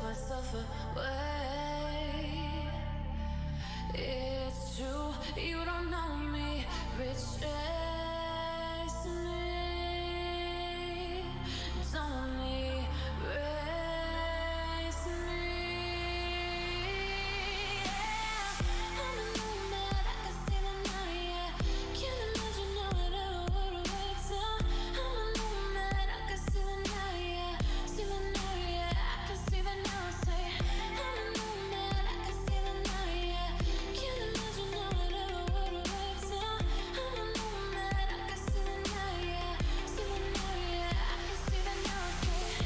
myself away. It's true, you don't know me. Retrace me, don't erase me. Yeah, I'm a nomad, I can see the night. Yeah, can't imagine how it ever would have worked out. I'm a nomad, I can see the night. Yeah, see the night. Yeah, I can see the night. Say, I'm a nomad, I can see the night. Yeah, can't imagine how it ever would have worked out. I'm a nomad, I can see the night. Yeah, see the night. Yeah, I can see the night. Say.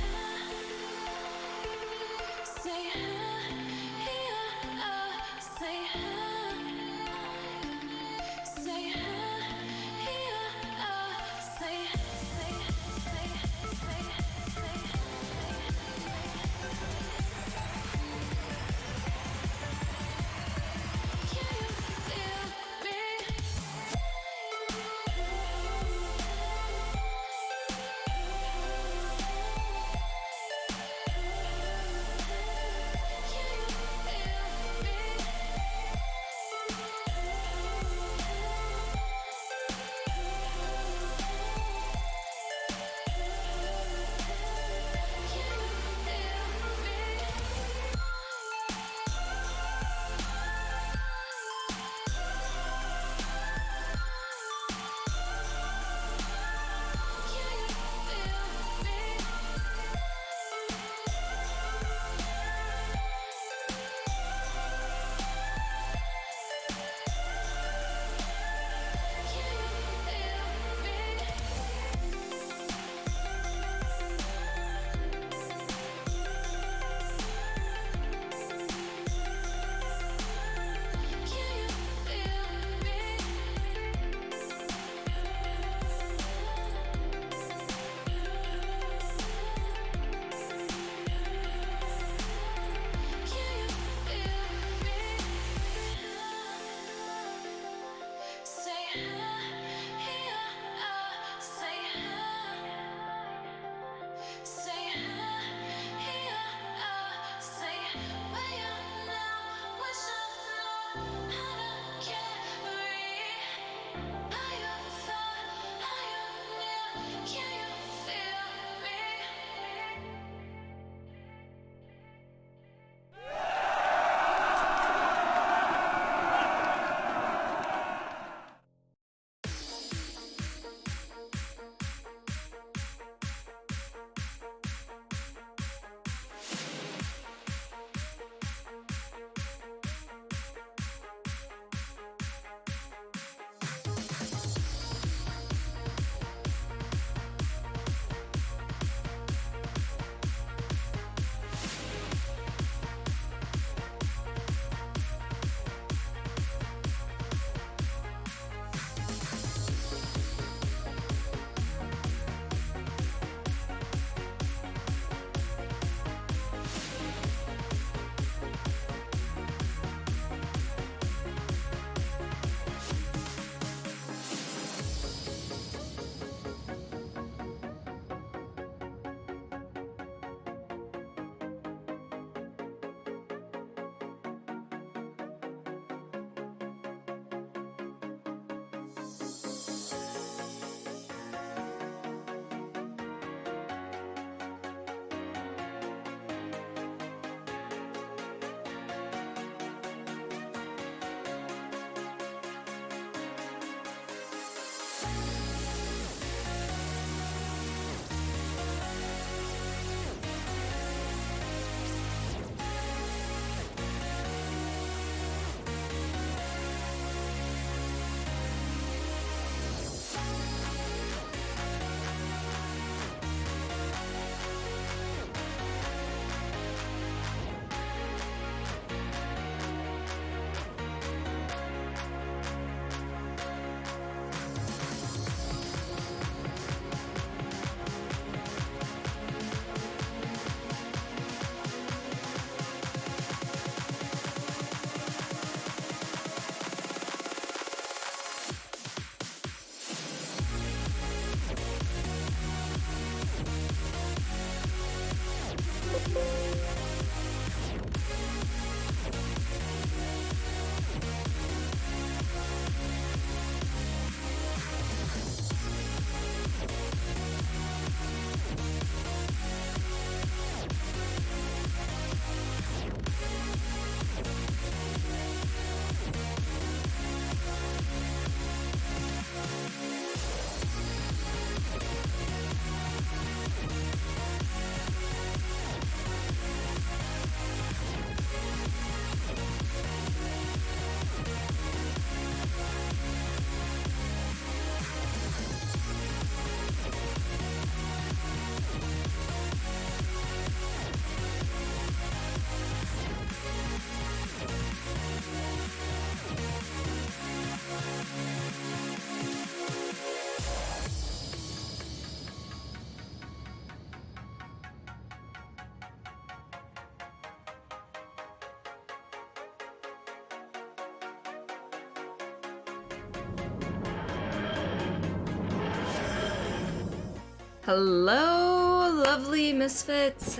Hello, lovely misfits.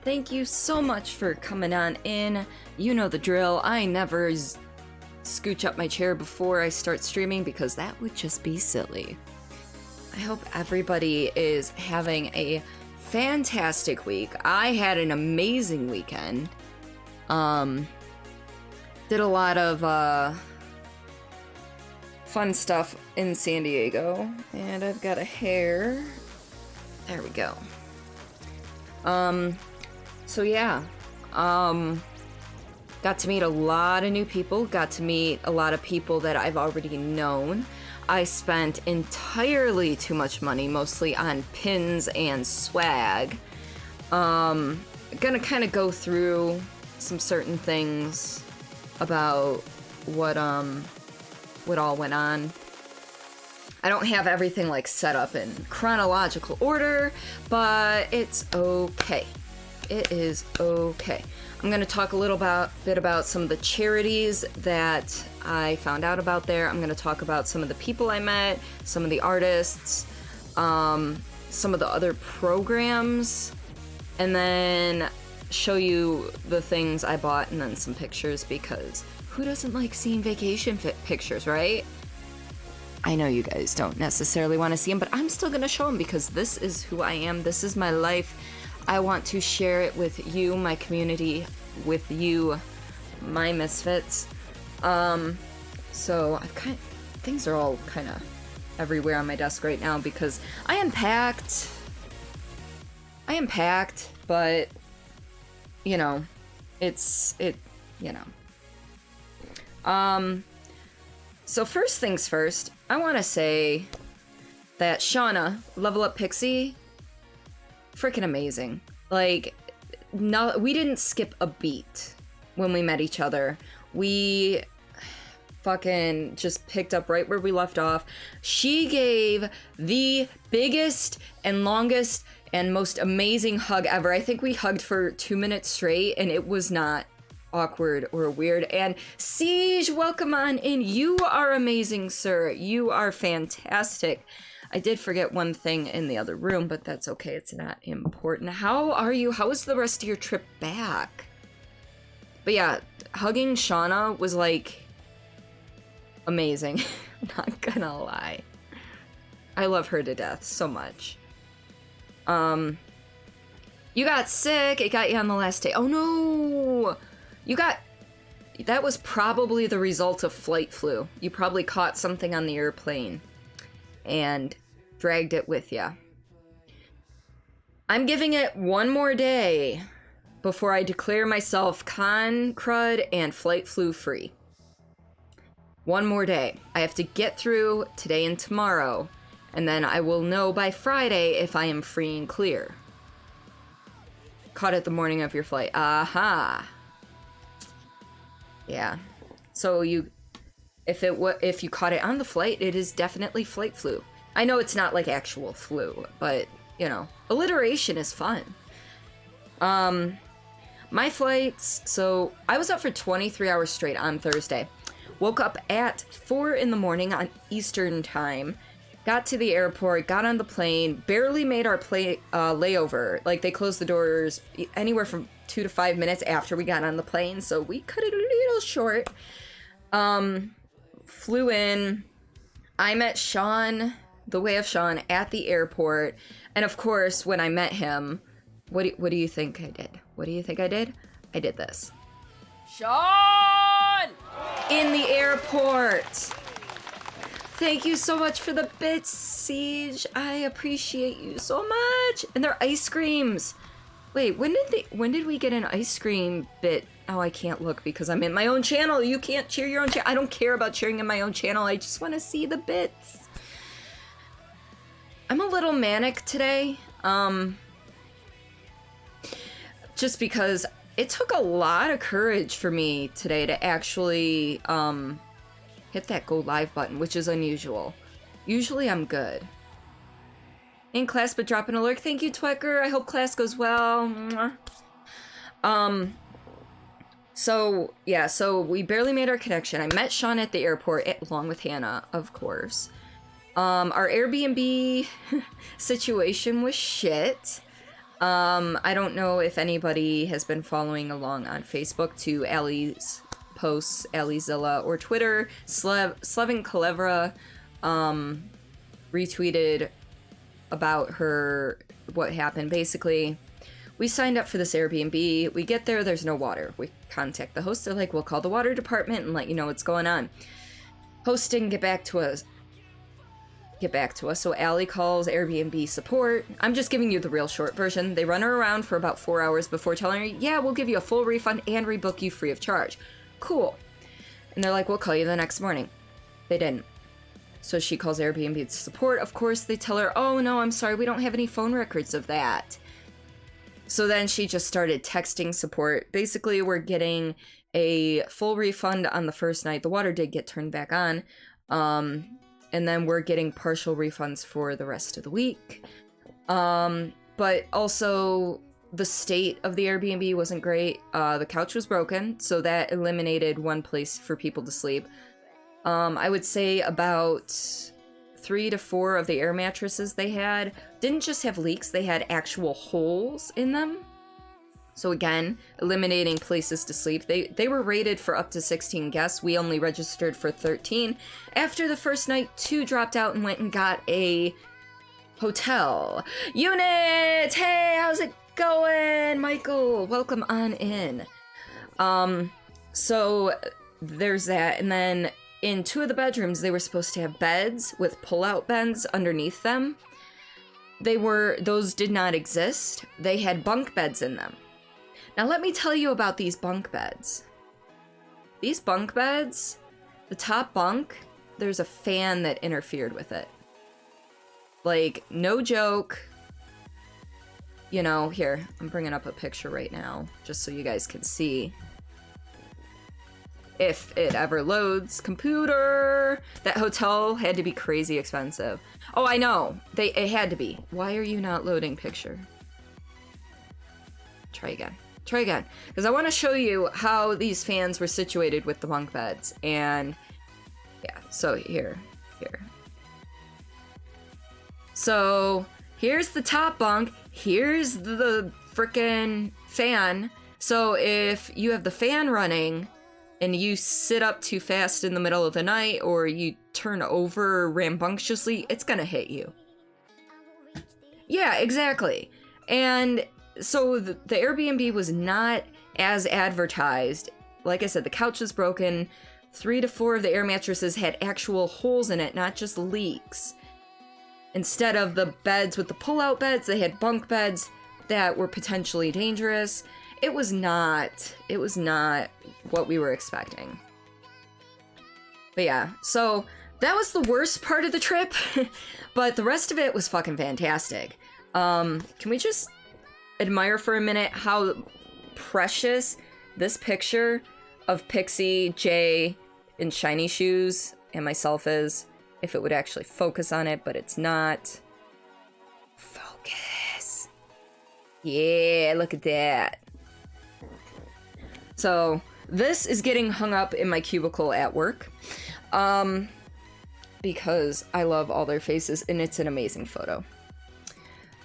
Thank you so much for coming on in. You know the drill. I never scooch up my chair before I start streaming because that would just be silly. I hope everybody is having a fantastic week. I had an amazing weekend. Did a lot of fun stuff in San Diego, and I've got a hair. There we go. So yeah, got to meet a lot of new people, got to meet a lot of people that I've already known. I spent entirely too much money, mostly on pins and swag. Gonna kind of go through some certain things about what all went on. I don't have everything like set up in chronological order, but it's okay. It is okay. I'm going to talk a little bit about some of the charities that I found out about there. I'm going to talk about some of the people I met, some of the artists, some of the other programs, and then show you the things I bought and then some pictures, because who doesn't like seeing vacation pictures, right? I know you guys don't necessarily want to see them, but I'm still going to show them because this is who I am. This is my life. I want to share it with you, my community, with you, my misfits. So things are all kind of everywhere on my desk right now because I unpacked, but you know, so first things first, I want to say that Shauna, Level Up Pixie, freaking amazing. Like, no, we didn't skip a beat when we met each other. We fucking just picked up right where we left off. She gave the biggest and longest and most amazing hug ever. I think we hugged for 2 minutes straight, and it was not awkward or weird. And Siege, welcome on in. You are amazing, sir. You are fantastic. I did forget one thing in the other room, but that's okay. It's not important. How are you? How was the rest of your trip back? But yeah, hugging Shauna was like amazing. I'm not gonna lie. I love her to death so much. You got sick. It got you on the last day. Oh no! That was probably the result of flight flu. You probably caught something on the airplane and dragged it with you. I'm giving it one more day before I declare myself con, crud, and flight flu free. One more day. I have to get through today and tomorrow, and then I will know by Friday if I am free and clear. Caught it the morning of your flight. Aha. Yeah. So if you caught it on the flight, it is definitely flight flu. I know it's not like actual flu, but you know, alliteration is fun. My flights, so I was up for 23 hours straight on Thursday. Woke up at 4 in the morning on Eastern time. Got to the airport, got on the plane, barely made our layover. Like, they closed the doors anywhere from 2 to 5 minutes after we got on the plane, so we cut it a little short. Flew in. I met Sean, the Way of Sean, at the airport. And of course, when I met him, what do you think I did? What do you think I did? I did this. Sean! In the airport! Thank you so much for the bits, Siege. I appreciate you so much. And they're ice creams. Wait, when did we get an ice cream bit? Oh, I can't look because I'm in my own channel. You can't cheer your own channel. I don't care about cheering in my own channel. I just want to see the bits. I'm a little manic today. Just because it took a lot of courage for me today to actually, hit that go live button, which is unusual. Usually I'm good. In class, but dropping a lurk. Thank you, Twecker. I hope class goes well. So we barely made our connection. I met Sean at the airport, along with Hannah, of course. Our Airbnb situation was shit. I don't know if anybody has been following along on Facebook to Allie's posts, Alliezilla, or Twitter. Slevin Kalevra retweeted about what happened. Basically, we signed up for this Airbnb. We get there, there's no water. We contact the host. They're like, we'll call the water department and let you know what's going on. Host didn't get back to us. So Allie calls Airbnb support. I'm just giving you the real short version. They run her around for about 4 hours before telling her, yeah, we'll give you a full refund and rebook you free of charge. Cool. And they're like, we'll call you the next morning. They didn't. So she calls Airbnb support. Of course, they tell her, oh no, I'm sorry, we don't have any phone records of that. So then she just started texting support. Basically, we're getting a full refund on the first night. The water did get turned back on. And then we're getting partial refunds for the rest of the week. But also, the state of the Airbnb wasn't great. The couch was broken, so that eliminated one place for people to sleep. I would say about 3 to 4 of the air mattresses they had didn't just have leaks, they had actual holes in them. So again, eliminating places to sleep. They were rated for up to 16 guests. We only registered for 13. After the first night, 2 dropped out and went and got a hotel unit. Hey, how's it going, Michael? Welcome on in. So there's that. And then in 2 of the bedrooms, they were supposed to have beds with pull-out beds underneath them. Those did not exist. They had bunk beds in them. Now let me tell you about these bunk beds. These bunk beds, the top bunk, there's a fan that interfered with it. Like, no joke. You know, here, I'm bringing up a picture right now, just so you guys can see. If it ever loads. Computer! That hotel had to be crazy expensive. Oh, I know. It had to be. Why are you not loading picture? Try again. Because I want to show you how these fans were situated with the bunk beds. And yeah, so here. So here's the top bunk. Here's the frickin' fan. So if you have the fan running and you sit up too fast in the middle of the night or you turn over rambunctiously, it's gonna hit you. Yeah, exactly. And so the Airbnb was not as advertised. Like I said, the couch was broken. 3 to 4 of the air mattresses had actual holes in it, not just leaks. Instead of the beds with the pull-out beds, they had bunk beds that were potentially dangerous. It was not what we were expecting. But yeah, so that was the worst part of the trip, but the rest of it was fucking fantastic. Can we just admire for a minute how precious this picture of Pixie, Jay, in shiny shoes and myself is, if it would actually focus on it, but it's not. Focus. Yeah, look at that. So this is getting hung up in my cubicle at work, because I love all their faces and it's an amazing photo.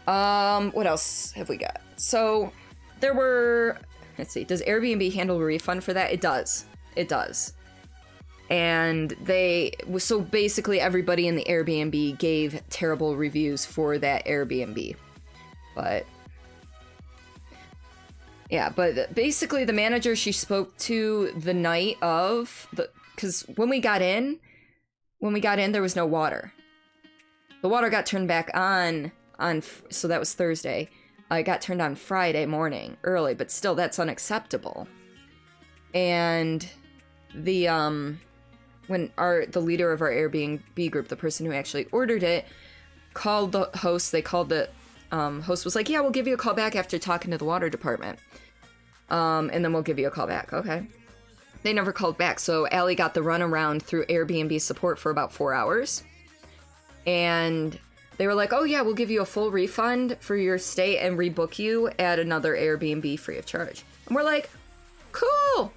What else have we got? So there were, let's see, does Airbnb handle a refund for that? It does. And so basically everybody in the Airbnb gave terrible reviews for that Airbnb. But yeah, but basically the manager she spoke to the night of, because when we got in, there was no water. The water got turned back on, so that was Thursday. It got turned on Friday morning, early, but still, that's unacceptable. And when the leader of our Airbnb group, the person who actually ordered it, called the host. The host was like, yeah, we'll give you a call back after talking to the water department. And then we'll give you a call back. Okay. They never called back, so Allie got the runaround through Airbnb support for about 4 hours. And they were like, oh yeah, we'll give you a full refund for your stay and rebook you at another Airbnb free of charge. And we're like, cool.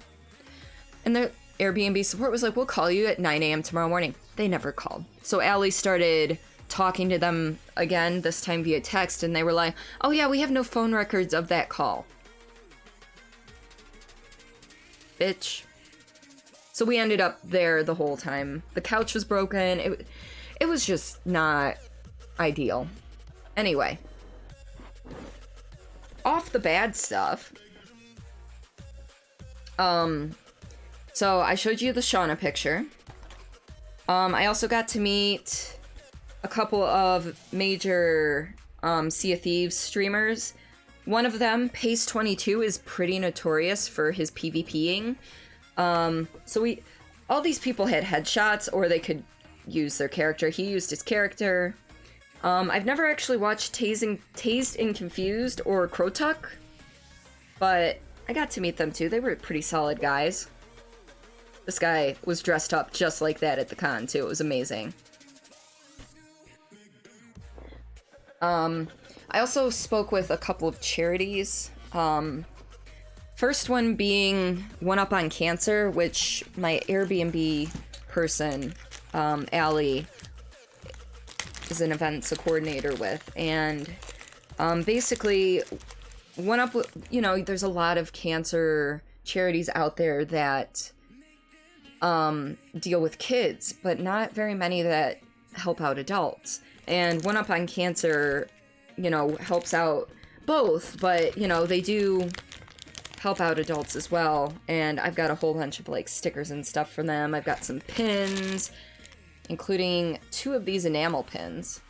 And the Airbnb support was like, we'll call you at 9 a.m. tomorrow morning. they never called. So Allie started talking to them again, this time via text, and they were like, oh yeah, we have no phone records of that call. Bitch. So we ended up there the whole time. The couch was broken. It was just not ideal. Anyway. Off the bad stuff. So I showed you the Shauna picture. I also got to meet a couple of major Sea of Thieves streamers. One of them, Pace22, is pretty notorious for his PvPing. So all these people had headshots, or they could use their character. He used his character. I've never actually watched Tased and Confused or Krotuk, but I got to meet them too. They were pretty solid guys. This guy was dressed up just like that at the con too. It was amazing. I also spoke with a couple of charities. First one being One Up on Cancer, which my Airbnb person, Allie, is an events coordinator with. And basically, One Up, you know, there's a lot of cancer charities out there that deal with kids, but not very many that help out adults. And One Up on Cancer, you know, helps out both, but, you know, they do help out adults as well. And I've got a whole bunch of, like, stickers and stuff for them. I've got some pins, including 2 of these enamel pins.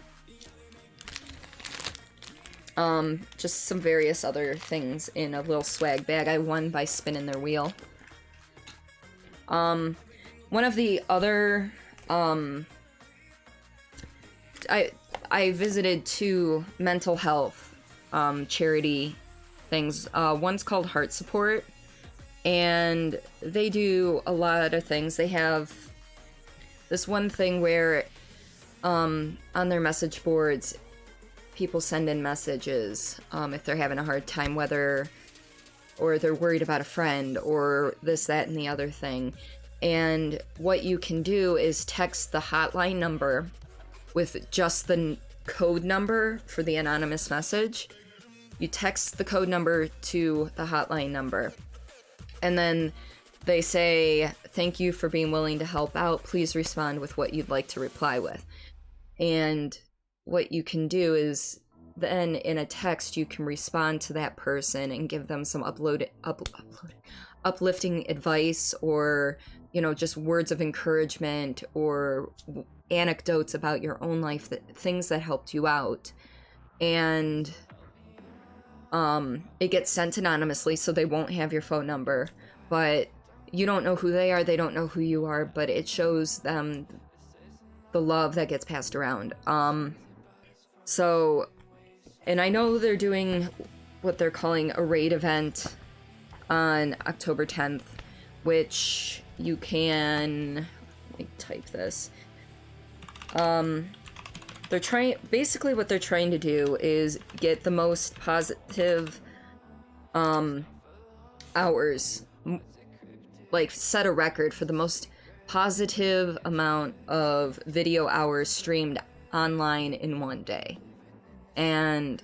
Just some various other things in a little swag bag I won by spinning their wheel. One of the other, I visited 2 mental health, charity things. One's called Heart Support, and they do a lot of things. They have this one thing where, on their message boards, people send in messages, if they're having a hard time, whether, or they're worried about a friend, or this, that, and the other thing. And what you can do is text the hotline number with just the code number for the anonymous message. You text the code number to the hotline number, and then they say, thank you for being willing to help out. Please respond with what you'd like to reply with. And what you can do is then in a text, you can respond to that person and give them some uplifting advice, or, you know, just words of encouragement, or anecdotes about your own life, things that helped you out. And it gets sent anonymously, so they won't have your phone number, but you don't know who they are, they don't know who you are, but it shows them the love that gets passed around. So, and I know they're doing what they're calling a raid event on October 10th, which you can, let me type this. Basically what they're trying to do is get the most positive, hours, like set a record for the most positive amount of video hours streamed online in one day. And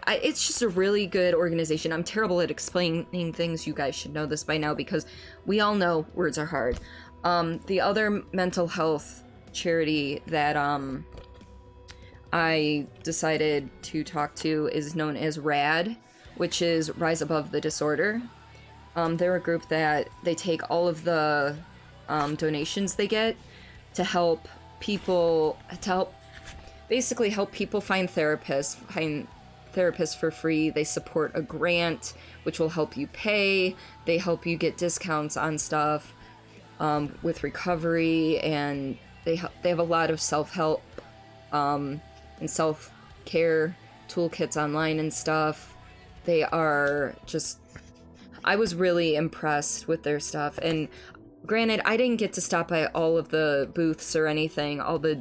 it's just a really good organization. I'm terrible at explaining things. You guys should know this by now, because we all know words are hard. The other mental health charity that I decided to talk to is known as RAD, which is Rise Above the Disorder. They're a group that they take all of the donations they get to help people, basically help people find therapists for free. They support a grant, which will help you pay. They help you get discounts on stuff with recovery, and they have a lot of self-help and self-care toolkits online and stuff. They are just, I was really impressed with their stuff. And granted, I didn't get to stop by all of the booths or anything, all the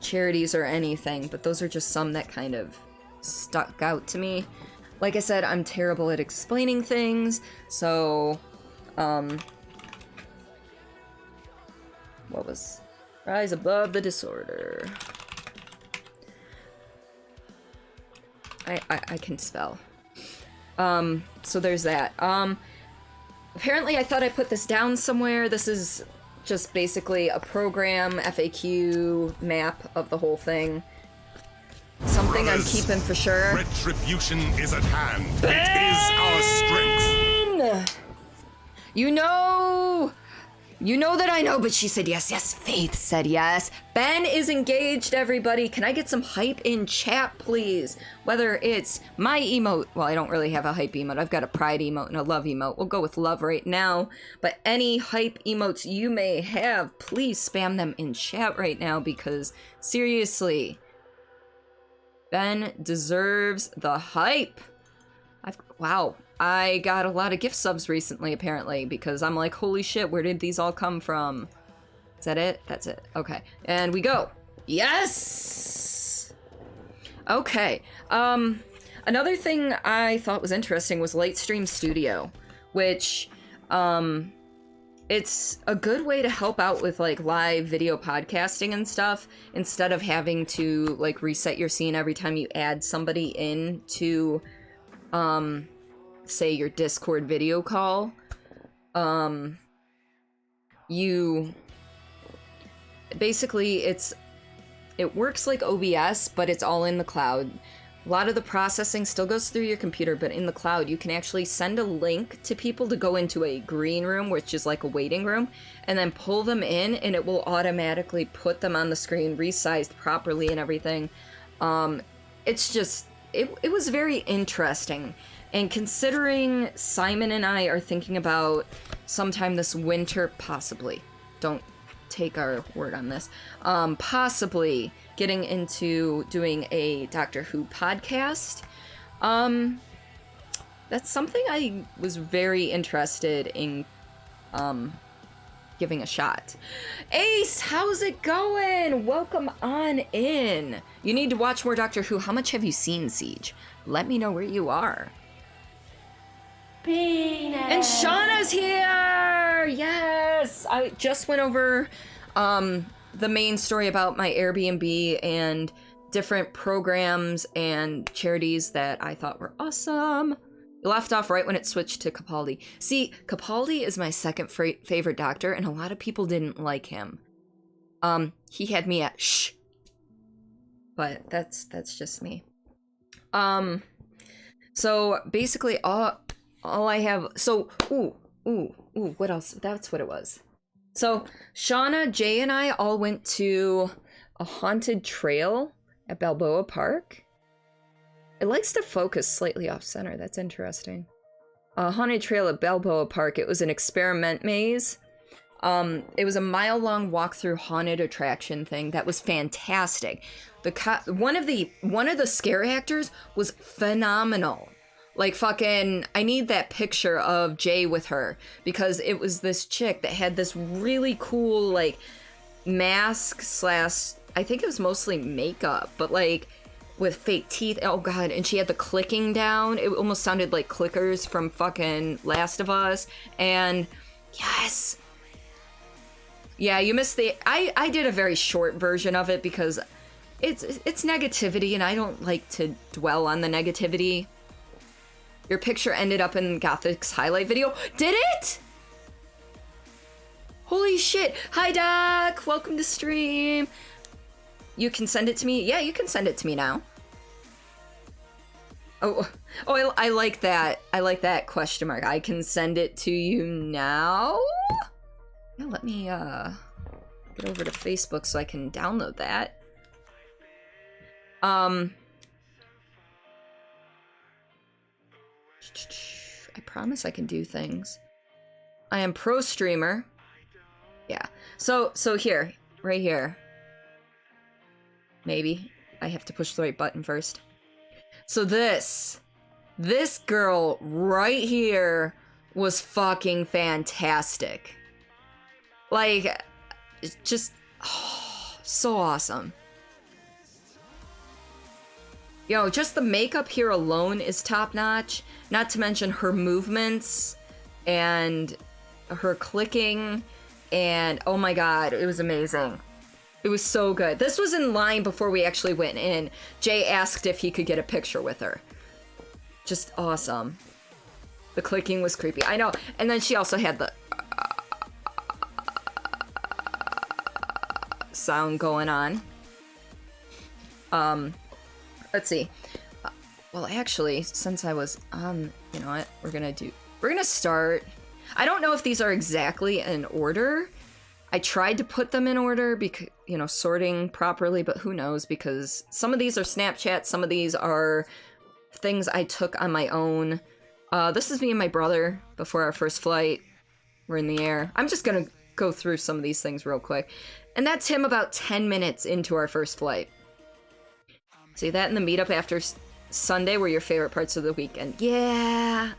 charities or anything, but those are just some that kind of stuck out to me. Like I said, I'm terrible at explaining things, so what was... Rise above the disorder. I can spell. So there's that. Apparently I thought I put this down somewhere. This is just basically a program, FAQ, map of the whole thing. Something Brothers, I'm keeping for sure. Retribution is at hand. It is our strength. You know that I know, but she said yes. Yes, Faith said yes. Ben is engaged, everybody. Can I get some hype in chat, please? Whether it's my emote. Well, I don't really have a hype emote. I've got a pride emote and a love emote. We'll go with love right now. But any hype emotes you may have, please spam them in chat right now because, seriously, Ben deserves the hype. Wow. I got a lot of gift subs recently, apparently, because I'm like, holy shit, where did these all come from? Is that it? That's it. Okay. And we go. Yes! Okay. Another thing I thought was interesting was Lightstream Studio, which, it's a good way to help out with, like, live video podcasting and stuff, instead of having to, like, reset your scene every time you add somebody in to, say your Discord video call. You basically it works like OBS, but it's all in the cloud. A lot of the processing still goes through your computer, but in the cloud you can actually send a link to people to go into a green room, which is like a waiting room, and then pull them in, and it will automatically put them on the screen resized properly and everything. It's just it was very interesting. And considering Simon and I are thinking about sometime this winter, possibly, don't take our word on this, possibly getting into doing a Doctor Who podcast, that's something I was very interested in giving a shot. Ace, how's it going? Welcome on in. You need to watch more Doctor Who. How much have you seen, Siege? Let me know where you are. Penis. And Shauna's here! Yes! I just went over the main story about my Airbnb and different programs and charities that I thought were awesome. It left off right when it switched to Capaldi. See, Capaldi is my second favorite doctor, and a lot of people didn't like him. He had me at shh. But that's just me. So basically all I have, so, what else? That's what it was. So, Shauna, Jay, and I all went to a haunted trail at Balboa Park. It likes to focus slightly off-center. That's interesting. A haunted trail at Balboa Park. It was an experiment maze. It was a mile-long walk-through haunted attraction thing that was fantastic. One of the scare actors was phenomenal. Like, fucking, I need that picture of Jay with her, because it was this chick that had this really cool, like, mask / I think it was mostly makeup, but, like, with fake teeth. Oh, God. And she had the clicking down. It almost sounded like clickers from fucking Last of Us. And, yes. Yeah, you missed the... I did a very short version of it, because it's negativity, and I don't like to dwell on the negativity. Your picture ended up in Gothic's highlight video. Did it? Holy shit. Hi, Doc. Welcome to stream. You can send it to me? Yeah, you can send it to me now. Oh, I like that. I like that question mark. I can send it to you now? Yeah, let me get over to Facebook so I can download that. I promise I can do things. I am pro streamer. Yeah. So here, right here. Maybe I have to push the right button first. So this girl right here was fucking fantastic. Like, just so awesome. Yo, just the makeup here alone is top notch. Not to mention her movements and her clicking and oh my god, it was amazing. It was so good. This was in line before we actually went in. Jay asked if he could get a picture with her. Just awesome. The clicking was creepy. I know. And then she also had the sound going on. Let's see. Well, actually, since I was on, you know what? We're gonna start. I don't know if these are exactly in order. I tried to put them in order because, you know, sorting properly, but who knows, because some of these are Snapchat, some of these are things I took on my own. This is me and my brother before our first flight. We're in the air. I'm just gonna go through some of these things real quick. And that's him about 10 minutes into our first flight. See, that in the meetup after Sunday were your favorite parts of the weekend. Yeah.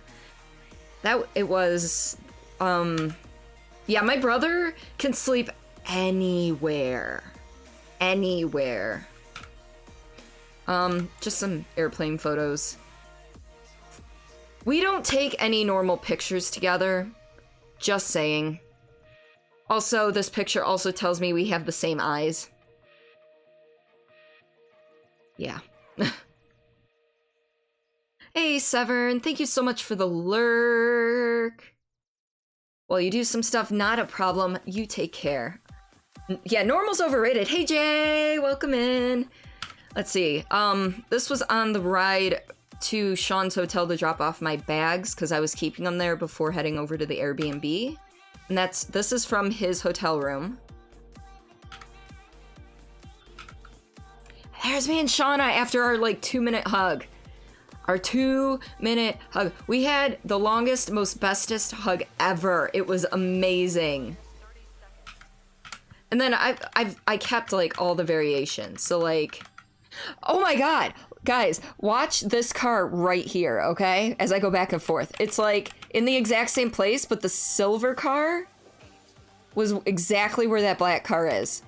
It was, yeah, my brother can sleep anywhere. Anywhere. Just some airplane photos. We don't take any normal pictures together. Just saying. Also, this picture also tells me we have the same eyes. Yeah. Hey, Severn, thank you so much for the lurk. Well, you do some stuff, not a problem. You take care. Yeah, normal's overrated. Hey, Jay, welcome in. Let's see. This was on the ride to Sean's hotel to drop off my bags because I was keeping them there before heading over to the Airbnb. And this is from his hotel room. There's me and Shauna after our like 2-minute hug. Our 2-minute hug. We had the longest, most bestest hug ever. It was amazing. And then I kept like all the variations. So like, oh my god, guys, watch this car right here, okay? As I go back and forth. It's like in the exact same place, but the silver car was exactly where that black car is.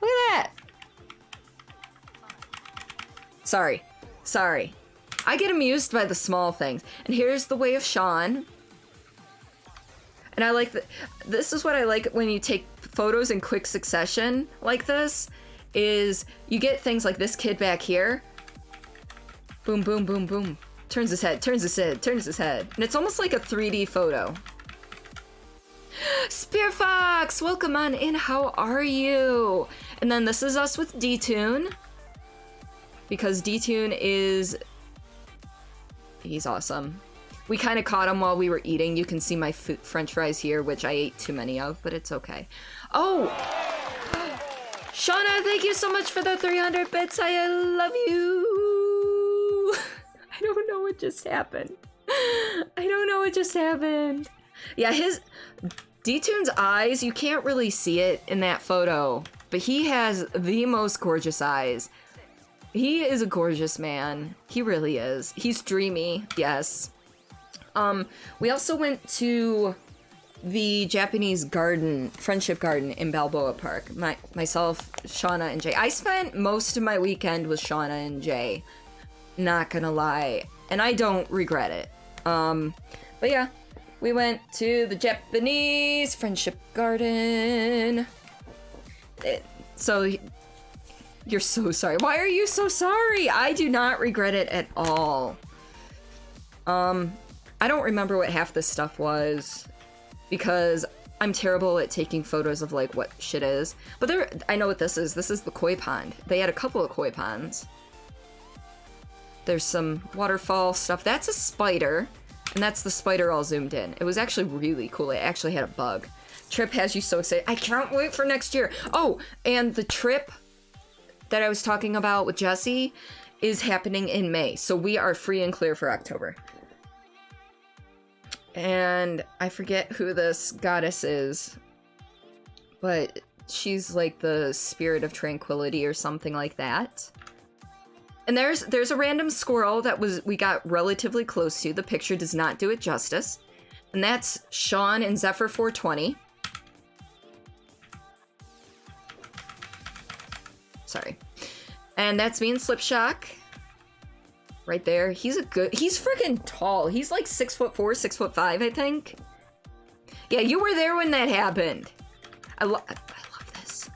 Look at that. Sorry. I get amused by the small things. And here's the way of Sean. And I like this is what I like when you take photos in quick succession like this, is you get things like this kid back here. Boom, boom, boom, boom. Turns his head, turns his head, turns his head. And it's almost like a 3D photo. Spear Fox, welcome on in. How are you? And then this is us with D-Tune. Because D-Tune he's awesome. We kind of caught him while we were eating. You can see my french fries here, which I ate too many of, but it's okay. Oh! Shauna, thank you so much for the 300 bits. I love you. I don't know what just happened. Yeah, D-Tune's eyes, you can't really see it in that photo, but he has the most gorgeous eyes. He is a gorgeous man. He really is. He's dreamy, yes. We also went to the Japanese garden, Friendship Garden in Balboa Park. Myself, Shauna, and Jay. I spent most of my weekend with Shauna and Jay. Not gonna lie. And I don't regret it. But yeah, we went to the Japanese Friendship Garden. You're so sorry. Why are you so sorry? I do not regret it at all. I don't remember what half this stuff was because I'm terrible at taking photos of like what shit is. But I know what this is. This is the koi pond. They had a couple of koi ponds. There's some waterfall stuff. That's a spider, and that's the spider all zoomed in. It was actually really cool. It actually had a bug. Trip has you so excited. I can't wait for next year. Oh, and the trip that I was talking about with Jesse is happening in May. So we are free and clear for October. And I forget who this goddess is, but she's like the spirit of tranquility or something like that. And there's a random squirrel that we got relatively close to. The picture does not do it justice. And that's Sean and Zephyr 420. Sorry. And that's me and Slipshock. Right there. He's freaking tall. He's like 6'4", 6'5", I think. Yeah, you were there when that happened. I love this.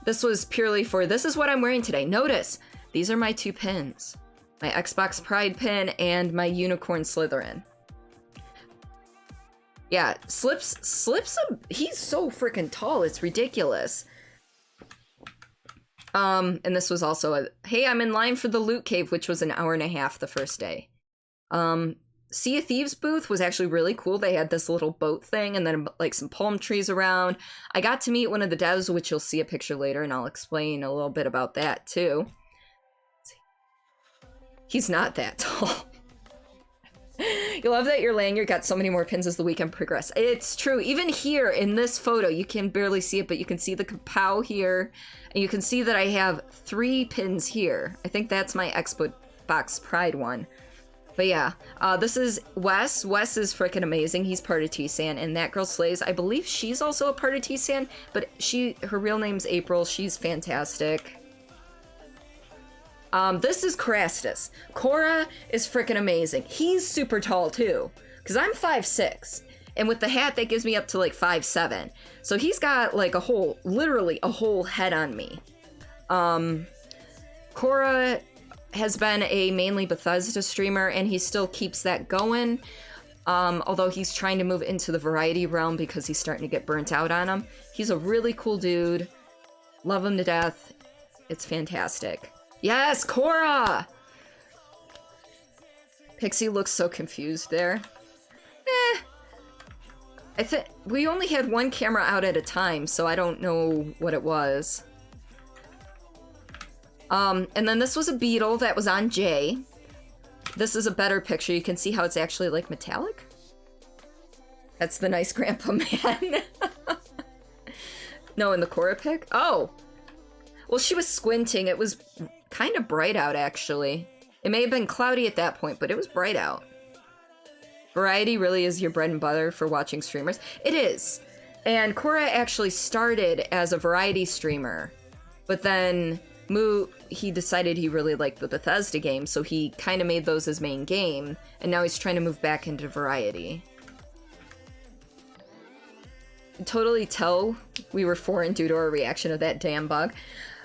This was purely for, this is what I'm wearing today. Notice, these are my 2 pins. My Xbox Pride pin and my Unicorn Slytherin. Yeah, Slip's he's so freaking tall, it's ridiculous. And this was also a, hey, I'm in line for the loot cave, which was an hour and a half the first day. Sea of Thieves booth was actually really cool. They had this little boat thing and then like some palm trees around. I got to meet one of the devs, which you'll see a picture later, and I'll explain a little bit about that too. He's not that tall. You love that your lanyard got so many more pins as the weekend progressed. It's true. Even here in this photo, you can barely see it, but you can see the kapow here. And you can see that I have 3 pins here. I think that's my Xbox Pride one. But yeah, this is Wes. Wes is freaking amazing. He's part of T-San, and that girl slays. I believe she's also a part of T-San, but her real name's April. She's fantastic. This is Crastus. Cora is freaking amazing. He's super tall too, because I'm 5'6", and with the hat that gives me up to like 5'7". So he's got like literally a whole head on me. Cora has been a mainly Bethesda streamer, and he still keeps that going. Although he's trying to move into the variety realm because he's starting to get burnt out on him. He's a really cool dude. Love him to death. It's fantastic. Yes, Cora! Pixie looks so confused there. I think we only had one camera out at a time, so I don't know what it was. And then this was a beetle that was on Jay. This is a better picture. You can see how it's actually like metallic. That's the nice grandpa man. No, in the Cora pic? Oh! Well, she was squinting. It was kind of bright out, actually. It may have been cloudy at that point, but it was bright out. Variety really is your bread and butter for watching streamers. It is. And Cora actually started as a variety streamer, but then he decided he really liked the Bethesda game, so he kind of made those his main game, and now he's trying to move back into variety. Totally tell we were foreign due to our reaction of that damn bug.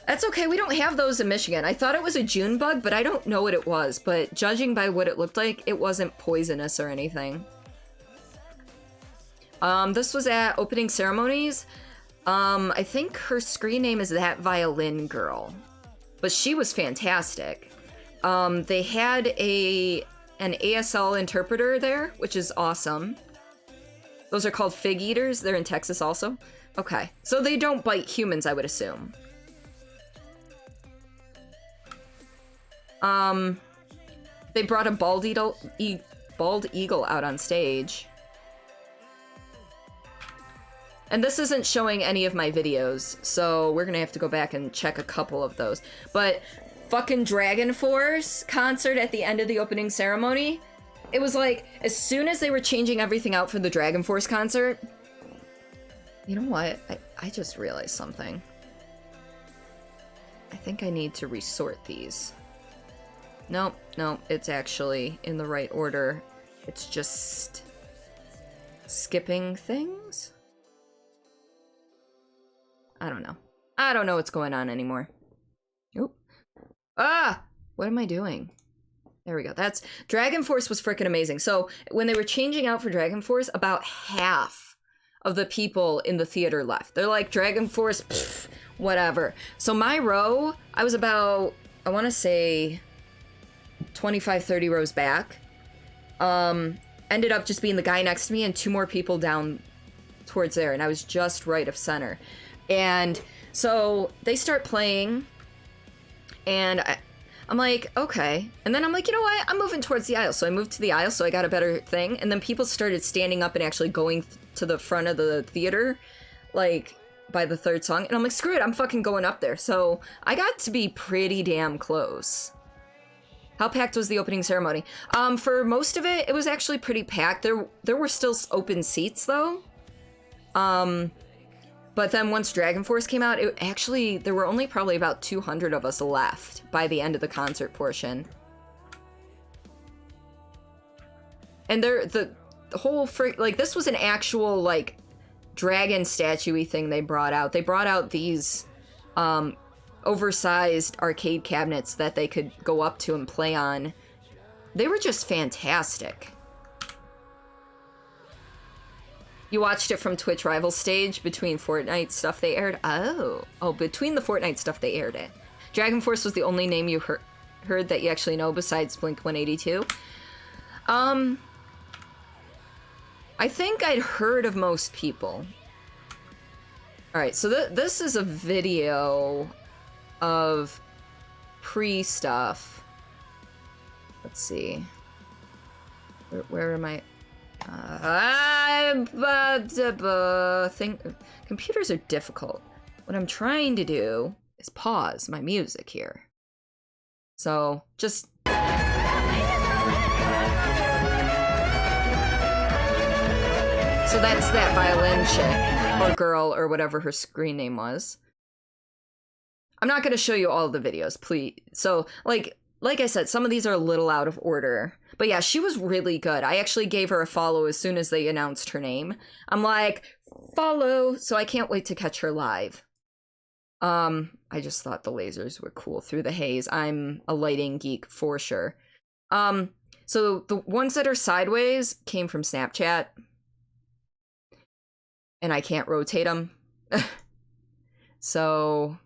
That's okay, we don't have those in Michigan. I thought it was a June bug, but I don't know what it was. But judging by what it looked like, it wasn't poisonous or anything. This was at opening ceremonies. I think her screen name is That Violin Girl. But she was fantastic. They had an ASL interpreter there, which is awesome. Those are called fig eaters. They're in Texas also. Okay, so they don't bite humans, I would assume. They brought a bald eagle out on stage. And this isn't showing any of my videos, so we're gonna have to go back and check a couple of those. But fucking Dragon Force concert at the end of the opening ceremony, it was like, as soon as they were changing everything out for the Dragon Force concert, you know what? I just realized something. I think I need to resort these. Nope, it's actually in the right order. It's just skipping things? I don't know. I don't know what's going on anymore. Oop. Ah! What am I doing? There we go. That's Dragon Force was freaking amazing. So when they were changing out for Dragon Force, about half of the people in the theater left. They're like, Dragon Force, pfft, whatever. So my row, I was about, I want to say 25, 30 rows back. Ended up just being the guy next to me and 2 more people down towards there. And I was just right of center. And so they start playing and I'm like, okay. And then I'm like, you know what? I'm moving towards the aisle. So I moved to the aisle so I got a better thing. And then people started standing up and actually going to the front of the theater, like by the 3rd song. And I'm like, screw it, I'm fucking going up there. So I got to be pretty damn close. How packed was the opening ceremony? For most of it, it was actually pretty packed. There were still open seats though. But then once Dragon Force came out, there were only probably about 200 of us left by the end of the concert portion. And the whole like this was an actual like dragon statue-y thing they brought out. They brought out these oversized arcade cabinets that they could go up to and play on. They were just fantastic. You watched it from Twitch Rival Stage between Fortnite stuff they aired? Oh, between the Fortnite stuff they aired it. Dragon Force was the only name you heard that you actually know besides Blink-182. I think I'd heard of most people. Alright, so this is a video of pre-stuff. Let's see. Where am I? Computers are difficult. What I'm trying to do is pause my music here. So, just... So that's that violin chick, or girl, or whatever her screen name was. I'm not going to show you all the videos, please. So, like I said, some of these are a little out of order. But yeah, she was really good. I actually gave her a follow as soon as they announced her name. I'm like, follow! So I can't wait to catch her live. I just thought the lasers were cool through the haze. I'm a lighting geek for sure. So the ones that are sideways came from Snapchat. And I can't rotate them. So,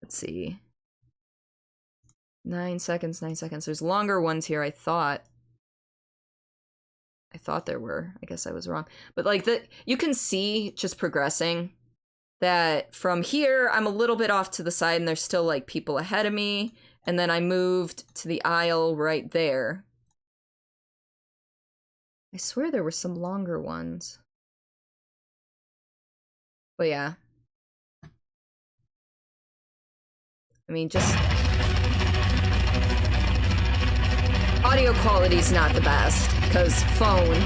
let's see. 9 seconds, 9 seconds. There's longer ones here, I thought. There were. I guess I was wrong. But like you can see just progressing that from here, I'm a little bit off to the side and there's still like people ahead of me. And then I moved to the aisle right there. I swear there were some longer ones. But yeah. I mean, just... Audio quality's not the best, because phone.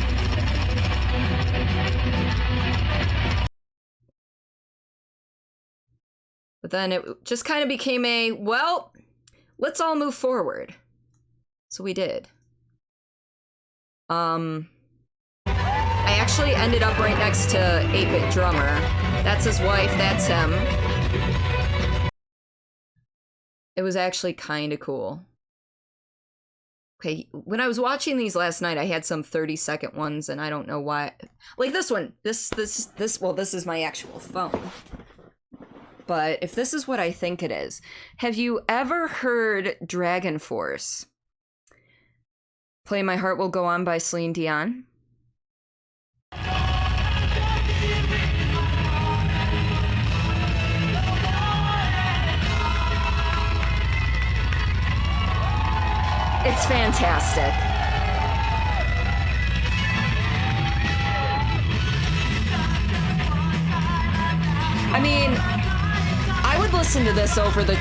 But then it just kind of became a, well, let's all move forward. So we did. I actually ended up right next to 8-Bit Drummer. That's his wife, that's him. It was actually kind of cool. Okay, when I was watching these last night, I had some 30-second ones, and I don't know why. Like this one, well, this is my actual phone. But if this is what I think it is, have you ever heard Dragon Force? Play My Heart Will Go On by Celine Dion? It's fantastic. I mean, I would listen to this over the,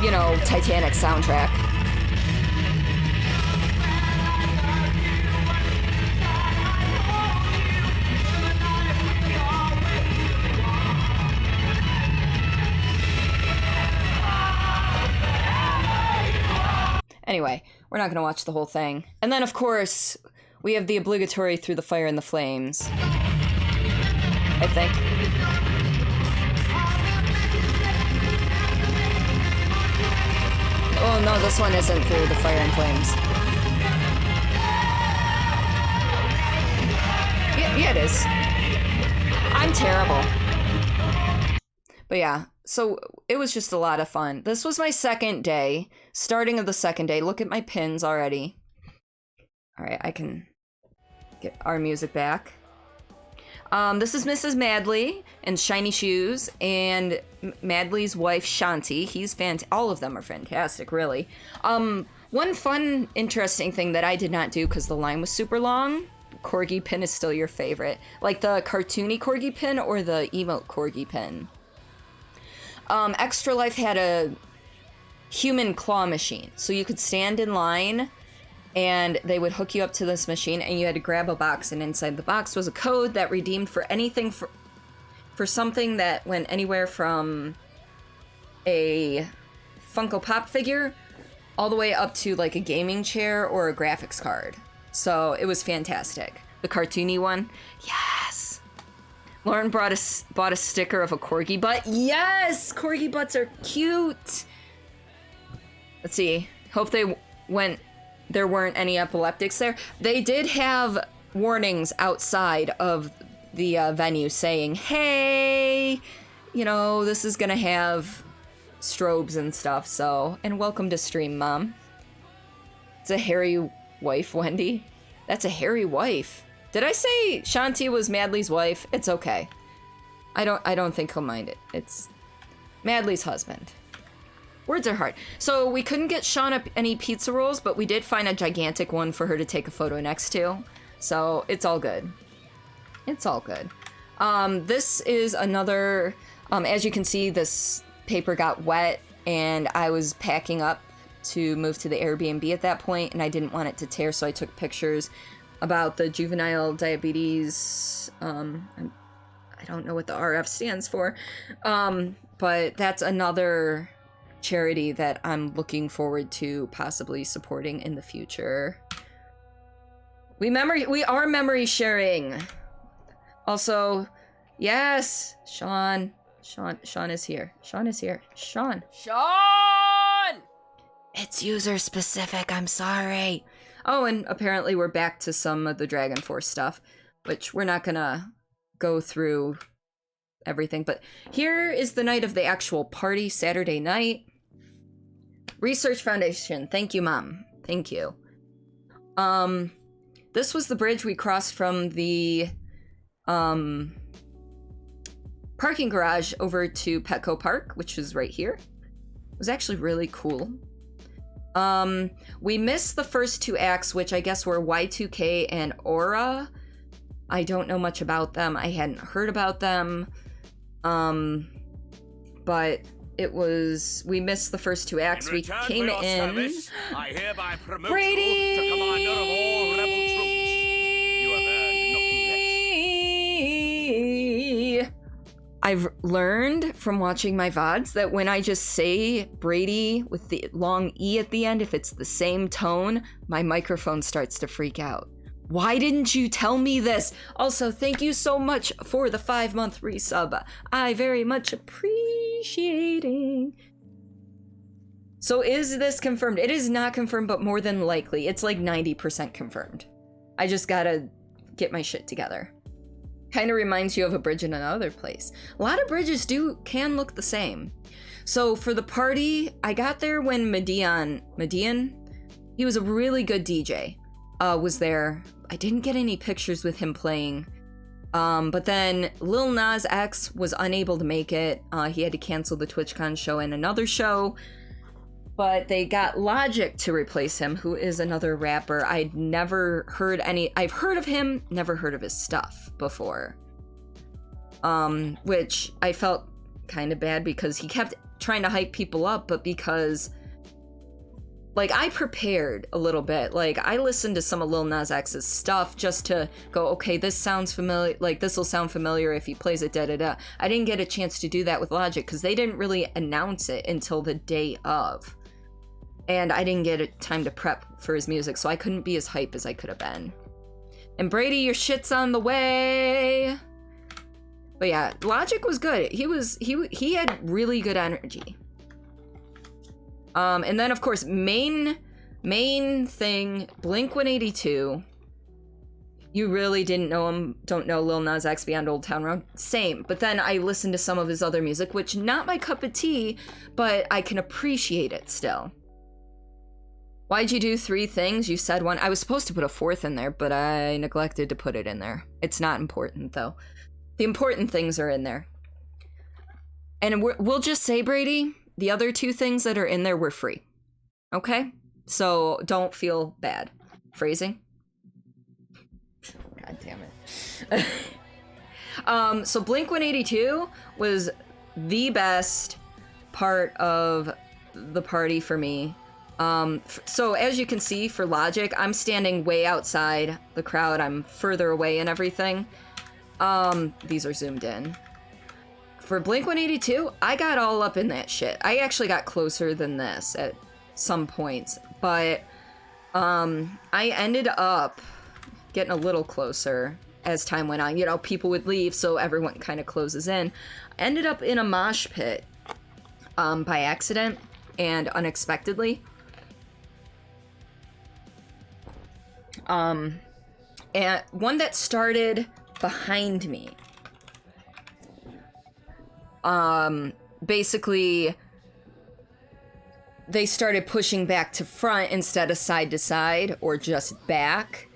you know, Titanic soundtrack. Anyway, we're not going to watch the whole thing. And then, of course, we have the obligatory Through the Fire and the Flames. I think. Oh, no, this one isn't Through the Fire and Flames. Yeah, it is. I'm terrible. But yeah, so it was just a lot of fun. This was my second day, starting of the second day. Look at my pins already. All right, I can get our music back. This is Mrs. Madley and Shiny Shoes, and Madley's wife, Shanti. He's all of them are fantastic, really. One fun, interesting thing that I did not do because the line was super long. Corgi pin is still your favorite. Like the cartoony Corgi pin or the emote Corgi pin. Extra Life had a human claw machine. So you could stand in line and they would hook you up to this machine and you had to grab a box, and inside the box was a code that redeemed for anything for something that went anywhere from a Funko Pop figure all the way up to like a gaming chair or a graphics card. So it was fantastic. The cartoony one, yes. Lauren bought a sticker of a corgi butt. Yes! Corgi butts are cute! Let's see. Hope there weren't any epileptics there. They did have warnings outside of the venue saying, hey, you know, this is gonna have strobes and stuff, so... And welcome to stream, Mom. It's a hairy wife, Wendy. That's a hairy wife. Did I say Shanti was Madly's wife? It's okay. I don't think he'll mind it. It's Madly's husband. Words are hard. So we couldn't get Shauna any pizza rolls, but we did find a gigantic one for her to take a photo next to. So it's all good. It's all good. This is another, as you can see, this paper got wet and I was packing up to move to the Airbnb at that point and I didn't want it to tear, so I took pictures about the juvenile diabetes, I don't know what the RF stands for, but that's another charity that I'm looking forward to possibly supporting in the future. We are memory sharing. Also, yes, Sean is here. Sean is here. Sean! It's user specific, I'm sorry. Oh, and apparently we're back to some of the Dragon Force stuff, which we're not gonna go through everything, but here is the night of the actual party, Saturday night. Research Foundation, thank you, Mom. Thank you. This was the bridge we crossed from the parking garage over to Petco Park, which is right here. It was actually really cool. We missed the first two acts, which I guess were Y2K and Aura. I don't know much about them. I hadn't heard about them. But it was, we missed the first two acts. We came in. Service, I hereby promote Brady! you to commander of all rebel troops. You have earned nothing less. I've learned from watching my VODs that when I just say Brady with the long E at the end, if it's the same tone, my microphone starts to freak out. Why didn't you tell me this? Also, thank you so much for the 5-month resub. I very much appreciating. So is this confirmed? It is not confirmed, but more than likely. It's like 90% confirmed. I just gotta get my shit together. Kind of reminds you of a bridge in another place. A lot of bridges can look the same. So for the party, I got there when Median, he was a really good DJ, was there. I didn't get any pictures with him playing. But then Lil Nas X was unable to make it. He had to cancel the TwitchCon show and another show. But they got Logic to replace him, who is another rapper. I've heard of him, never heard of his stuff before. Which I felt kind of bad because he kept trying to hype people up, but because, like, I prepared a little bit. Like, I listened to some of Lil Nas X's stuff just to go, okay, this sounds familiar, like, this will sound familiar if he plays it, da-da-da. I didn't get a chance to do that with Logic because they didn't really announce it until the day of. And I didn't get time to prep for his music, so I couldn't be as hype as I could have been. And Brady, your shit's on the way. But yeah, Logic was good. He had really good energy. And then of course, main thing, Blink-182. You really didn't know him, don't know Lil Nas X beyond Old Town Road? Same, but then I listened to some of his other music, which not my cup of tea, but I can appreciate it still. Why'd you do 3 things? You said 1. I was supposed to put a 4th in there, but I neglected to put it in there. It's not important, though. The important things are in there. And we'll just say, Brady, the other 2 things that are in there were free. Okay? So don't feel bad. Phrasing? God damn it. So Blink-182 was the best part of the party for me. So as you can see for Logic, I'm standing way outside the crowd. I'm further away and everything. These are zoomed in. For Blink-182, I got all up in that shit. I actually got closer than this at some points, but I ended up getting a little closer as time went on. You know, people would leave, so everyone kind of closes in. Ended up in a mosh pit by accident and unexpectedly. And one that started behind me. Basically, they started pushing back to front instead of side to side or just back.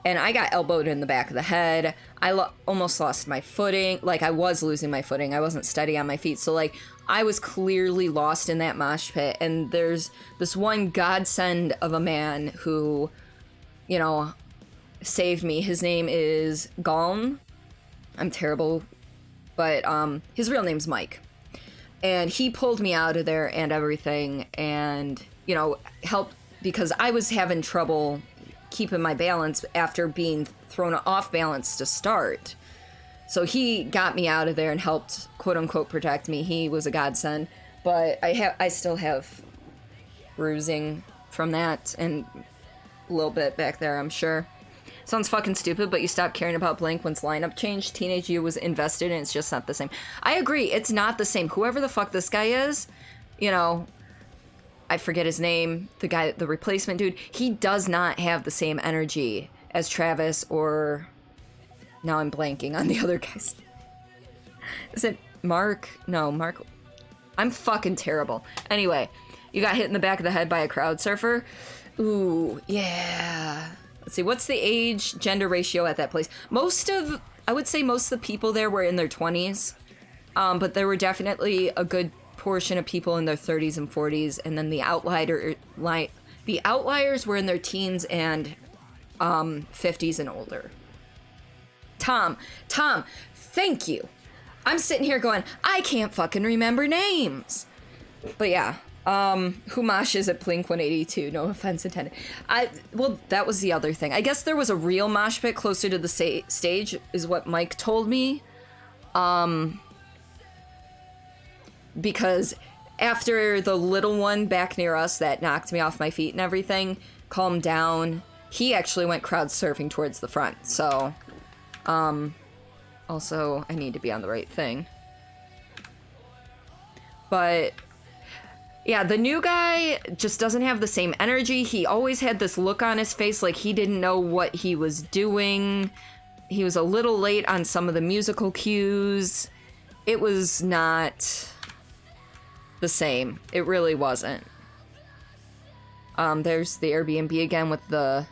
And I got elbowed in the back of the head. I almost lost my footing. Like, I was losing my footing. I wasn't steady on my feet. So, like, I was clearly lost in that mosh pit. And there's this one godsend of a man who, you know, saved me. His name is Galn. I'm terrible, but his real name's Mike. And he pulled me out of there and everything, and, you know, helped, because I was having trouble keeping my balance after being thrown off balance to start. So he got me out of there and helped, quote unquote, protect me. He was a godsend, but I still have bruising from that and a little bit back there, I'm sure. Sounds fucking stupid, but you stop caring about Blink once lineup changed. Teenage you was invested and it's just not the same. I agree, it's not the same. Whoever the fuck this guy is, you know, I forget his name, the guy, the replacement dude, he does not have the same energy as Travis or... Now I'm blanking on the other guys. Is it Mark? No, Mark... I'm fucking terrible. Anyway, you got hit in the back of the head by a crowd surfer. Ooh, yeah... Let's see, what's the age gender ratio at that place? I would say most of the people there were in their 20s, but there were definitely a good portion of people in their 30s and 40s, and then the outliers were in their teens and 50s and older. Tom, thank you. I'm sitting here going, I can't fucking remember names. But yeah. Who moshes at Blink 182? No offense intended. Well, that was the other thing. I guess there was a real mosh pit closer to the stage, is what Mike told me. Because after the little one back near us that knocked me off my feet and everything calmed down, he actually went crowd surfing towards the front. So, also, I need to be on the right thing. But... yeah, the new guy just doesn't have the same energy. He always had this look on his face like he didn't know what he was doing. He was a little late on some of the musical cues. It was not the same. It really wasn't. There's the Airbnb again with the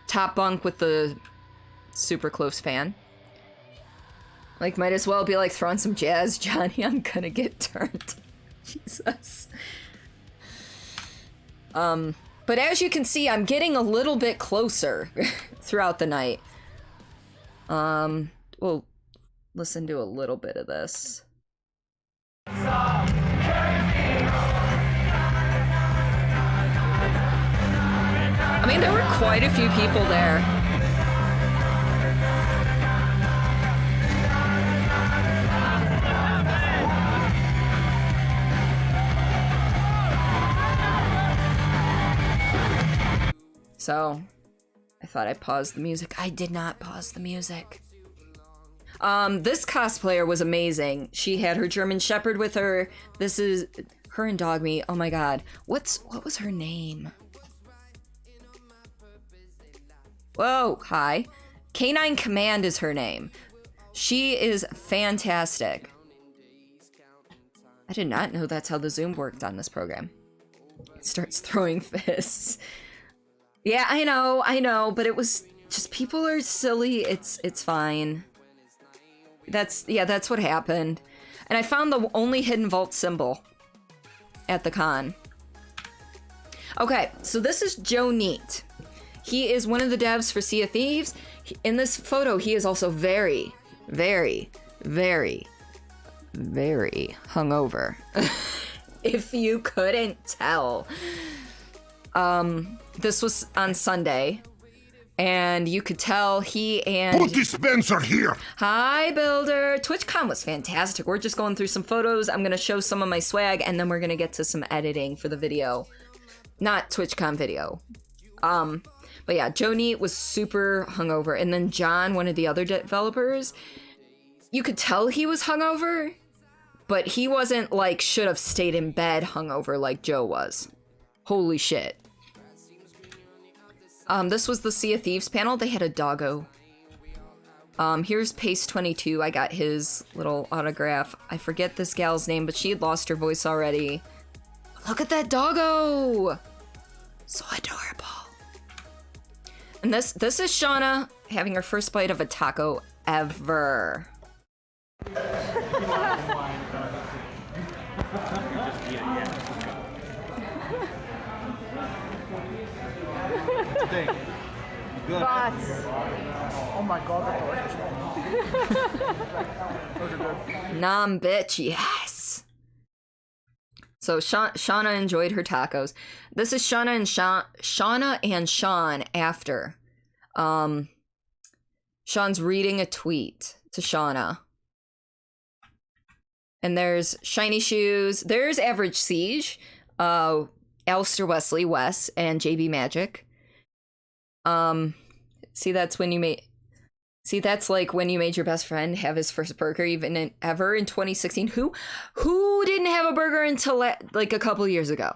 top bunk with the super close fan. Like, might as well be like throwing some jazz, Johnny. I'm gonna get turned. Jesus. But as you can see, I'm getting a little bit closer throughout the night. We'll listen to a little bit of this. I mean, there were quite a few people there. So, I thought I'd pause the music. I did not pause the music. This cosplayer was amazing. She had her German Shepherd with her. This is her and Dog Meat. Oh my god. What was her name? Whoa, hi. Canine Command is her name. She is fantastic. I did not know that's how the zoom worked on this program. It starts throwing fists. Yeah, I know, but it was just, people are silly. It's fine. That's what happened. And I found the only hidden vault symbol at the con. Okay, so this is Joe Neat. He is one of the devs for Sea of Thieves. In this photo, he is also very, very, very, very hungover. If you couldn't tell. This was on Sunday, and you could tell he and... Put dispenser here! Hi, Builder! TwitchCon was fantastic. We're just going through some photos. I'm going to show some of my swag, and then we're going to get to some editing for the video. Not TwitchCon video. But yeah, Joe Neat was super hungover. And then John, one of the other developers, you could tell he was hungover, but he wasn't like should have stayed in bed hungover like Joe was. Holy shit. This was the Sea of Thieves panel. They had a doggo. Here's Pace 22. I got his little autograph. I forget this gal's name, but she had lost her voice already. Look at that doggo! So adorable. And this is Shauna having her first bite of a taco ever. Thoughts? Oh my god, that's delicious. Those are good. Nom bitch, yes. So Shauna enjoyed her tacos. This is Shauna and Sean after. Sean's reading a tweet to Shauna. And there's Shiny Shoes. There's Average Siege. Alistair Wesley, Wes, and JB Magic. See, that's when you made... See, that's like when you made your best friend have his first burger ever in 2016. Who didn't have a burger until like a couple years ago?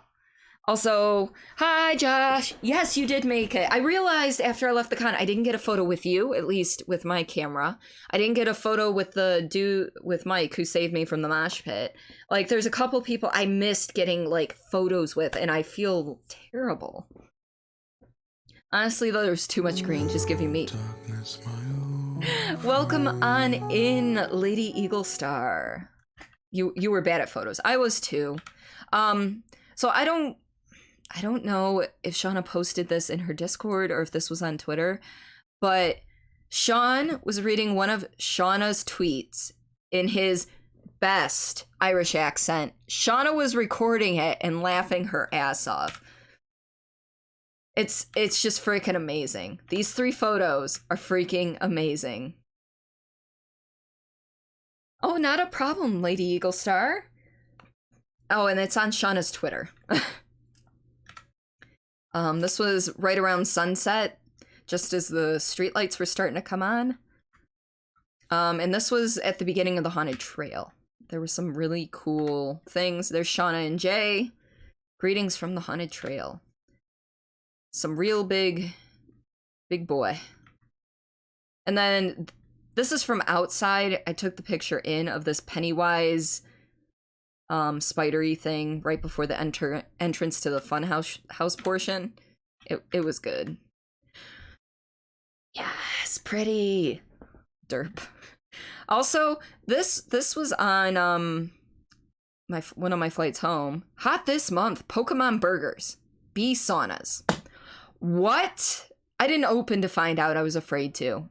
Also, hi Josh. Yes, you did make it. I realized after I left the con, I didn't get a photo with you, at least with my camera. I didn't get a photo with the dude with Mike who saved me from the mosh pit. Like, there's a couple people I missed getting like photos with, and I feel terrible. Honestly, though, there's too much green just giving me. Welcome on in, Lady Eagle Star. You were bad at photos. I was too. So I don't know if Shauna posted this in her Discord or if this was on Twitter, but Sean was reading one of Shauna's tweets in his best Irish accent. Shauna was recording it and laughing her ass off. It's just freaking amazing. These 3 photos are freaking amazing. Oh, not a problem, Lady Eagle Star. Oh, and it's on Shauna's Twitter. This was right around sunset, just as the streetlights were starting to come on. And this was at the beginning of the Haunted Trail. There were some really cool things. There's Shauna and Jay. Greetings from the Haunted Trail. Some real big boy. And then this is from outside. I took the picture in of this Pennywise spidery thing right before the entrance to the house portion. It was good. Yes, pretty. Derp. Also, this was on one of my flights home. Hot this month, Pokemon burgers. Bee saunas. What? I didn't open to find out. I was afraid to.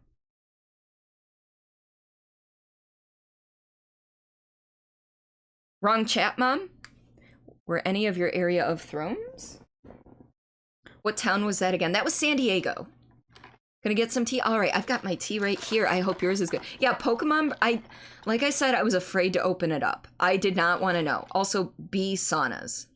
Wrong chat, Mom. Were any of your area of Thrones? What town was that again? That was San Diego. Gonna get some tea? All right, I've got my tea right here. I hope yours is good. Yeah, Pokemon, like I said, I was afraid to open it up. I did not want to know. Also, bee saunas.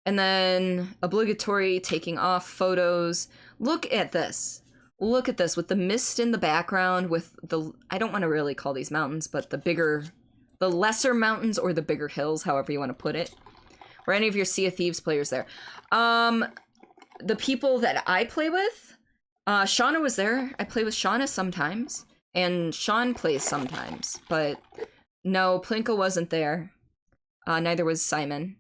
And then obligatory taking off photos. Look at this. Look at this with the mist in the background with the, I don't want to really call these mountains, but the lesser mountains or the bigger hills, however you want to put it. Were any of your Sea of Thieves players there? The people that I play with, Shauna was there. I play with Shauna sometimes. And Sean plays sometimes. But no, Plinko wasn't there. Neither was Simon.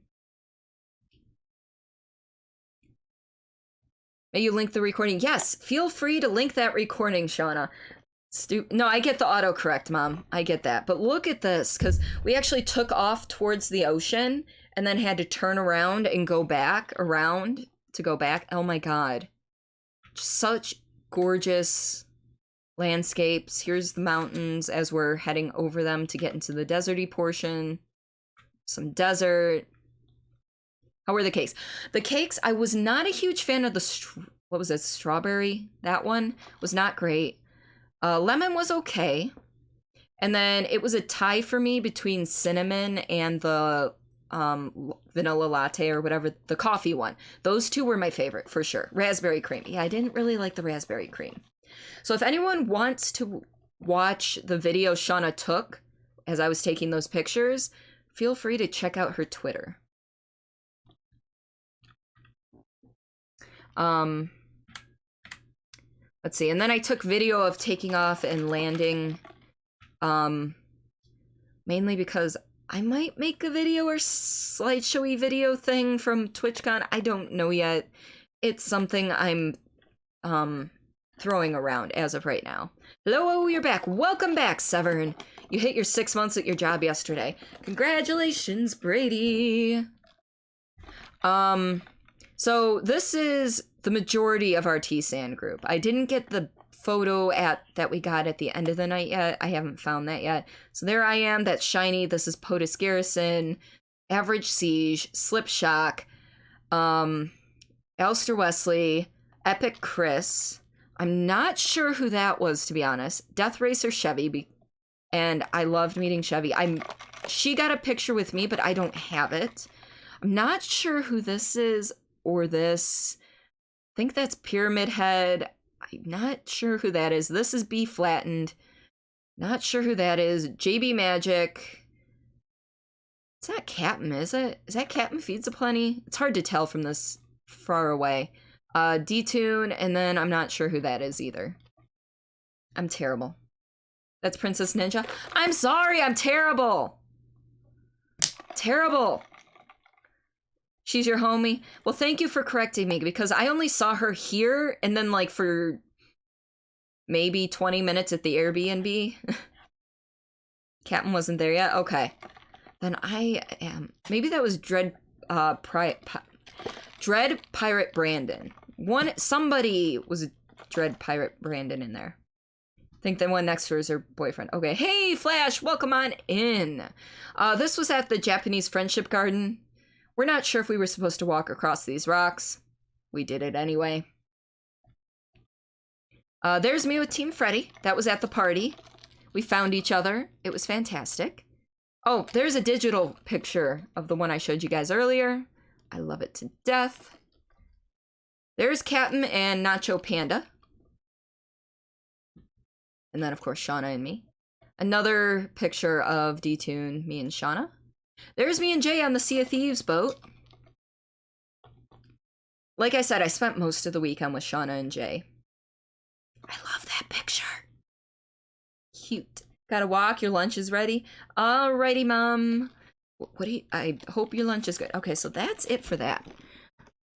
May you link the recording? Yes, feel free to link that recording, Shauna. No, I get the autocorrect, Mom. I get that. But look at this, because we actually took off towards the ocean and then had to turn around and go back around to go back. Oh my God. Such gorgeous landscapes. Here's the mountains as we're heading over them to get into the deserty portion. Some desert. How were the cakes? The cakes, I was not a huge fan of the, what was it, strawberry? That one was not great. Lemon was okay. And then it was a tie for me between cinnamon and the vanilla latte or whatever, the coffee one. Those two were my favorite for sure. Raspberry cream. Yeah, I didn't really like the raspberry cream. So if anyone wants to watch the video Shauna took as I was taking those pictures, feel free to check out her Twitter. Let's see. And then I took video of taking off and landing, mainly because I might make a video or slideshowy video thing from TwitchCon. I don't know yet. It's something I'm throwing around as of right now. Hello, you're back. Welcome back, Severn. You hit your 6 months at your job yesterday. Congratulations, Brady. So this is the majority of our T-Sand group. I didn't get the photo that we got at the end of the night yet. I haven't found that yet. So there I am. That's Shiny. This is POTUS Garrison, Average Siege, Slipshock, Alistair Wesley, Epic Chris. I'm not sure who that was, to be honest. Death Racer Chevy, and I loved meeting Chevy. She got a picture with me, but I don't have it. I'm not sure who this is or this. I think that's Pyramid Head. I'm not sure who that is. This is B Flattened. Not sure who that is. JB Magic. It's not Captain, is it? Is that Captain Feeds Aplenty? It's hard to tell from this far away. D-Tune, and then I'm not sure who that is either. I'm terrible. That's Princess Ninja. I'm sorry, I'm terrible. Terrible. She's your homie? Well, thank you for correcting me, because I only saw her here, and then like for maybe 20 minutes at the Airbnb. Captain wasn't there yet? Okay. Then I am. Maybe that was Dread Pirate Brandon. Somebody was Dread Pirate Brandon in there. I think the one next to her is her boyfriend. Okay, hey Flash, welcome on in. This was at the Japanese Friendship Garden. We're not sure if we were supposed to walk across these rocks. We did it anyway. There's me with Team Freddy. That was at the party. We found each other. It was fantastic. Oh, there's a digital picture of the one I showed you guys earlier. I love it to death. There's Captain and Nacho Panda. And then, of course, Shauna and me. Another picture of D-Tune, me and Shauna. There's me and Jay on the Sea of Thieves boat. Like I said, I spent most of the weekend with Shauna and Jay. I love that picture. Cute. Gotta walk, your lunch is ready. Alrighty, Mom. I hope your lunch is good. Okay, so that's it for that.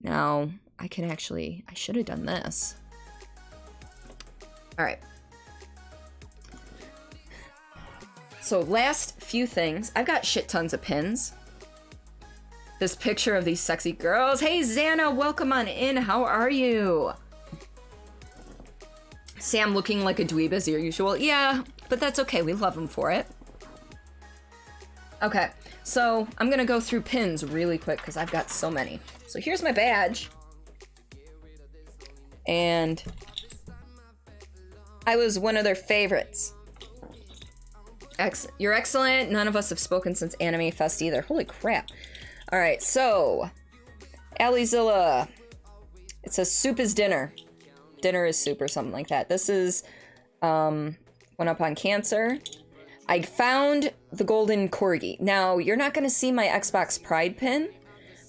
Now, I should have done this. Alright. So last few things. I've got shit tons of pins. This picture of these sexy girls. Hey, Xana, welcome on in. How are you? Sam looking like a dweeb as usual. Yeah, but that's okay. We love him for it. Okay, so I'm gonna go through pins really quick because I've got so many. So here's my badge. And I was one of their favorites. You're excellent. None of us have spoken since Anime Fest either. Holy crap. All right, so Alizilla. It says soup is dinner. Dinner is soup or something like that. This is One Up on Cancer. I found the golden corgi. Now, you're not going to see my Xbox Pride pin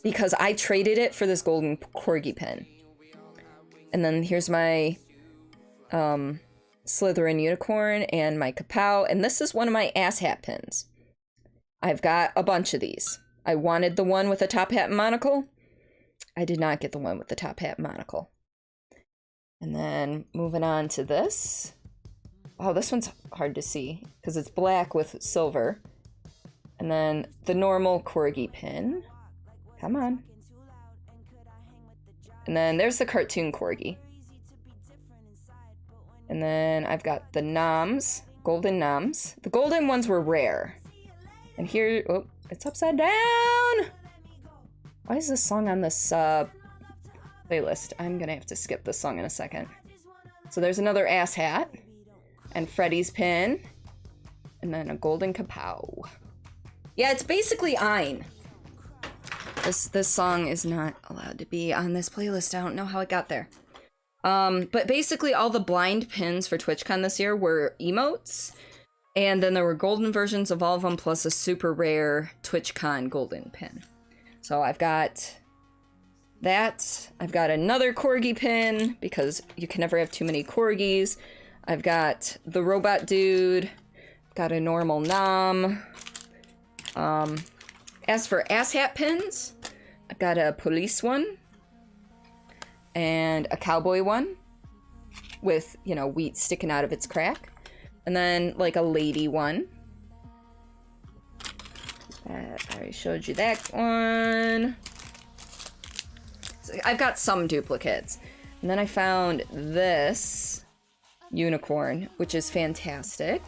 because I traded it for this golden corgi pin. And then here's my Slytherin unicorn and my Kapow. And this is one of my ass hat pins. I've got a bunch of these. I wanted the one with the top hat and monocle. I did not get the one with the top hat and monocle. And then moving on to this. Oh, this one's hard to see because it's black with silver. And then the normal corgi pin. Come on. And then there's the cartoon corgi. And then I've got the noms, golden noms. The golden ones were rare. And here, oh, it's upside down. Why is this song on this playlist? I'm gonna have to skip this song in a second. So there's another ass hat. And Freddy's pin. And then a golden Kapow. Yeah, it's basically Ein. This song is not allowed to be on this playlist. I don't know how it got there. But basically all the blind pins for TwitchCon this year were emotes. And then there were golden versions of all of them, plus a super rare TwitchCon golden pin. So I've got that. I've got another corgi pin, because you can never have too many corgis. I've got the robot dude. Got a normal nom. As for asshat pins, I've got a police one. And a cowboy one. With, you know, wheat sticking out of its crack. And then, like, a lady one. I already showed you that one. So I've got some duplicates. And then I found this unicorn, which is fantastic.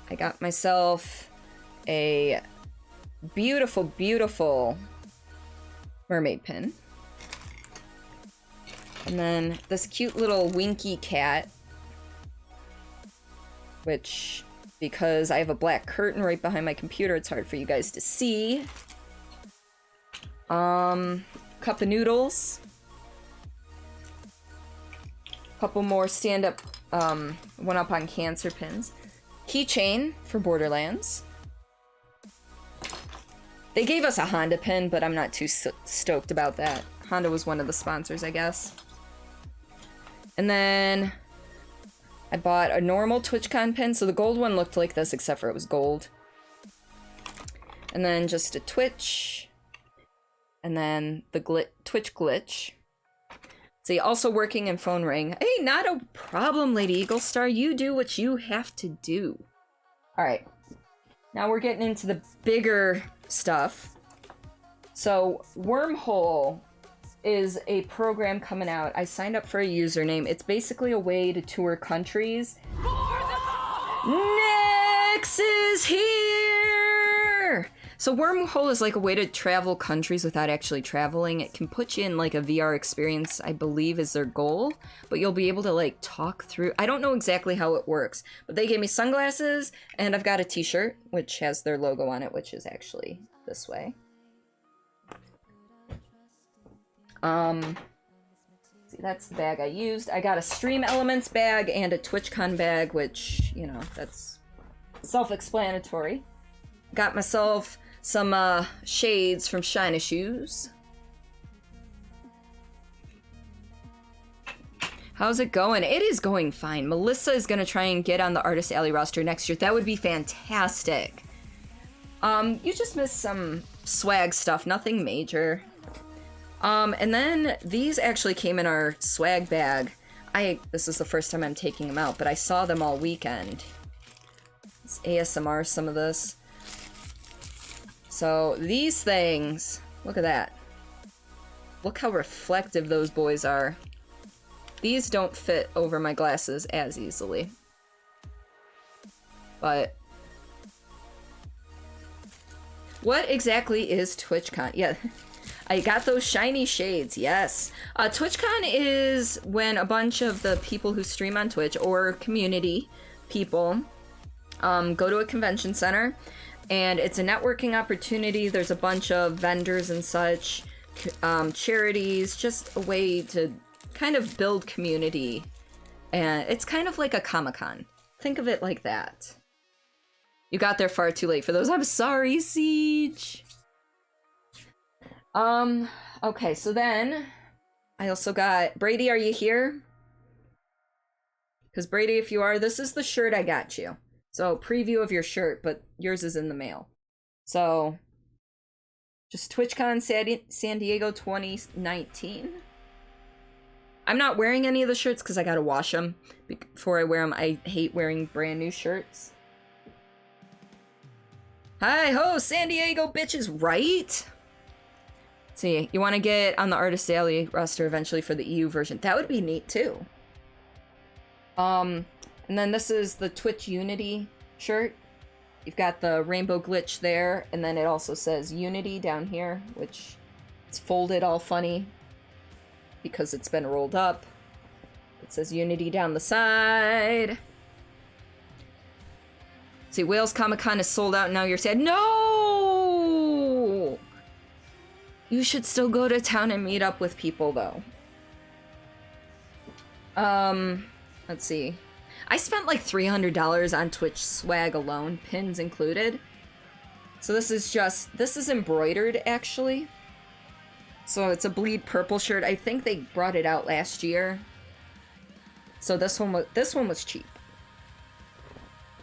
I got myself a beautiful, beautiful mermaid pin. And then this cute little winky cat, which, because I have a black curtain right behind my computer, it's hard for you guys to see. Cup of noodles. Couple more stand-up, one-up on cancer pins. Keychain for Borderlands. They gave us a Honda pin, but I'm not too stoked about that. Honda was one of the sponsors, I guess. And then I bought a normal TwitchCon pin, so the gold one looked like this, except for it was gold. And then just a Twitch. And then the Twitch glitch. See, also working in phone ring. Hey, not a problem, Lady Eagle Star. You do what you have to do. Alright. Now we're getting into the bigger stuff. So, Wormhole is a program coming out. I signed up for a username. It's basically a way to tour countries. Nyx is here! So Wormhole is like a way to travel countries without actually traveling. It can put you in like a VR experience, I believe is their goal. But you'll be able to like talk through... I don't know exactly how it works. But they gave me sunglasses, and I've got a t-shirt, which has their logo on it, which is actually this way. See, that's the bag I used. I got a Stream Elements bag and a TwitchCon bag, which, you know, that's self-explanatory. Got myself some shades from Shiny Shoes. How's it going? It is going fine. Melissa is gonna try and get on the Artist Alley roster next year. That would be fantastic. You just missed some swag stuff, nothing major. And then these actually came in our swag bag. This is the first time I'm taking them out, but I saw them all weekend. It's ASMR, some of this. So these things, look at that. Look how reflective those boys are. These don't fit over my glasses as easily. But what exactly is TwitchCon? Yeah. I got those shiny shades, yes. TwitchCon is when a bunch of the people who stream on Twitch, or community people, go to a convention center, and it's a networking opportunity. There's a bunch of vendors and such, charities, just a way to kind of build community. And it's kind of like a Comic-Con. Think of it like that. You got there far too late for those. I'm sorry, Siege. Okay, so then I also got... Brady, are you here? Because Brady, if you are, this is the shirt I got you. So, preview of your shirt, but yours is in the mail. So, just TwitchCon San Diego 2019. I'm not wearing any of the shirts because I gotta wash them before I wear them. I hate wearing brand new shirts. Hi-ho, San Diego bitches, right? See, you want to get on the Artist Alley roster eventually for the EU version. That would be neat, too. And then this is the Twitch Unity shirt. You've got the rainbow glitch there, and then it also says Unity down here, which it's folded all funny because it's been rolled up. It says Unity down the side. See, Wales Comic Con is sold out, and now you're sad. No! You should still go to town and meet up with people, though. Let's see. I spent like $300 on Twitch swag alone, pins included. So this is embroidered, actually. So it's a bleed purple shirt. I think they brought it out last year. So this one was cheap.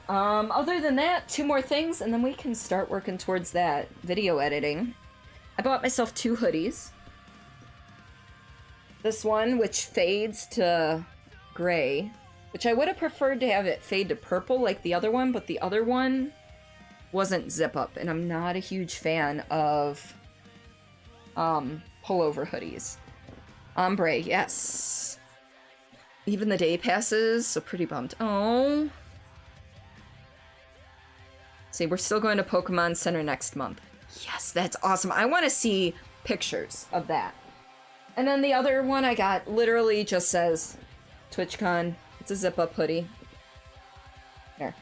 Other than that, 2 more things, and then we can start working towards that video editing. I bought myself 2 hoodies. This one, which fades to gray, which I would have preferred to have it fade to purple like the other one, but the other one wasn't zip up, and I'm not a huge fan of pullover hoodies. Ombre, yes. Even the day passes, so pretty bummed. Oh. See, we're still going to Pokemon Center next month. Yes, that's awesome. I want to see pictures of that. And then the other one I got literally just says TwitchCon. It's a zip-up hoodie. There.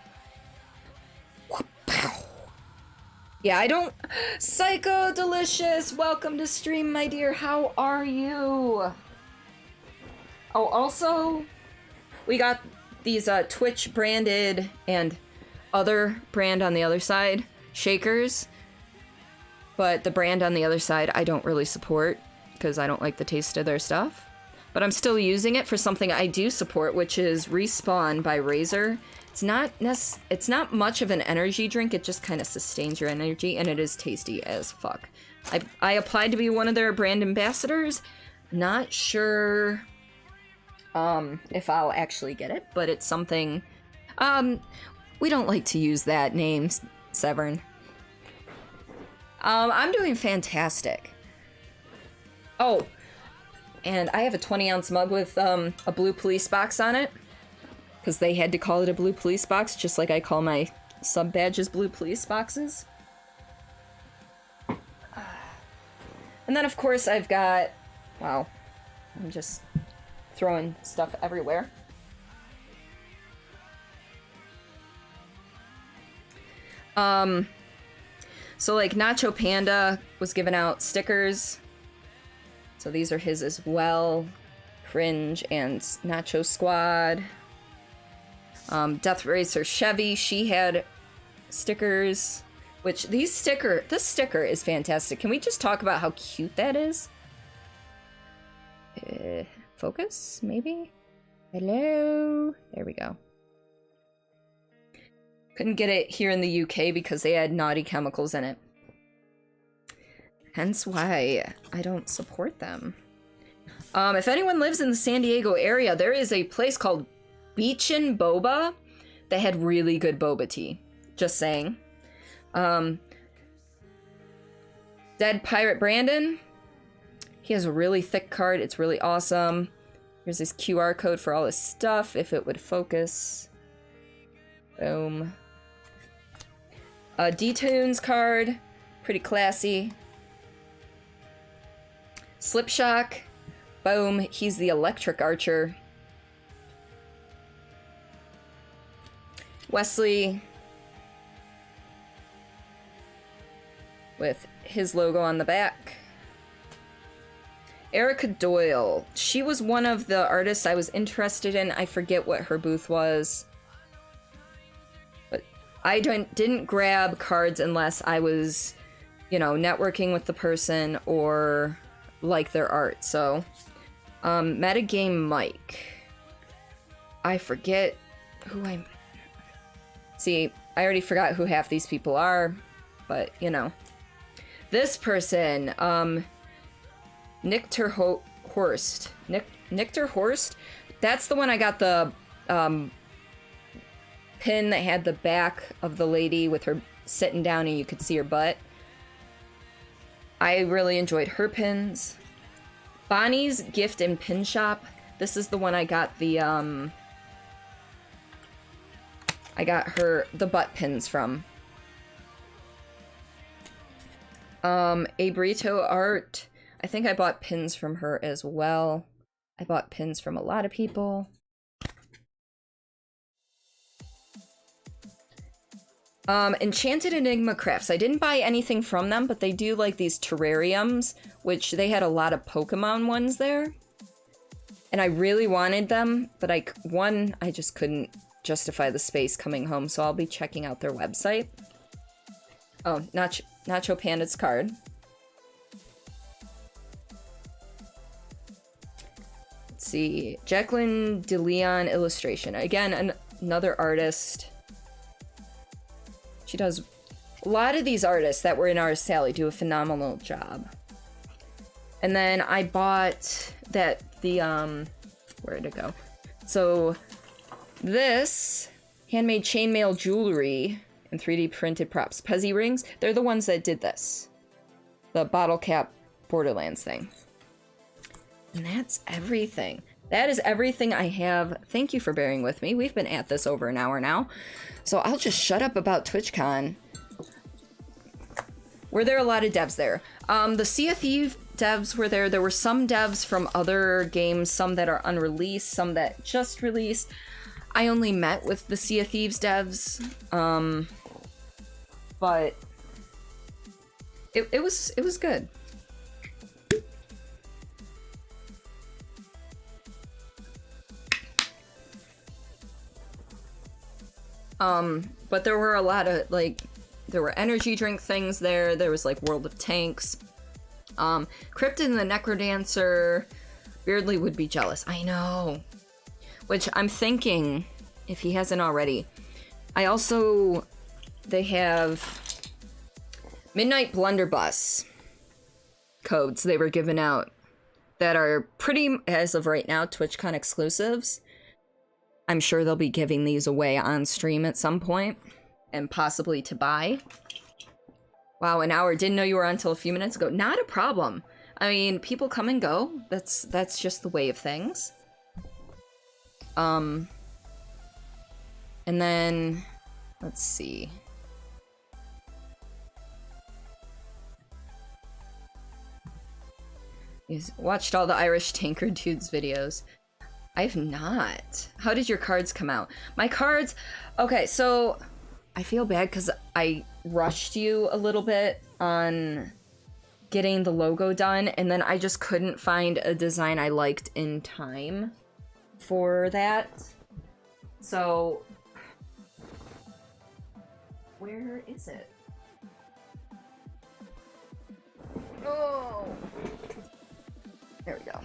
Yeah, I don't... Psycho Delicious, welcome to stream, my dear. How are you? Oh, also, we got these Twitch branded and other brand on the other side shakers. But the brand on the other side, I don't really support because I don't like the taste of their stuff. But I'm still using it for something I do support, which is Respawn by Razer. It's not much of an energy drink, it just kind of sustains your energy, and it is tasty as fuck. I applied to be one of their brand ambassadors. Not sure if I'll actually get it, but it's something... we don't like to use that name, Severn. I'm doing fantastic. Oh, and I have a 20-ounce mug with a blue police box on it. Because they had to call it a blue police box, just like I call my sub-badges blue police boxes. And then, of course, I've got... Wow. I'm just throwing stuff everywhere. So, like, Nacho Panda was giving out stickers. So these are his as well. Cringe and Nacho Squad. Death Racer Chevy, she had stickers, which this sticker is fantastic. Can we just talk about how cute that is? Focus, maybe? Hello? There we go. Couldn't get it here in the UK because they had naughty chemicals in it. Hence why I don't support them. If anyone lives in the San Diego area, there is a place called Beachin' Boba that had really good boba tea. Just saying. Dead Pirate Brandon. He has a really thick card. It's really awesome. Here's his QR code for all his stuff, if it would focus. Boom. D-Tunes card. Pretty classy. Slipshock. Boom. He's the electric archer. Wesley. With his logo on the back. Erica Doyle. She was one of the artists I was interested in. I forget what her booth was. But I didn't grab cards unless I was, you know, networking with the person or like their art. So, Metagame Mike. I forget who I... See, I already forgot who half these people are, but, you know. This person, Nichter Horst. Nichter Horst? That's the one I got the pin that had the back of the lady with her sitting down and you could see her butt. I really enjoyed her pins. Bonnie's Gift and Pin Shop. This is the one I got the, I got her the butt pins from. Abrito Art. I think I bought pins from her as well. I bought pins from a lot of people. Enchanted Enigma Crafts. I didn't buy anything from them, but they do like these terrariums, which they had a lot of Pokemon ones there. And I really wanted them, but I just couldn't justify the space coming home, so I'll be checking out their website. Oh, Nacho Panda's card. Let's see. Jacqueline DeLeon illustration. Again, another artist. She does... A lot of these artists that were in Artist Alley do a phenomenal job. And then I bought where'd it go? So, this handmade chainmail jewelry and 3D printed props. Pezzy rings, they're the ones that did this. The bottle cap Borderlands thing. And that's everything. That is everything I have. Thank you for bearing with me. We've been at this over an hour now. So I'll just shut up about TwitchCon. Were there a lot of devs there? The Sea of Thieves devs were there. There were some devs from other games, some that are unreleased, some that just released. I only met with the Sea of Thieves devs, but it was good. But there were a lot of, like, there were energy drink things there. There was, like, World of Tanks. Krypton the Necrodancer. Beardly would be jealous. I know. Which I'm thinking, if he hasn't already. They have Midnight Blunderbuss codes they were giving out that are pretty, as of right now, TwitchCon exclusives. I'm sure they'll be giving these away on stream at some point, and possibly to buy. Wow, an hour. Didn't know you were on until a few minutes ago. Not a problem. I mean, people come and go. That's just the way of things. And then, let's see. You watched all the Irish Tanker Dudes videos. I've not. How did your cards come out? My cards... Okay, so I feel bad because I rushed you a little bit on getting the logo done, and then I just couldn't find a design I liked in time for that. So... Where is it? Oh! There we go.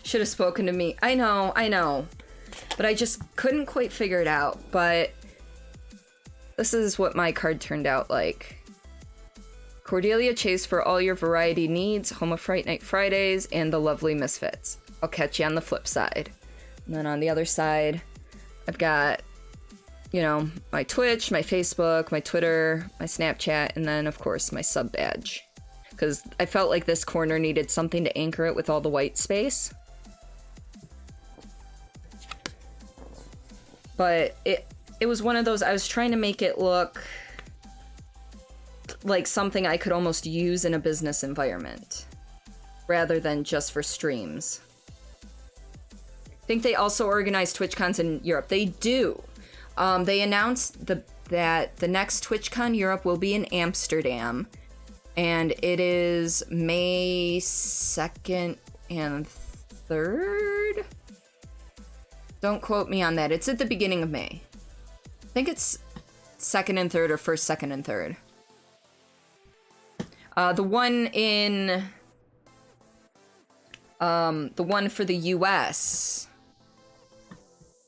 Should have spoken to me. I know. But I just couldn't quite figure it out. But this is what my card turned out like. Cordelia Chase for all your variety needs, Home of Fright Night Fridays, and the lovely Misfits. I'll catch you on the flip side. And then on the other side, I've got, you know, my Twitch, my Facebook, my Twitter, my Snapchat, and then, of course, my sub badge. Because I felt like this corner needed something to anchor it with all the white space. But it was one of those, I was trying to make it look like something I could almost use in a business environment, rather than just for streams. I think they also organize TwitchCons in Europe. They do. They announced that the next TwitchCon Europe will be in Amsterdam, and it is May 2nd and 3rd? Don't quote me on that. It's at the beginning of May. I think it's 2nd and 3rd or 1st, 2nd, and 3rd. The one for the US.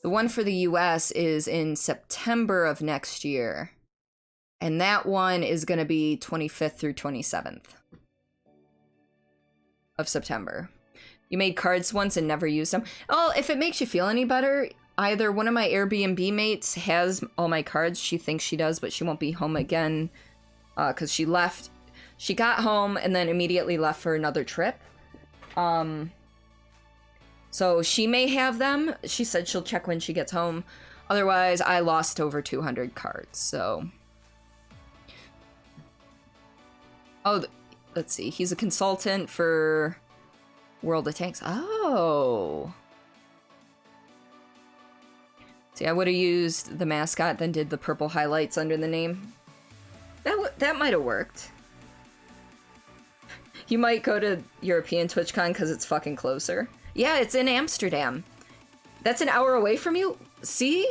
The one for the US is in September of next year. And that one is going to be 25th through 27th of September. You made cards once and never used them. Well, if it makes you feel any better, either one of my Airbnb mates has all my cards. She thinks she does, but she won't be home again because she left. She got home and then immediately left for another trip. So she may have them. She said she'll check when she gets home. Otherwise, I lost over 200 cards, so... Oh, let's see. He's a consultant for World of Tanks. Oh. See, I would have used the mascot, then did the purple highlights under the name. That might have worked. You might go to European TwitchCon because it's fucking closer. Yeah, it's in Amsterdam. That's an hour away from you? See?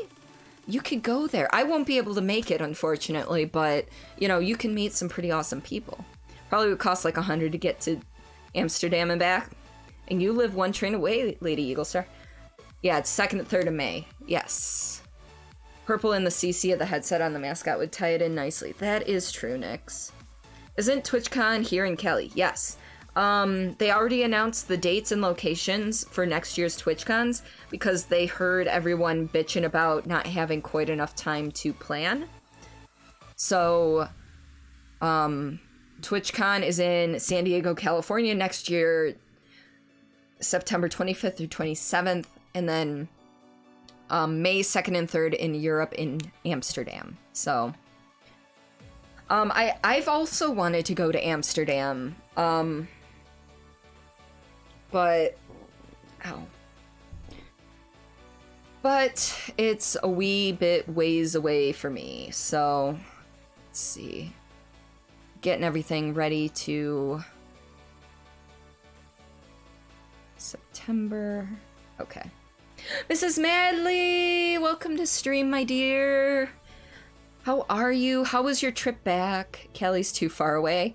You could go there. I won't be able to make it, unfortunately, but, you know, you can meet some pretty awesome people. Probably would cost like $100 to get to Amsterdam and back. And you live one train away, Lady Eaglestar. Yeah, it's 2nd and 3rd of May. Yes. Purple in the CC of the headset on the mascot would tie it in nicely. That is true, Nyx. Isn't TwitchCon here in Cali? Yes. They already announced the dates and locations for next year's TwitchCons because they heard everyone bitching about not having quite enough time to plan. So, TwitchCon is in San Diego, California next year, September 25th through 27th, and then May 2nd and 3rd in Europe in Amsterdam. So, I've also wanted to go to Amsterdam, but it's a wee bit ways away for me, so let's see. Getting everything ready to September. Okay. Mrs. Madley, welcome to stream, my dear. How are you? How was your trip back? Cali's too far away.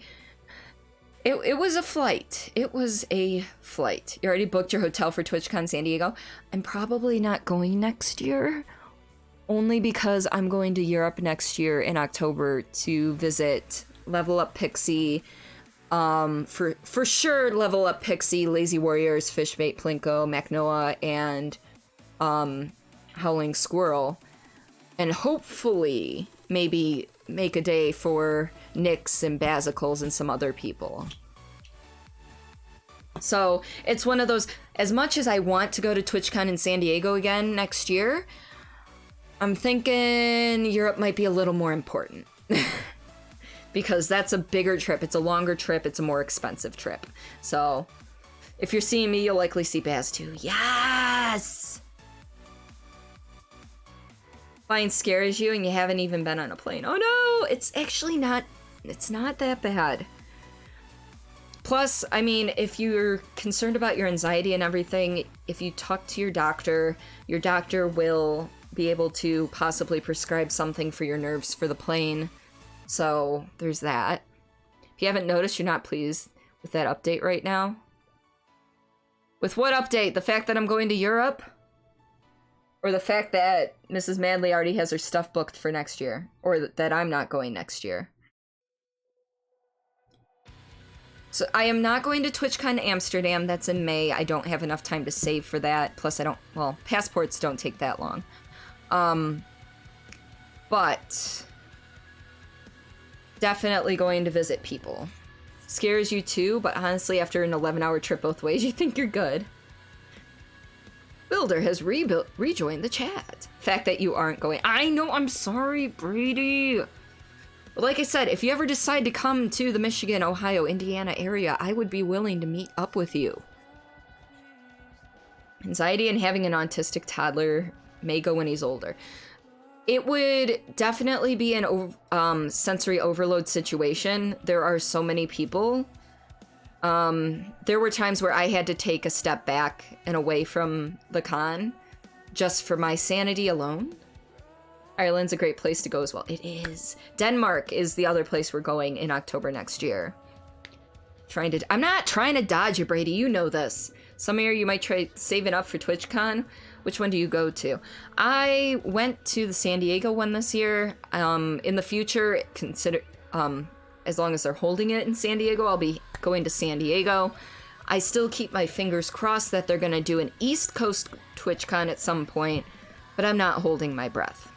It was a flight. It was a flight. You already booked your hotel for TwitchCon San Diego? I'm probably not going next year. Only because I'm going to Europe next year in October to visit Level Up Pixie. For sure, Level Up Pixie, Lazy Warriors, Fishbait, Plinko, Macnoa, and Howling Squirrel. And hopefully, maybe make a day for Nyx and Basicles and some other people. So, it's one of those, as much as I want to go to TwitchCon in San Diego again next year, I'm thinking Europe might be a little more important. Because that's a bigger trip, it's a longer trip, it's a more expensive trip. So, if you're seeing me, you'll likely see Baz too. Yes! Flying scares you and you haven't even been on a plane. Oh no! It's actually not, it's not that bad. Plus, I mean, if you're concerned about your anxiety and everything, if you talk to your doctor will be able to possibly prescribe something for your nerves for the plane. So, there's that. If you haven't noticed, you're not pleased with that update right now. With what update? The fact that I'm going to Europe? Or the fact that Mrs. Madley already has her stuff booked for next year? Or that I'm not going next year? So, I am not going to TwitchCon Amsterdam. That's in May. I don't have enough time to save for that. Plus, well, passports don't take that long. But definitely going to visit people. Scares you too, but honestly, after an 11-hour trip both ways, you think you're good. Builder has rejoined the chat. Fact that you aren't going. I know, I'm sorry, Brady. But like I said, if you ever decide to come to the Michigan, Ohio, Indiana area, I would be willing to meet up with you. Anxiety and having an autistic toddler may go when he's older. It would definitely be an sensory overload situation. There are so many people. There were times where I had to take a step back and away from the con just for my sanity alone. Ireland's a great place to go as well. It is. Denmark is the other place we're going in October next year. I'm not trying to dodge you, Brady. You know this. Some year you might try saving up for TwitchCon. Which one do you go to? I went to the San Diego one this year. In the future, as long as they're holding it in San Diego, I'll be going to San Diego. I still keep my fingers crossed that they're going to do an East Coast TwitchCon at some point, but I'm not holding my breath.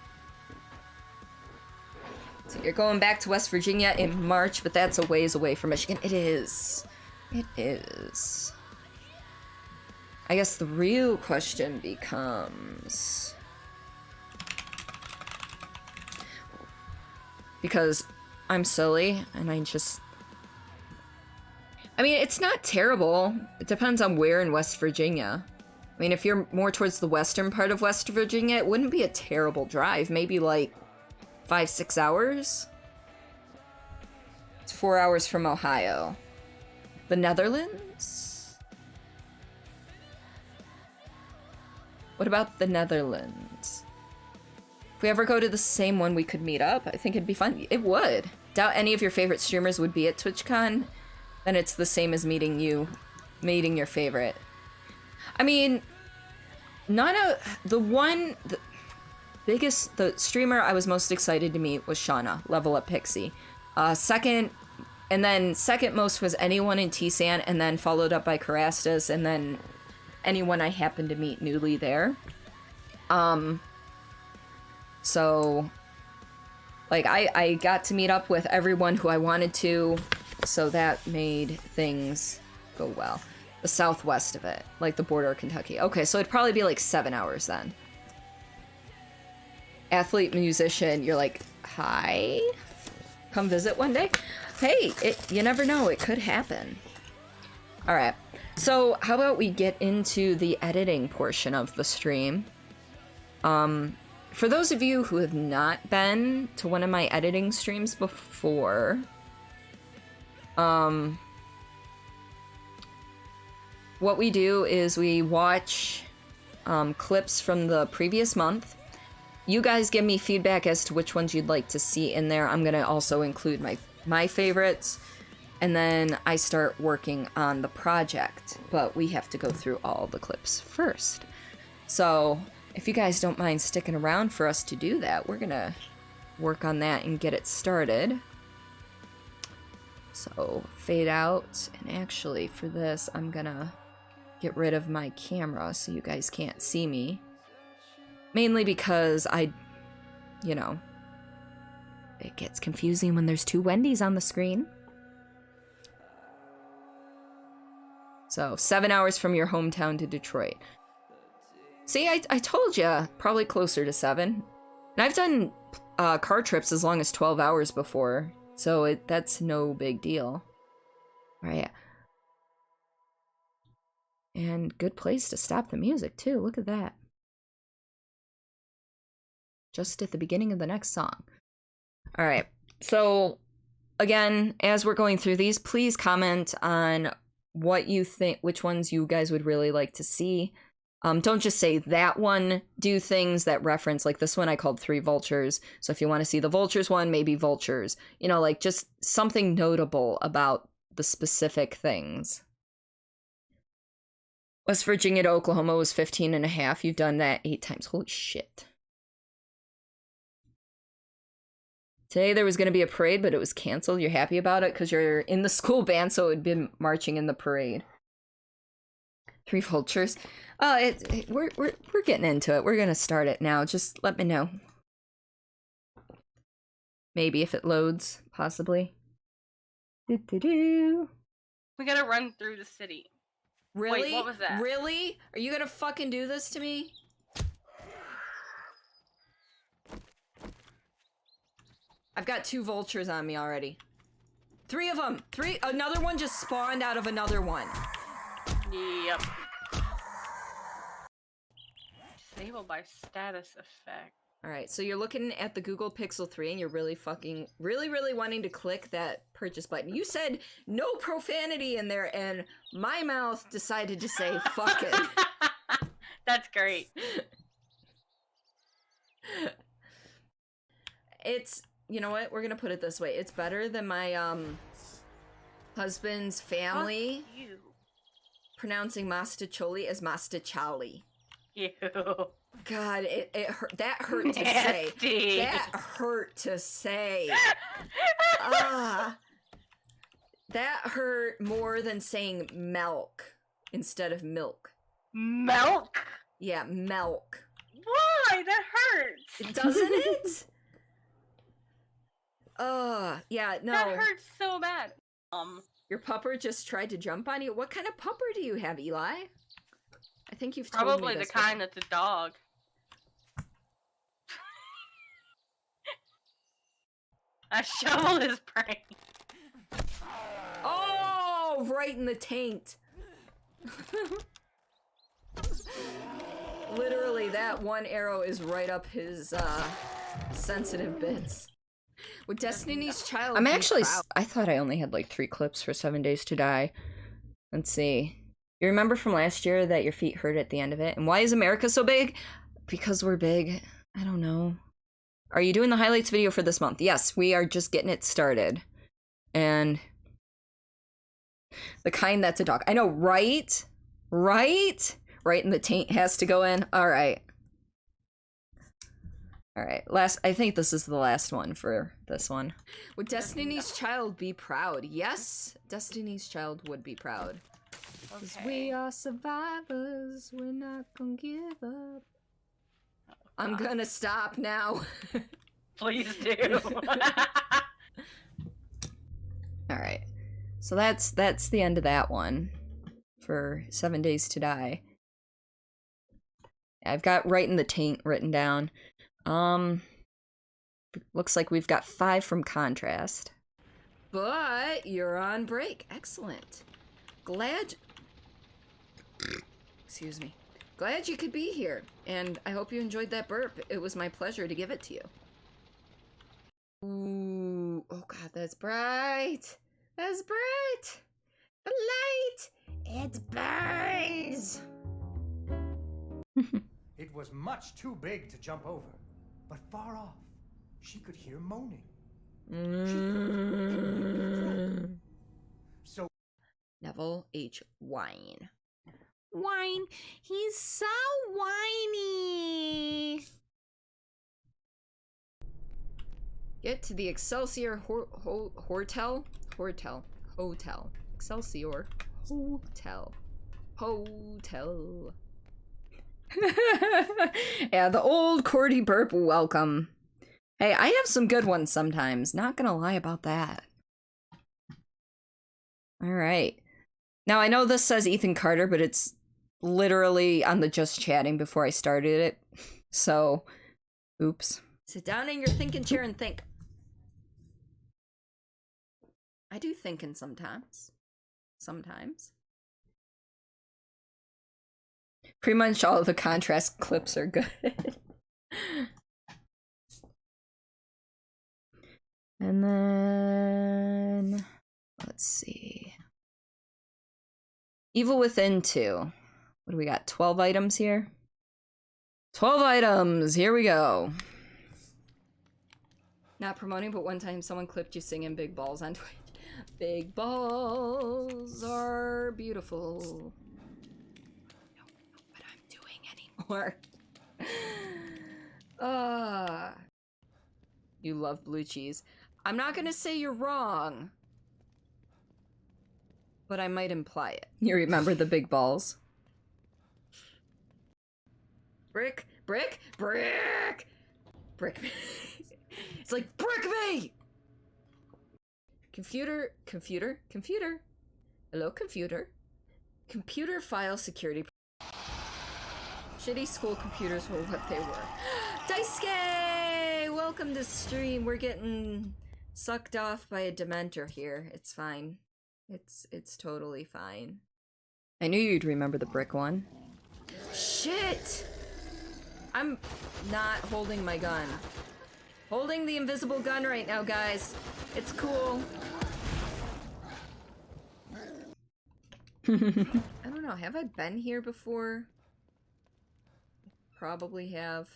So you're going back to West Virginia in March, but that's a ways away from Michigan. It is. It is. I guess the real question becomes... Because I'm silly, and I mean, it's not terrible. It depends on where in West Virginia. mean, if you're more towards the western part of West Virginia, it wouldn't be a terrible drive. Maybe like 5-6 hours. It's 4 hours from Ohio. The Netherlands? What about the Netherlands? If we ever go to the same one, we could meet up. I think it'd be fun. It would. Doubt any of your favorite streamers would be at TwitchCon. Then it's the same as meeting your favorite. I mean, the streamer I was most excited to meet was Shauna, Level Up Pixie. Second most was anyone in T-San, and then followed up by Karastas, and then anyone I happened to meet newly there. So, like, I got to meet up with everyone who I wanted to, so that made things go well. The southwest of it, like the border of Kentucky. Okay, so it'd probably be like 7 hours then. Athlete, musician, you're like, hi? Come visit one day? Hey, you never know, it could happen. Alright, so how about we get into the editing portion of the stream? For those of you who have not been to one of my editing streams before, what we do is we watch clips from the previous month. You guys give me feedback as to which ones you'd like to see in there. I'm gonna also include my favorites, and then I start working on the project, but we have to go through all the clips first. So if you guys don't mind sticking around for us to do that, we're gonna work on that and get it started. So fade out, and actually for this I'm gonna get rid of my camera so you guys can't see me. Mainly because it gets confusing when there's two Wendy's on the screen. So 7 hours from your hometown to Detroit. See, I told you, probably closer to 7. And I've done car trips as long as 12 hours before, so that's no big deal. All right. And good place to stop the music, too. Look at that. Just at the beginning of the next song. All right. So, again, as we're going through these, please comment on what you think, which ones you guys would really like to see. Don't just say that one. Do things that reference, like this one I called 3 Vultures. So if you want to see the Vultures one, maybe Vultures. You know, like just something notable about the specific things. West Virginia to Oklahoma was 15.5. You've done that 8 times. Holy shit. Today there was going to be a parade, but it was canceled. You're happy about it because you're in the school band, so it would be marching in the parade. 3 Vultures. We're getting into it. We're gonna start it now. Just let me know. Maybe if it loads, possibly. We gotta run through the city. Really? Wait, what was that? Really? Are you gonna fucking do this to me? I've got 2 vultures on me already. 3 of them. 3. Another one just spawned out of another one. Yep. Disabled by status effect. Alright, so you're looking at the Google Pixel 3 and you're really wanting to click that purchase button. You said no profanity in there and my mouth decided to say fuck it. That's great. It's, you know what, we're gonna put it this way. It's better than my husband's family Fuck you. pronouncing Mastacholi as Mastachali. Ew. God, it hurt. That hurt to Nasty. say. That hurt to say. That hurt more than saying milk instead of milk. Milk? Yeah, milk. Why? That hurts. Doesn't it? Yeah, no. That hurts so bad. Your pupper just tried to jump on you. What kind of pupper do you have, Eli? I think you've told Probably me the this kind that's a dog. I shoveled his brain. Oh, right in the taint. that one arrow is right up his sensitive bits. With Destiny's Child. I'm actually. I thought I only had like 3 clips for 7 Days to Die. Let's see. You remember from last year that your feet hurt at the end of it? And why is America so big? Because we're big. I don't know. Are you doing the highlights video for this month? Yes, we are just getting it started. And the kind that's a dog. I know, right? Right? Right, and the taint has to go in. All right. All right. I think this is the last one for this one. Would Destiny's Child be proud? Yes, Destiny's Child would be proud. Because we are survivors. We're not gonna give up. I'm gonna stop now. Please do. All right. So that's the end of that one for 7 Days to Die. I've got right in the taint written down. Looks like we've got 5 from Contrast. But you're on break. Excellent. Excuse me. Glad you could be here. And I hope you enjoyed that burp. It was my pleasure to give it to you. Ooh. Oh god, that's bright. That's bright. The light. It burns. It was much too big to jump over, but far off, she could hear moaning. So Neville H. Wine. Wine. He's so whiny. Get to the Excelsior Hotel. Excelsior Hotel. Yeah, the old Cordy burp, welcome. Hey, I have some good ones sometimes. Not gonna lie about that. Alright. Now, I know this says Ethan Carter, but it's literally on the just chatting before I started it. So, oops. Sit down in your thinking chair and think. I do thinking sometimes. Sometimes. Pretty much all of the Contrast clips are good. And then... let's see. Evil Within 2. What do we got? 12 items here? 12 items! Here we go. Not promoting, but one time someone clipped you singing Big Balls on Twitch. Big balls are beautiful. What I'm doing anymore. You love blue cheese. I'm not gonna say you're wrong, but I might imply it. You remember the big balls? Brick, brick, brick! Brick me. It's like, brick me! Computer. Hello, computer. Computer file security. Shitty school computers were what they were. Daisuke! Welcome to stream. We're getting sucked off by a Dementor here. It's fine. It's totally fine. I knew you'd remember the brick one. Shit! I'm not holding my gun. Holding the invisible gun right now, guys. It's cool. I don't know, have I been here before? Probably have.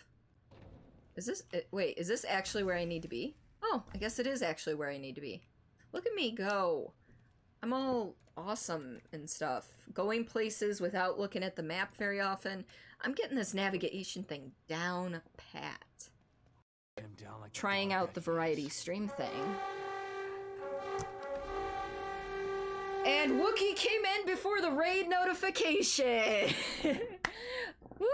Is this, wait, is this actually where I need to be? Oh, I guess it is actually where I need to be. Look at me go. I'm all awesome and stuff. Going places without looking at the map very often. I'm getting this navigation thing down pat. Trying out the variety stream thing. And Wookiee came in before the raid notification! Woo!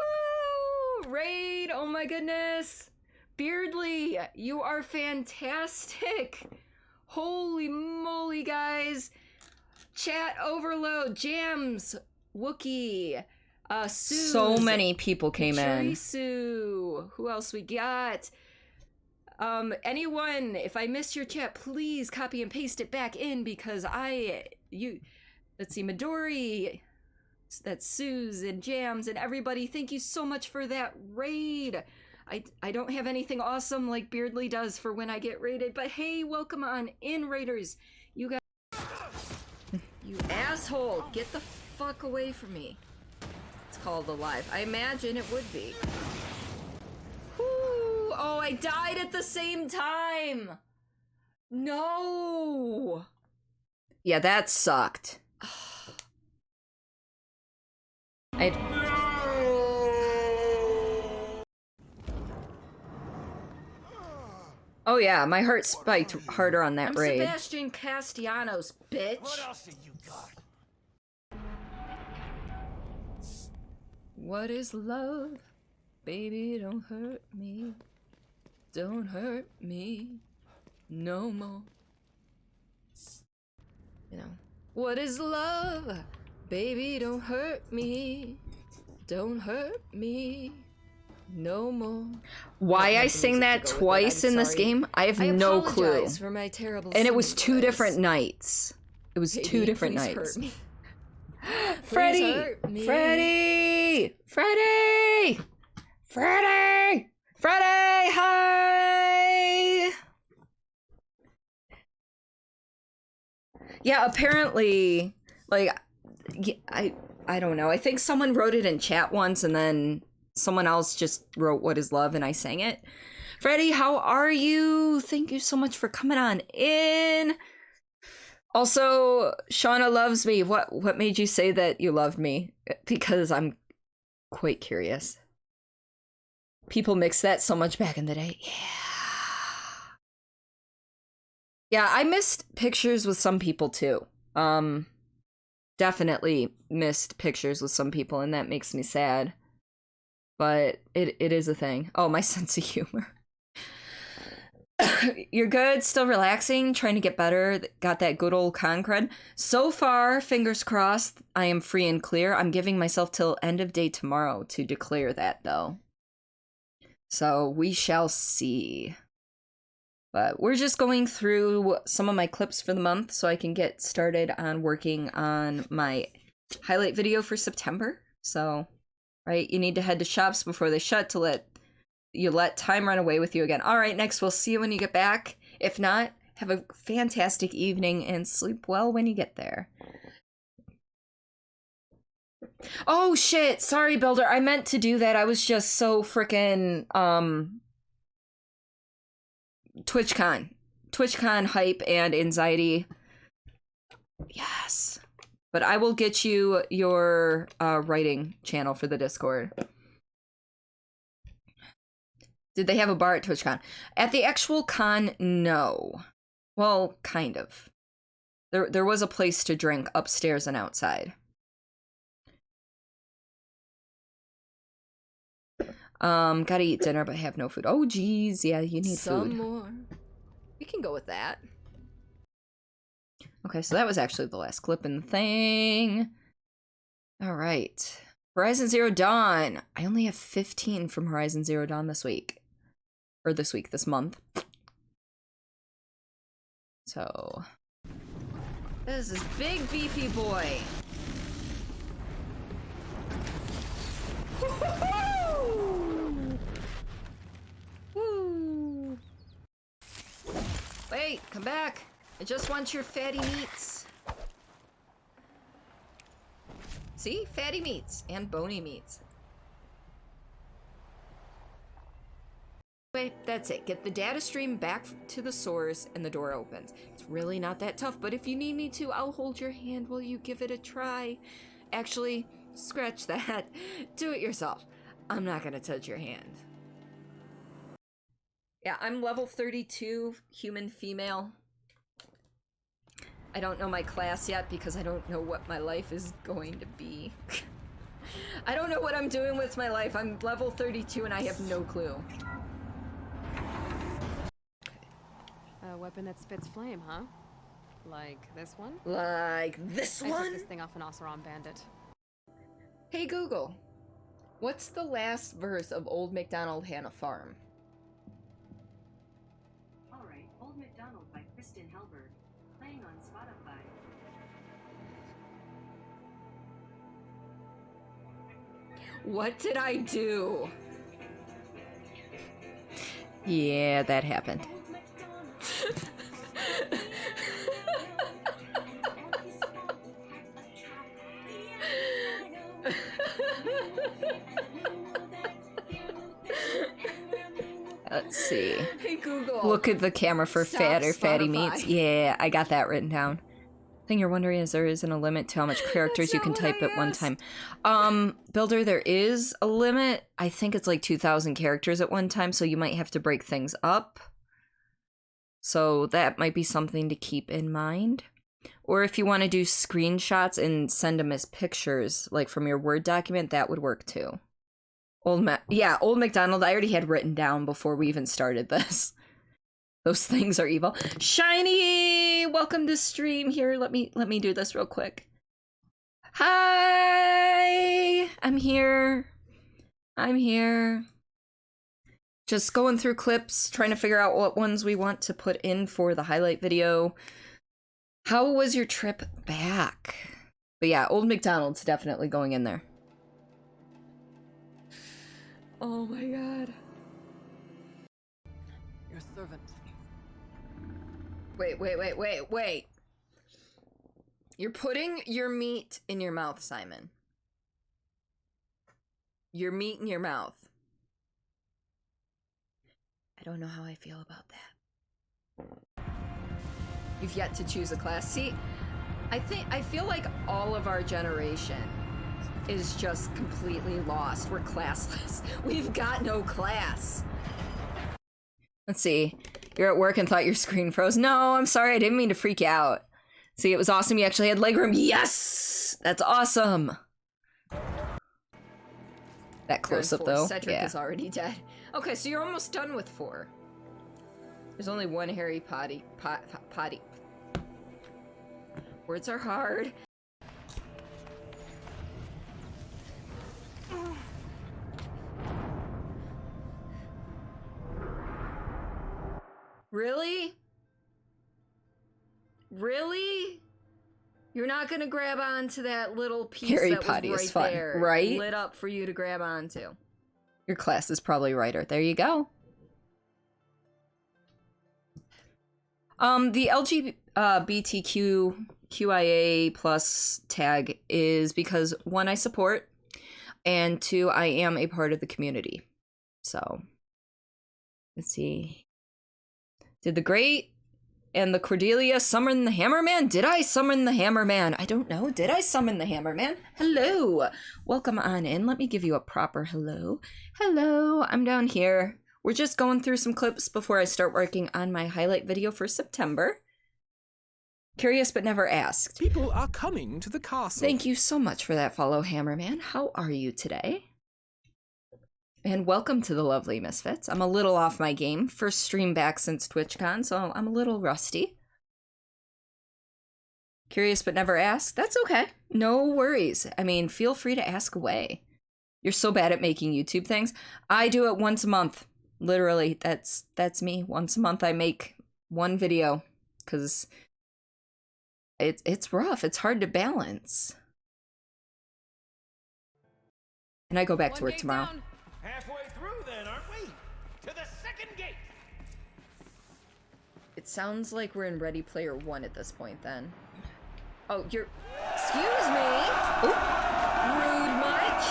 Raid! Oh my goodness! Beardly, you are fantastic! Holy moly, guys! Chat overload, Jams, Wookiee, Sue. So many people came in. Sue. Who else we got? Anyone, if I missed your chat, please copy and paste it back in because let's see, Midori, That's Suze and Jams and everybody. Thank you so much for that raid. I don't have anything awesome like Beardly does for when I get raided, but hey, welcome on in, raiders. You guys. You asshole. Get the fuck away from me. It's called Alive. I imagine it would be. Whoo! Oh, I died at the same time. No. Yeah, that sucked. Oh yeah, my heart spiked harder on that raid. Sebastian Castellanos, bitch. What else have you got? What is love? Baby, don't hurt me. Don't hurt me no more. You know, what is love? Baby, don't hurt me. Don't hurt me no more. Why I sing that twice in this game, I have no clue. For my terrible and it was two different nights. It was two different nights. Freddy! Freddy! Freddy! Freddy! Freddy! Hi! Yeah, apparently, like, I don't know. I think someone wrote it in chat once and then someone else just wrote "What is love?" and I sang it. Freddie, how are you? Thank you so much for coming on in. Also, Shauna loves me. What made you say that you loved me? Because I'm quite curious. People mixed that so much back in the day. Yeah. Yeah, I missed pictures with some people too. Definitely missed pictures with some people, and that makes me sad. But it is a thing. Oh, my sense of humor. You're good? Still relaxing? Trying to get better? Got that good old con cred? So far, fingers crossed, I am free and clear. I'm giving myself till end of day tomorrow to declare that, though. So we shall see. But we're just going through some of my clips for the month so I can get started on working on my highlight video for September. So, right, you need to head to shops before they shut to let time run away with you again. All right, next, we'll see you when you get back. If not, have a fantastic evening and sleep well when you get there. Oh, shit. Sorry, Builder. I meant to do that. I was just so frickin', TwitchCon hype and anxiety. Yes. But I will get you your writing channel for the Discord. Did they have a bar at TwitchCon? At the actual con, no. Well, kind of. There was a place to drink upstairs and outside. Gotta eat dinner, but have no food. Oh, geez, yeah, you need food. Some more. We can go with that. Okay, so that was actually the last clip in the thing. All right. Horizon Zero Dawn. I only have 15 from Horizon Zero Dawn this week. Or this month. So. This is big beefy boy. Woo! Wait, come back. I just want your fatty meats. See? Fatty meats and bony meats. Anyway, that's it. Get the data stream back to the source and the door opens. It's really not that tough, but if you need me to, I'll hold your hand while you give it a try. Actually, scratch that. Do it yourself. I'm not gonna touch your hand. Yeah, I'm level 32, human female. I don't know my class yet because I don't know what my life is going to be. I don't know what I'm doing with my life. I'm level 32 and I have no clue. A weapon that spits flame, huh? Like this one? Like this one? I took this thing off an Oseram bandit. Hey Google, what's the last verse of Old MacDonald Had a Farm? Alright, Old MacDonald by Kristen Helberg, playing on Spotify. What did I do? Yeah, that happened. Let's see. Hey Google. Look at the camera for Stop fat or fatty Spotify. meats. Yeah, I got that written down. Thing you're wondering is there isn't a limit to how much characters you can type at one time. Builder, there is a limit. I think it's like 2,000 characters at one time, so you might have to break things up. So that might be something to keep in mind. Or if you want to do screenshots and send them as pictures, like from your Word document, that would work too. Old MacDonald, I already had written down before we even started this. Those things are evil. Shiny, welcome to stream. Here, let me do this real quick. Hi, I'm here. Just going through clips, trying to figure out what ones we want to put in for the highlight video. How was your trip back? But yeah, Old MacDonald's definitely going in there. Oh my god. Your servant. Wait. You're putting your meat in your mouth, Simon. Your meat in your mouth. I don't know how I feel about that. You've yet to choose a class. See, I feel like all of our generation is just completely lost. We're classless. We've got no class. Let's see. You're at work and thought your screen froze. No, I'm sorry. I didn't mean to freak you out. See, it was awesome. You actually had legroom. Yes! That's awesome. That close-up, though. Cedric is already dead. Okay, so you're almost done with 4. There's only one Harry potty. Words are hard. Really? Really? You're not gonna grab onto that little piece Harry that potty was is right fun, there, right? lit up for you to grab onto. Your class is probably writer. There you go. The LGBTQIA plus tag is because 1, I support, and 2, I am a part of the community. So, let's see. Did the Great and the Cordelia summon the Hammerman? Did I summon the Hammerman? I don't know. Did I summon the Hammerman? Hello. Welcome on in. Let me give you a proper hello. Hello. I'm down here. We're just going through some clips before I start working on my highlight video for September. Curious but never asked. People are coming to the castle. Thank you so much for that follow, Hammerman. How are you today? And welcome to the lovely Misfits. I'm a little off my game. First stream back since TwitchCon, so I'm a little rusty. Curious but never asked? That's okay. No worries. I mean, feel free to ask away. You're so bad at making YouTube things. I do it once a month. Literally, that's me. Once a month I make one video because it's rough. It's hard to balance. And I go back to work tomorrow. Halfway through then, aren't we? To the second gate! It sounds like we're in Ready Player One at this point then. Oh, you're... Excuse me! Oop. Rude much?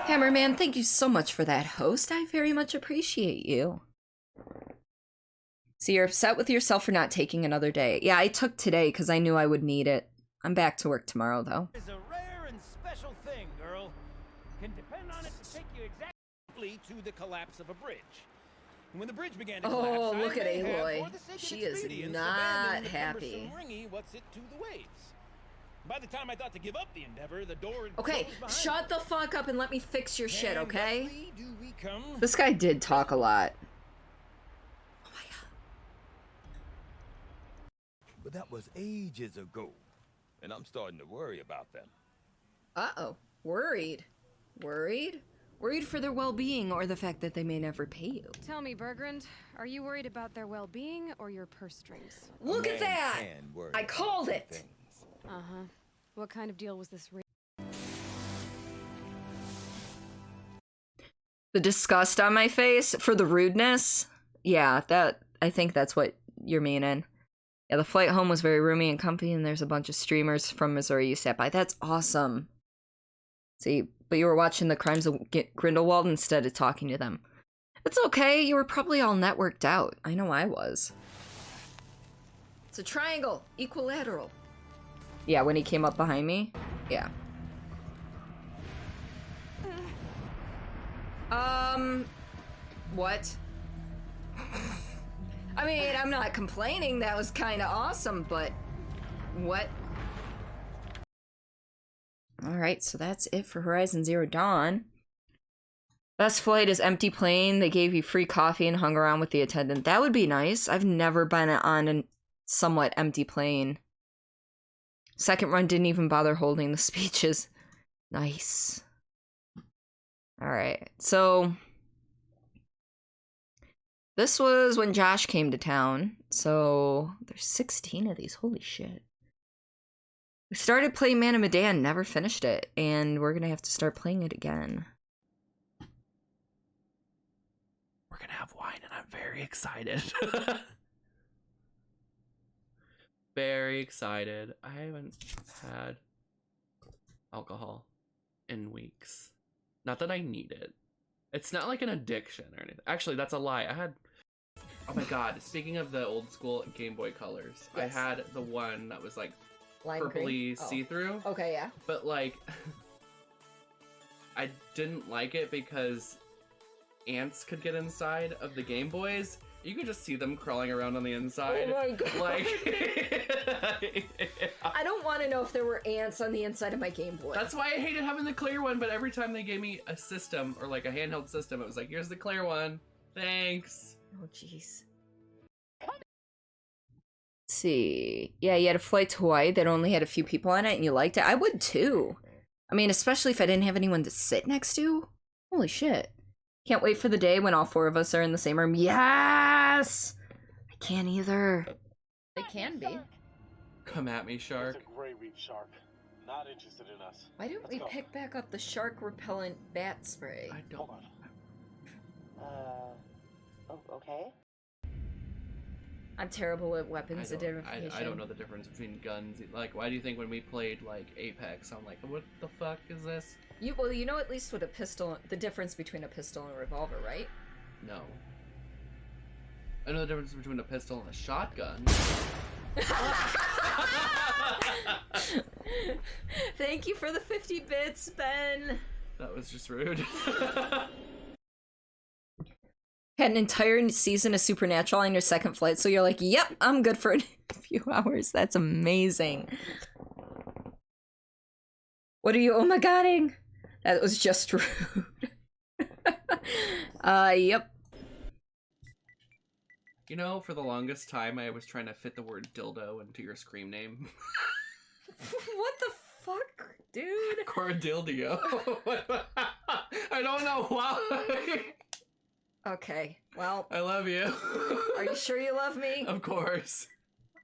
Hammerman, thank you so much for that, host. I very much appreciate you. So you're upset with yourself for not taking another day. Yeah, I took today because I knew I would need it. I'm back to work tomorrow, though. It's a rare and special thing, girl. Can depend on it to take you exactly to the collapse of a bridge. And when the bridge began to collapse, Oh, look at I may have, Aloy. for the sake of She is expedience, not abandoned the happy. cumbersome ringy what's it to the waves. By the time I thought to give up the endeavor, the door had Okay, closed behind shut me. the fuck up and let me fix your shit, And okay? thusly do we come. This guy did talk a lot. Oh my god. But that was ages ago, and I'm starting to worry about them. Uh-oh. Worried. Worried? Worried for their well-being or the fact that they may never pay you. Tell me, Bergrand, are you worried about their well-being or your purse strings? Look at that! I called it! Things. Uh-huh. What kind of deal was this? The disgust on my face for the rudeness? Yeah, I think that's what you're meaning. Yeah, the flight home was very roomy and comfy, and there's a bunch of streamers from Missouri you sat by. That's awesome. See, but you were watching the Crimes of Grindelwald instead of talking to them. It's okay, you were probably all networked out. I know I was. It's a triangle, equilateral. Yeah, when he came up behind me? Yeah. What? I mean, I'm not complaining, that was kinda awesome, but... What? Alright, so that's it for Horizon Zero Dawn. Best flight is empty plane. They gave you free coffee and hung around with the attendant. That would be nice. I've never been on a somewhat empty plane. Second run didn't even bother holding the speeches. Nice. Alright, so... This was when Josh came to town, so there's 16 of these, holy shit. We started playing Man of Medan, never finished it, and we're gonna have to start playing it again. We're gonna have wine, and I'm very excited. Very excited. I haven't had alcohol in weeks. Not that I need it. It's not like an addiction or anything. Actually, that's a lie. Oh my god, speaking of the old school Game Boy Colors, yes. I had the one that was like purpley see-through. Okay, yeah. But like, I didn't like it because ants could get inside of the Game Boys. You could just see them crawling around on the inside. Oh my god. Like, I don't want to know if there were ants on the inside of my Game Boy. That's why I hated having the clear one, but every time they gave me a system, or like a handheld system, it was like, here's the clear one. Thanks. Oh, jeez. Let's see. Yeah, you had a flight to Hawaii that only had a few people on it, and you liked it. I would too. I mean, especially if I didn't have anyone to sit next to. Holy shit. Can't wait for the day when all four of us are in the same room. Yes! I can't either. They can be. Come at me, shark. It's a gray reef shark. Not interested in us. Why didn't we pick back up the shark repellent bat spray? I don't. Oh, okay. I'm terrible at weapons identification. I don't know the difference between guns. Like, why do you think when we played, like, Apex, I'm like, what the fuck is this? Well, you know at least what a pistol, the difference between a pistol and a revolver, right? No. I know the difference between a pistol and a shotgun. Thank you for the 50 bits, Ben. That was just rude. Had an entire season of Supernatural on your second flight, so you're like, yep, I'm good for a few hours. That's amazing. What are you oh my godding? That was just rude. Yep. You know, for the longest time, I was trying to fit the word dildo into your Scream name. What the fuck, dude? Cordilia. I don't know why. Okay, well. I love you. Are you sure you love me? Of course.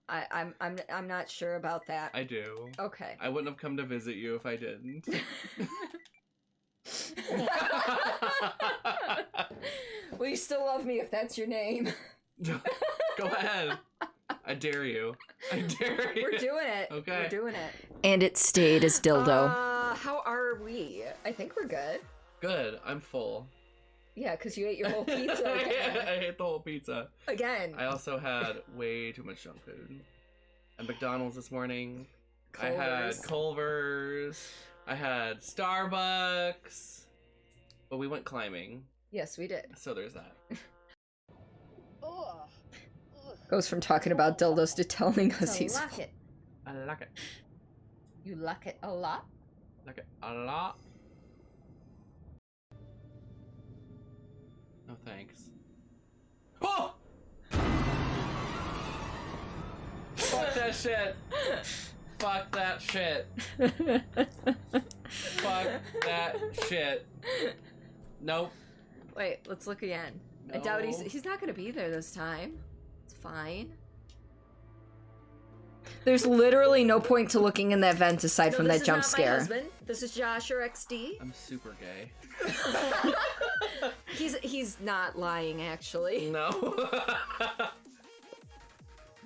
I'm not sure about that. I do. Okay. I wouldn't have come to visit you if I didn't. Well, you still love me if that's your name. Go ahead. I dare you. I dare you. We're doing it. Okay. We're doing it. And it stayed as dildo. How are we? I think we're good. Good. I'm full. Yeah, because you ate your whole pizza again. I ate the whole pizza. Again. I also had way too much junk food. At McDonald's this morning. Culver's. I had Culver's. I had Starbucks. But we went climbing. Yes, we did. So there's that. Goes from talking about dildos to telling us he's I like it. You like it a lot? Like it a lot. No thanks. Oh! Fuck that shit. Fuck that shit. Fuck that shit. Nope. Wait, let's look again. No. I doubt he's not gonna be there this time. It's fine. There's literally no point to looking in that vent aside from that jump scare. This is Josh or XD. I'm super gay. He's not lying, actually. No.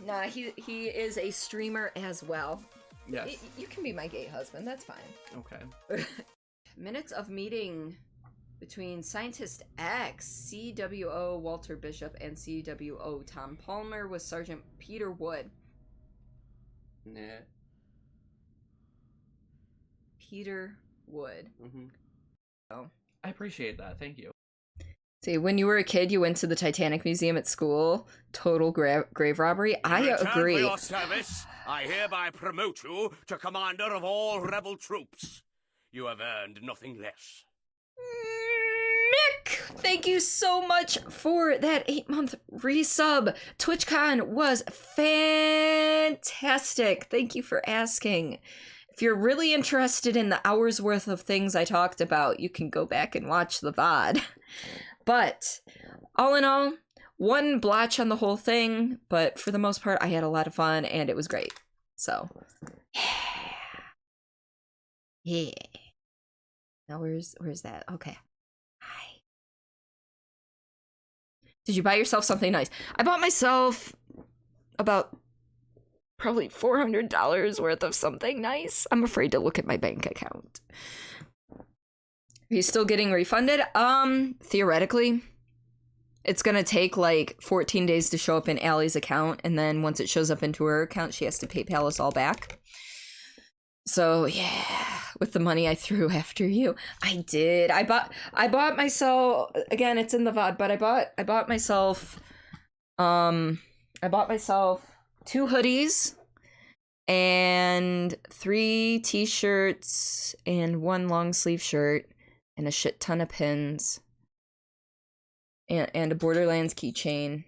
Nah, he is a streamer as well. Yes. You can be my gay husband, that's fine. Okay. Minutes of meeting between Scientist X, CWO Walter Bishop, and CWO Tom Palmer with Sergeant Peter Wood. Nah. Peter Wood. Mm-hmm. Oh. I appreciate that. Thank you. See, when you were a kid, you went to the Titanic Museum at school. Total grave robbery. I agree. For your service, I hereby promote you to commander of all rebel troops. You have earned nothing less. Mick, thank you so much for that 8-month resub. TwitchCon was fantastic. Thank you for asking. If you're really interested in the hours worth of things I talked about, you can go back and watch the VOD. But all in all, one blotch on the whole thing, but for the most part, I had a lot of fun and it was great. So, yeah. Now where's that? Okay. Hi. Did you buy yourself something nice? I bought myself about probably $400 worth of something nice. I'm afraid to look at my bank account. Are you still getting refunded? Theoretically. It's gonna take like 14 days to show up in Allie's account, and then once it shows up into her account, she has to PayPal us all back. So yeah, with the money I threw after you. I did. I bought myself, again, it's in the VOD, but I bought myself 2 hoodies and 3 t-shirts and 1 long sleeve shirt and a shit ton of pins and a Borderlands keychain.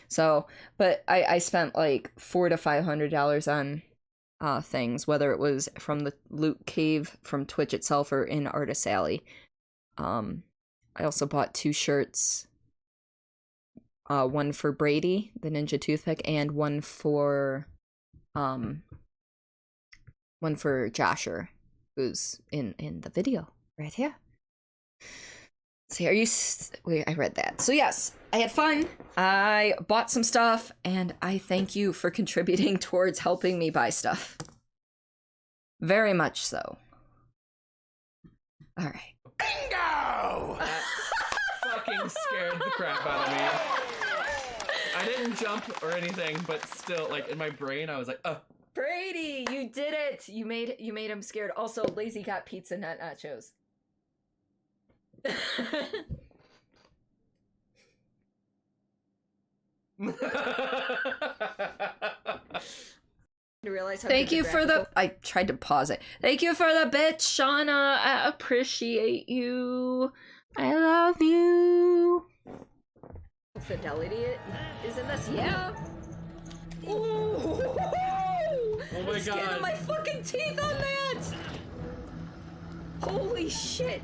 So, but I spent like $400 to $500 on things, whether it was from the Loot Cave from Twitch itself or in Artist Alley. I also bought 2 shirts. One for Brady, the Ninja Toothpick, and one for Josher, who's in the video right here. See, wait, I read that. So yes, I had fun. I bought some stuff, and I thank you for contributing towards helping me buy stuff. Very much so. All right. Bingo! That fucking scared the crap out of me. I didn't jump or anything, but still, like, in my brain, I was like, Brady, you did it! You made him scared. Also, Lazy got pizza, not nachos. Thank you for the. I tried to pause it. Thank you for the bit, Shauna. I appreciate you. I love you. Fidelity is in this, yeah. Ooh. oh my Skin god. of my fucking teeth on that. Holy shit.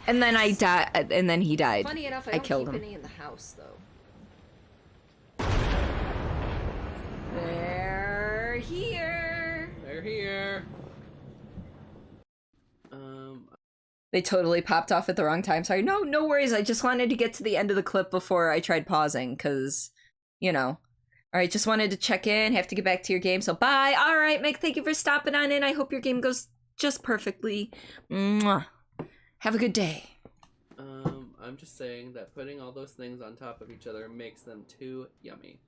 And then I died, and then he died. Funny enough, I I don't killed keep him. any in the house though. They're here. They're here. They totally popped off at the wrong time. Sorry. No worries. I just wanted to get to the end of the clip before I tried pausing, because, you know. Alright, just wanted to check in. Have to get back to your game, so bye. Alright, Mick, thank you for stopping on in. I hope your game goes just perfectly. Mwah. Have a good day. I'm just saying that putting all those things on top of each other makes them too yummy.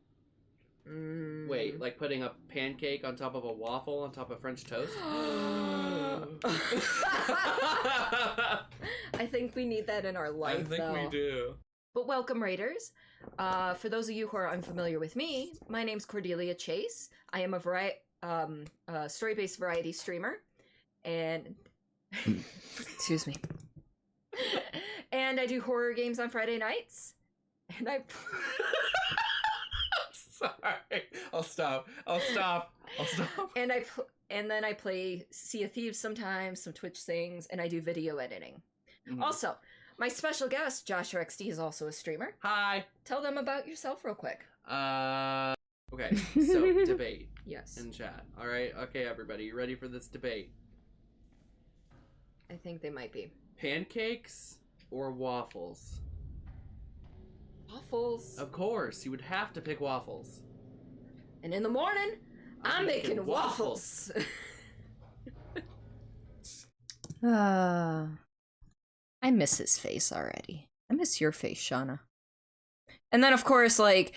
Wait, like putting a pancake on top of a waffle on top of French toast? I think we need that in our life, I think though. we do. But welcome, Raiders. For those of you who are unfamiliar with me, my name's Cordelia Chase. I am a story-based variety streamer, and excuse me. And I do horror games on Friday nights. And I Sorry. I'll stop. And then I play Sea of Thieves sometimes, some Twitch things, and I do video editing. Mhm. Also, my special guest, Josh RXD, is also a streamer. Hi. Tell them about yourself real quick. Okay, so debate. Yes. In chat. Alright, okay, everybody, you ready for this debate? I think they might be. Pancakes or waffles? Waffles. Of course, you would have to pick waffles. And in the morning, I'm making waffles. I miss his face already. I miss your face, Shauna. And then, of course, like,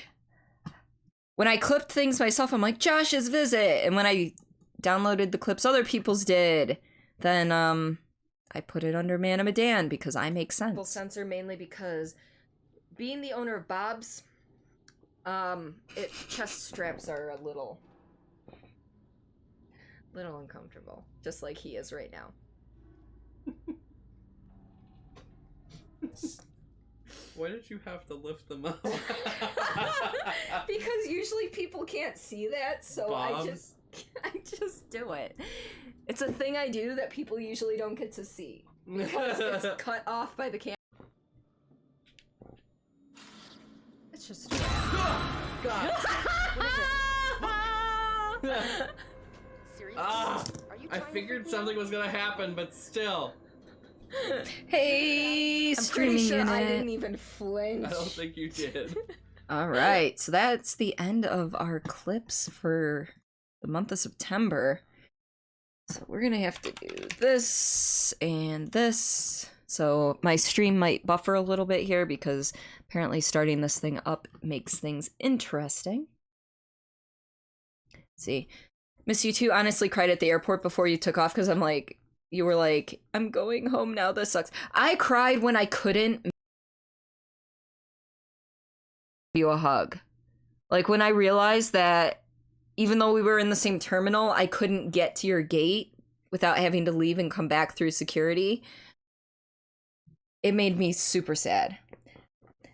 when I clipped things myself, I'm like, Josh's visit. And when I downloaded the clips other people's did, then, I put it under Man of Medan because I make sense. Full censor mainly because being the owner of Bob's, chest straps are a little uncomfortable. Just like he is right now. Why did you have to lift them up? Because usually people can't see that, so Bob's? I just do it. It's a thing I do that people usually don't get to see because it's cut off by the camera. It's just God. Seriously? Ah, Are you I trying to figured freak me something out? was gonna happen, but still. Hey, I'm pretty sure I didn't even flinch. I don't think you did. All right, so that's the end of our clips for the month of September. So we're gonna have to do this and this. So my stream might buffer a little bit here because apparently starting this thing up makes things interesting. Let's see. Miss you too, honestly cried at the airport before you took off because you were like, I'm going home now, this sucks. I cried when I couldn't give you a hug. Like when I realized that even though we were in the same terminal, I couldn't get to your gate without having to leave and come back through security. It made me super sad.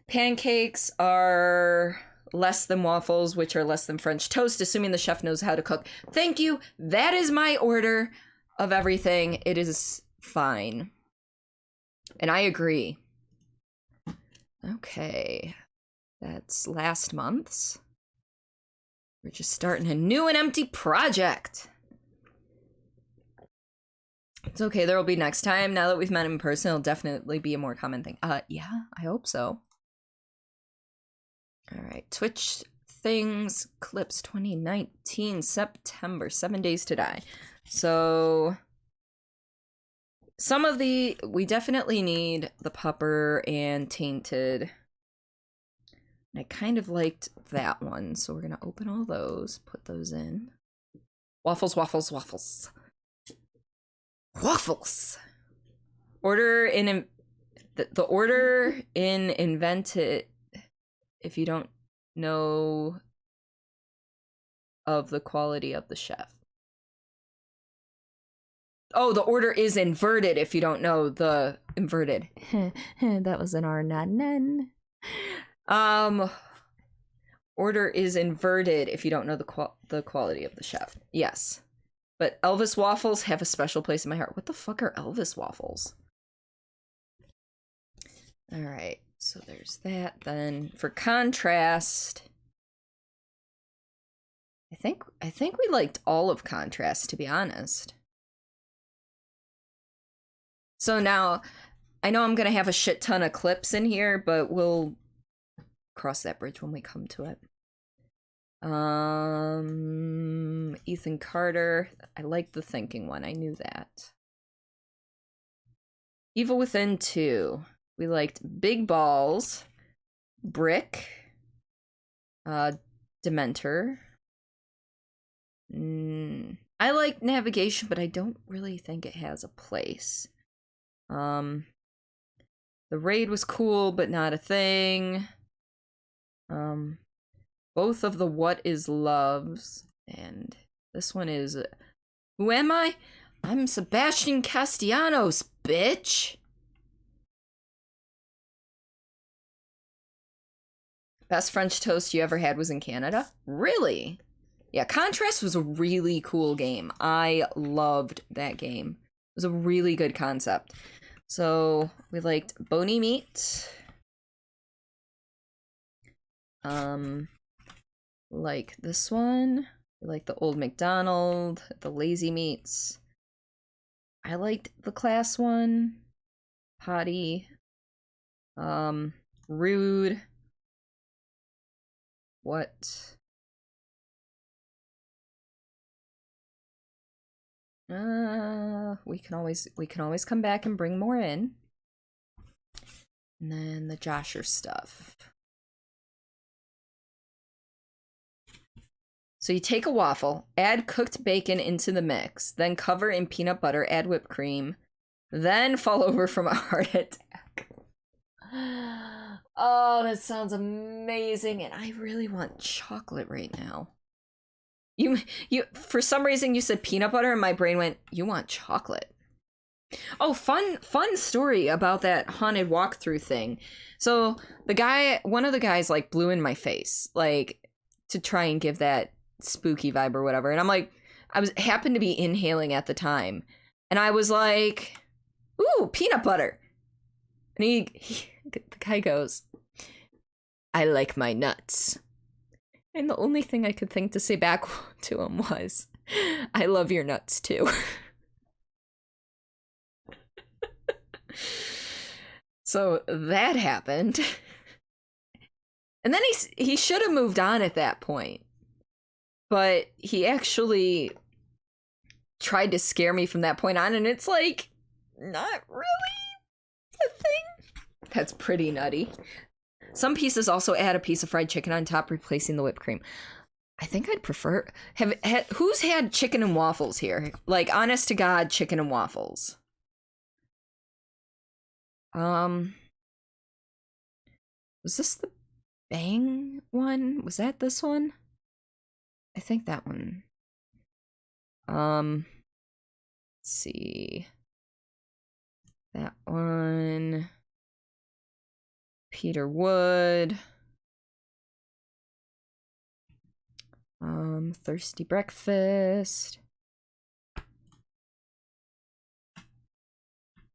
Pancakes are less than waffles, which are less than French toast, assuming the chef knows how to cook. Thank you. That is my order of everything. It is fine. And I agree. Okay. That's last month's. We're just starting a new and empty project. It's okay, there will be next time. Now that we've met in person, it'll definitely be a more common thing. Yeah, I hope so. Alright, Twitch things, clips 2019, September, 7 days to die. So, some of we definitely need the Pupper and Tainted. And I kind of liked that one, so we're gonna open all those, put those in. Waffles, waffles, waffles. Waffles! Order in the order in Invented, if you don't know of the quality of the chef. Oh, the order is inverted if you don't know the inverted. That was an R, not an N. Order is inverted if you don't know the quality of the chef. Yes. But Elvis waffles have a special place in my heart. What the fuck are Elvis waffles? All right. So there's that. Then for contrast, I think we liked all of contrast, to be honest. So now I know I'm going to have a shit ton of clips in here, but we'll cross that bridge when we come to it. Ethan Carter. I like the thinking one. I knew that. Evil Within 2. We liked Big Balls, Brick, Dementor. I like Navigation, but I don't really think it has a place. The Raid was cool, but not a thing. Both of the What Is Loves, and this one is Who Am I? I'm Sebastian Castellanos, bitch! Best French toast you ever had was in Canada? Really? Yeah, Contrast was a really cool game. I loved that game. It was a really good concept. So, we liked Bony Meat. like this one. I like the Old McDonald, the Lazy Meats. I liked the Class one. Potty. Rude. What? We can always come back and bring more in. And then the Josher stuff. So you take a waffle, add cooked bacon into the mix, then cover in peanut butter, add whipped cream, then fall over from a heart attack. Oh, that sounds amazing, and I really want chocolate right now. You for some reason you said peanut butter and my brain went, you want chocolate. Oh, fun story about that haunted walkthrough thing. So one of the guys like blew in my face, like to try and give that spooky vibe or whatever. And I'm like, happened to be inhaling at the time. And I was like, ooh, peanut butter. And the guy goes, I like my nuts. And the only thing I could think to say back to him was, I love your nuts too. So that happened. And then he should have moved on at that point. But he actually tried to scare me from that point on, and it's like, not really a thing. That's pretty nutty. Some pieces also add a piece of fried chicken on top, replacing the whipped cream. I think I'd prefer... who's had chicken and waffles here? Like, honest to God, chicken and waffles. Was this the Bang one? Was that this one? I think that one. Let's see. That one. Peter Wood. Thirsty Breakfast.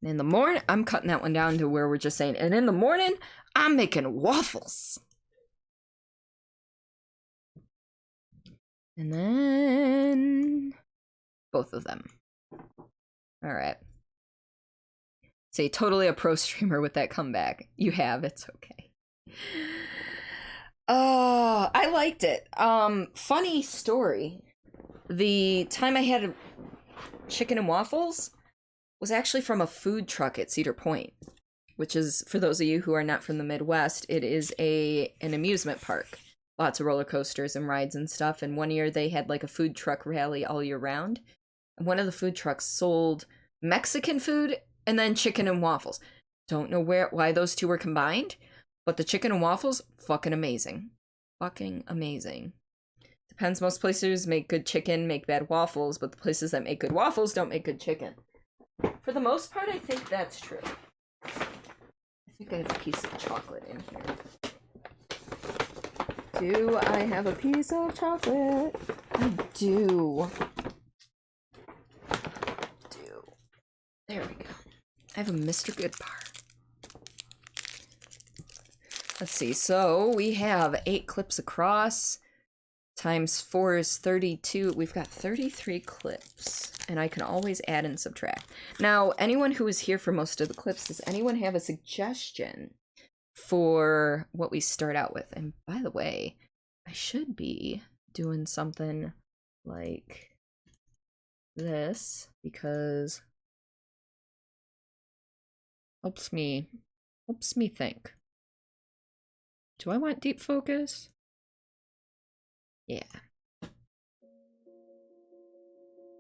In the morning, I'm cutting that one down to where we're just saying, and in the morning, I'm making waffles. And then both of them. All right. Say totally a pro streamer with that comeback. You have, it's okay. Oh, I liked it. Funny story. The time I had chicken and waffles was actually from a food truck at Cedar Point, which is, for those of you who are not from the Midwest, it is an amusement park. Lots of roller coasters and rides and stuff. And one year they had like a food truck rally all year round. And one of the food trucks sold Mexican food and then chicken and waffles. Don't know why those two were combined, but the chicken and waffles, fucking amazing. Fucking amazing. Depends, most places make good chicken, make bad waffles, but the places that make good waffles don't make good chicken. For the most part, I think that's true. I think I have a piece of chocolate in here. Do I have a piece of chocolate? I do. There we go. I have a Mr. Good bar. Let's see. So we have 8 clips across. Times 4 is 32. We've got 33 clips. And I can always add and subtract. Now, anyone who is here for most of the clips, does anyone have a suggestion for what we start out with? And by the way, I should be doing something like this because helps me think. Do I want deep focus? Yeah.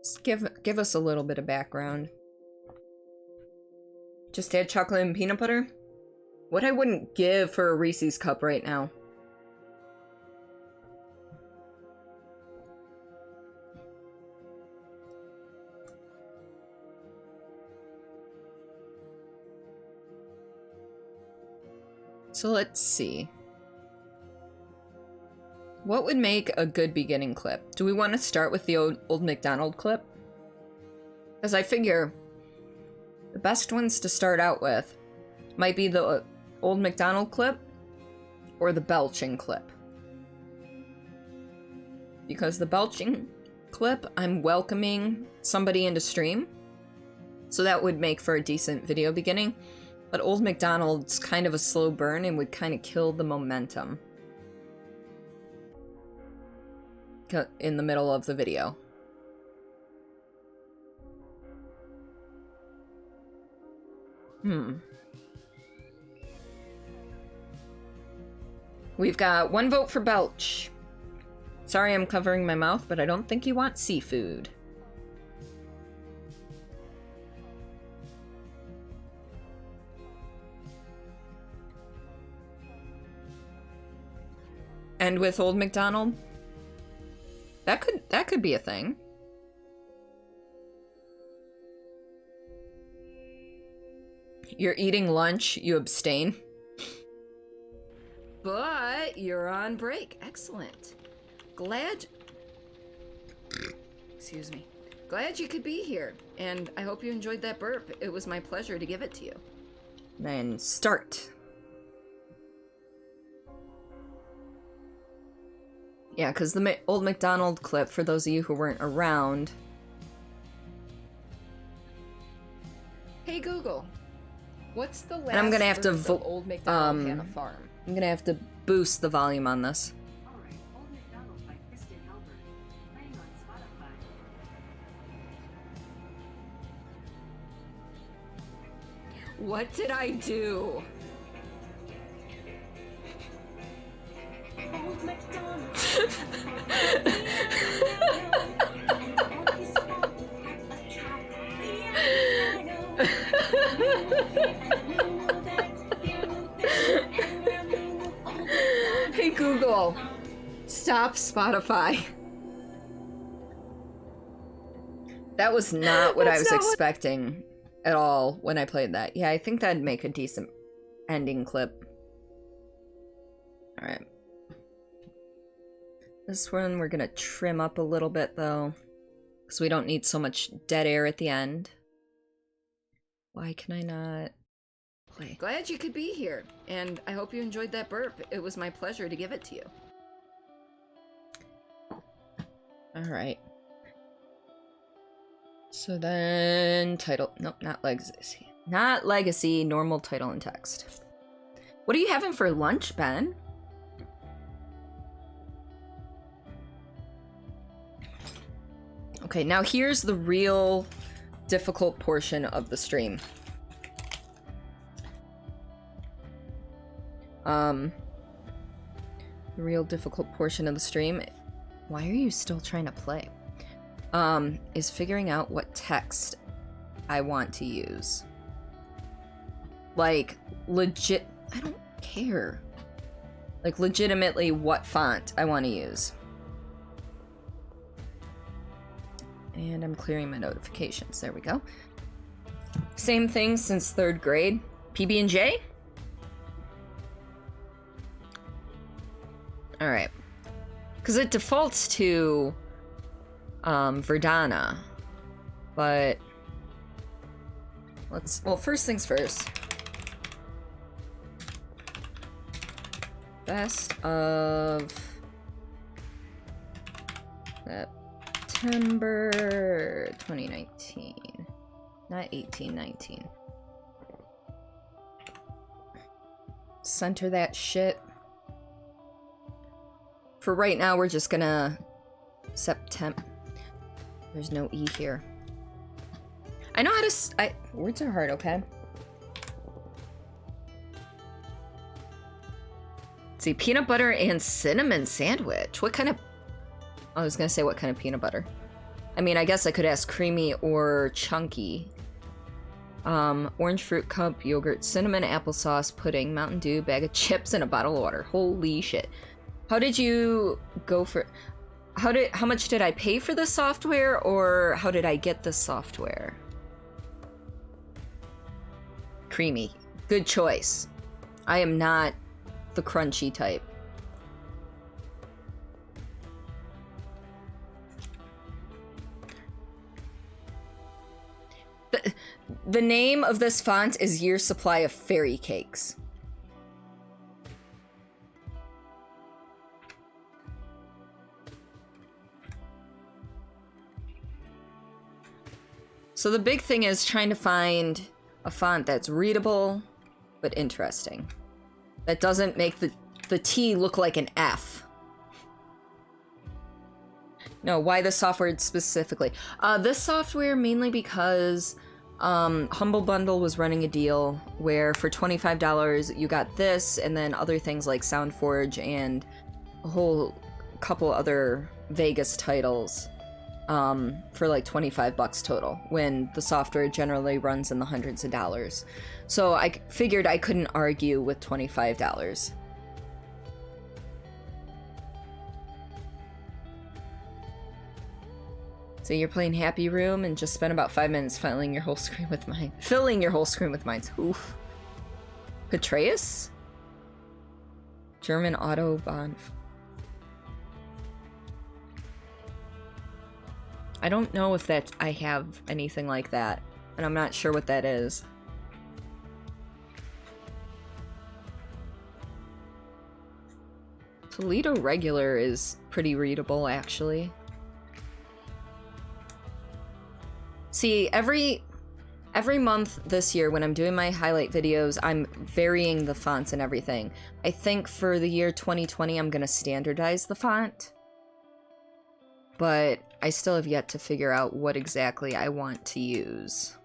Just give us a little bit of background. Just add chocolate and peanut butter? What I wouldn't give for a Reese's cup right now. So let's see. What would make a good beginning clip? Do we want to start with the old McDonald clip? Because I figure the best ones to start out with might be the old McDonald clip or the belching clip. because the belching clip, I'm welcoming somebody into stream. So that would make for a decent video beginning. But Old MacDonald's kind of a slow burn and would kind of kill the momentum in the middle of the video. We've got 1 vote for Belch. Sorry I'm covering my mouth, but I don't think you want seafood. And with Old MacDonald, that could be a thing. You're eating lunch, you abstain. But you're on break. Excellent. Glad... Excuse me. Glad you could be here. And I hope you enjoyed that burp. It was my pleasure to give it to you. Then start. Yeah, because the Old MacDonald clip, for those of you who weren't around... Hey Google, what's the last and I'm gonna have to verse of Old MacDonald had a farm? I'm gonna have to boost the volume on this. Alright, Old MacDonald by Kristen Albert. Playing on Spotify. What did I do? Old MacDonald. Hey Google, stop Spotify. That was not what I was expecting at all when I played that. Yeah, I think that'd make a decent ending clip. Alright. This one we're gonna trim up a little bit though, because we don't need so much dead air at the end. Why can I not play? Glad you could be here, and I hope you enjoyed that burp. It was my pleasure to give it to you. Alright. So then, title, nope, not legacy. Not legacy, normal title and text. What are you having for lunch, Ben? Okay, now here's the real difficult portion of the stream. The real difficult portion of the stream, why are you still trying to play? Is figuring out what text I want to use. Like, legit, I don't care. Like, legitimately what font I want to use. And I'm clearing my notifications. There we go. Same thing since 3rd grade. PB&J? Alright. Because it defaults to Verdana. But well, first things first. Best of September 2019. Not 1819. Center that shit. For right now, we're just gonna September. There's no E here. I know how to. Words are hard, okay? Let's see, peanut butter and cinnamon sandwich. What kind of? I was gonna say what kind of peanut butter. I mean, I guess I could ask creamy or chunky. Orange fruit cup, yogurt, cinnamon, applesauce, pudding, Mountain Dew, bag of chips, and a bottle of water. Holy shit. How did you go for... How much did I pay for the software, or how did I get the software? Creamy. Good choice. I am not the crunchy type. The name of this font is Year's Supply of Fairy Cakes. So the big thing is trying to find a font that's readable, but interesting. That doesn't make the T look like an F. No, why the software specifically? This software mainly because Humble Bundle was running a deal where for $25 you got this and then other things like SoundForge and a whole couple other Vegas titles for like $25 total, when the software generally runs in the hundreds of dollars. So I figured I couldn't argue with $25. So you're playing Happy Room and just spent about 5 minutes filling your whole screen with mines. Oof. Petraeus? German Autobahn. I don't know if I have anything like that, and I'm not sure what that is. Toledo Regular is pretty readable, actually. See, every month this year when I'm doing my highlight videos, I'm varying the fonts and everything. I think for the year 2020, I'm gonna standardize the font. But I still have yet to figure out what exactly I want to use.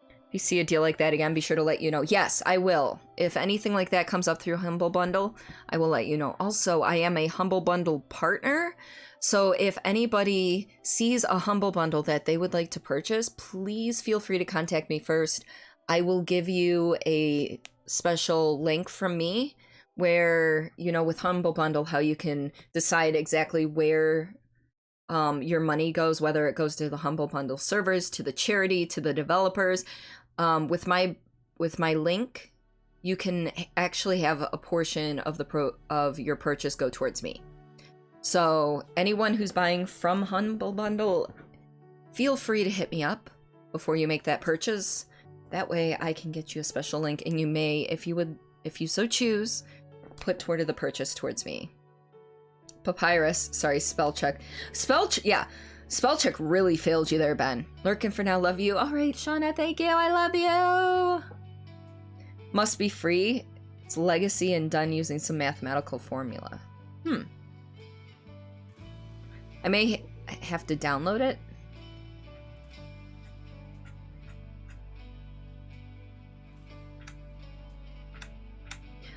If you see a deal like that again, be sure to let you know. Yes, I will. If anything like that comes up through Humble Bundle, I will let you know. Also, I am a Humble Bundle partner. So if anybody sees a Humble Bundle that they would like to purchase, please feel free to contact me first. I will give you a special link from me where, you know, with Humble Bundle, how you can decide exactly where your money goes, whether it goes to the Humble Bundle servers, to the charity, to the developers. With my link, you can actually have a portion of of your purchase go towards me. So anyone who's buying from Humble Bundle, feel free to hit me up before you make that purchase. That way I can get you a special link, and you may, if you so choose, put toward the purchase towards me. Papyrus, sorry, spell check. Yeah, spell check really failed you there, Ben. Lurking for now, love you. All right, Shauna, thank you, I love you. Must be free. It's legacy and done using some mathematical formula. I may have to download it.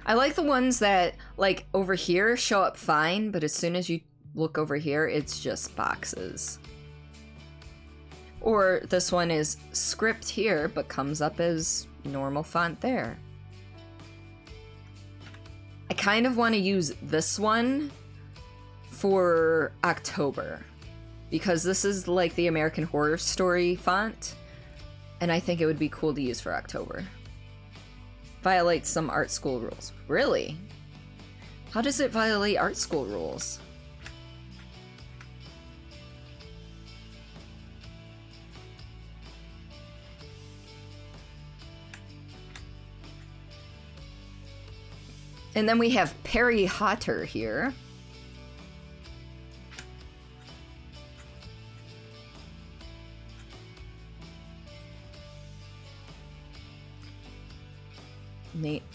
I like the ones that, like, over here show up fine, but as soon as you look over here, it's just boxes. Or this one is script here, but comes up as normal font there. I kind of want to use this one for October, because this is like the American Horror Story font, and I think it would be cool to use for October. Violates some art school rules. Really? How does it violate art school rules? And then we have Perry Hotter here.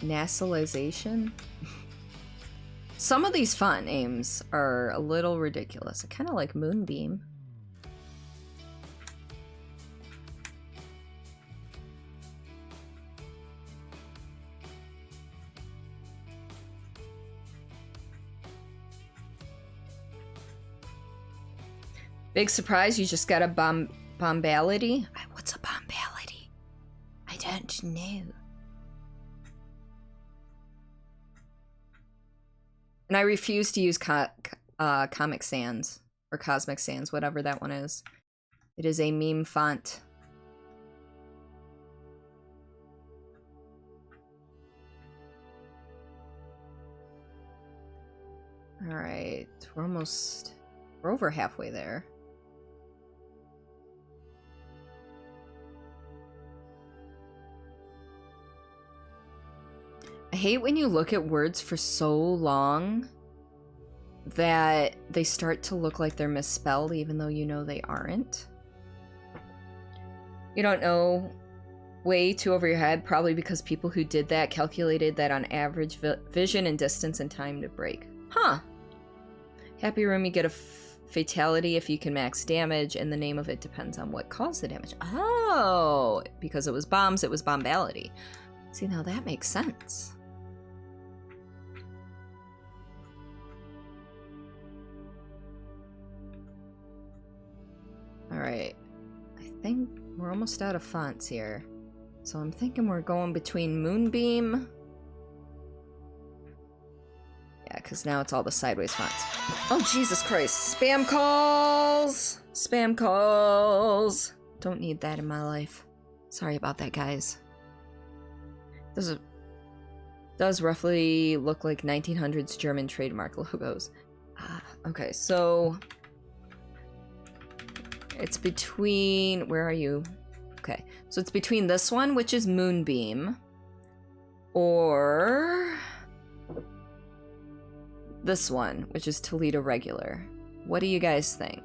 Nasalization? Some of these font names are a little ridiculous. I kind of like Moonbeam. Big surprise, you just got a bombality? What's a bombality? I don't know. And I refuse to use Comic Sans, or Cosmic Sans, whatever that one is. It is a meme font. Alright, we're over halfway there. I hate when you look at words for so long that they start to look like they're misspelled even though you know they aren't. You don't know way too over your head, probably because people who did that calculated that on average vision and distance and time to break. Huh. Happy Room, you get a fatality if you can max damage, and the name of it depends on what caused the damage. Oh, because it was bombs, it was bombality. See, now that makes sense. Alright. I think we're almost out of fonts here. So I'm thinking we're going between Moonbeam. Yeah, because now it's all the sideways fonts. Oh, Jesus Christ. Spam calls! Spam calls! Don't need that in my life. Sorry about that, guys. Does roughly look like 1900s German trademark logos. Okay, so it's between, where are you? Okay, so it's between this one, which is Moonbeam, or this one, which is Toledo Regular. What do you guys think?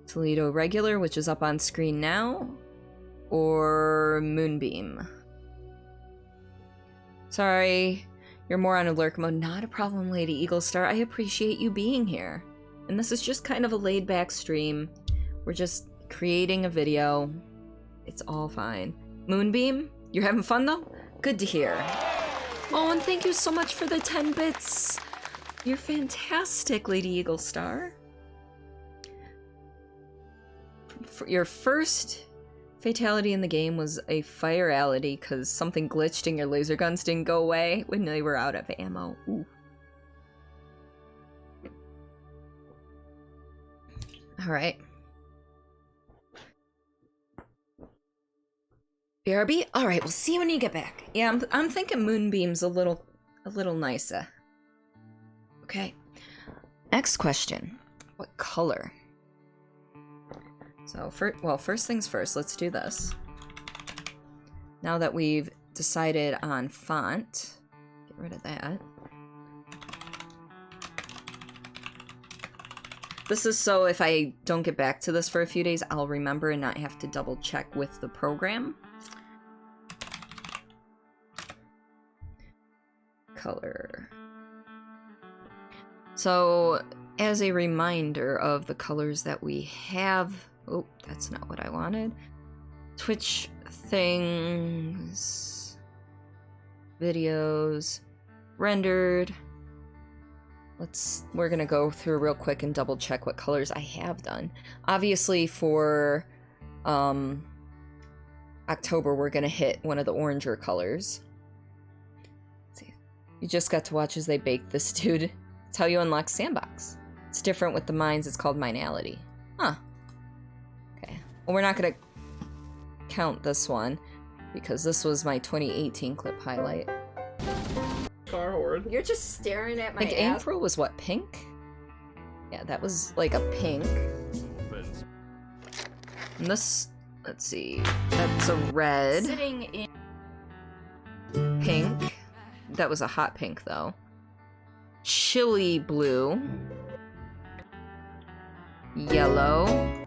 Toledo Regular, which is up on screen now, or Moonbeam? Sorry, you're more on alert mode. Not a problem, Lady Eagle Star. I appreciate you being here. And this is just kind of a laid-back stream. We're just creating a video. It's all fine. Moonbeam, you're having fun though? Good to hear. Oh, and thank you so much for the 10 bits. You're fantastic, Lady Eagle Star. Your first fatality in the game was a firality because something glitched and your laser guns didn't go away when they were out of ammo. Ooh. Alright. BRB? Alright, we'll see you when you get back. Yeah, I'm thinking Moonbeam's a little nicer. Okay. Next question. What color? So, first things first, let's do this. Now that we've decided on font, get rid of that. This is so if I don't get back to this for a few days, I'll remember and not have to double check with the program. Color. So, as a reminder of the colors that we have... Oh, that's not what I wanted. Twitch things... Videos... Rendered... We're gonna go through real quick and double check what colors I have done. Obviously for October we're gonna hit one of the oranger colors. Let's see. You just got to watch as they bake this dude. It's how you unlock Sandbox. It's different with the mines, it's called Minality. Huh. Okay. Well, we're not gonna count this one because this was my 2018 clip highlight. Car horde. You're just staring at my ass. April was what, pink? Yeah, that was like a pink. And this, let's see, that's a red. Sitting in Pink. That was a hot pink though. Chili blue. Yellow.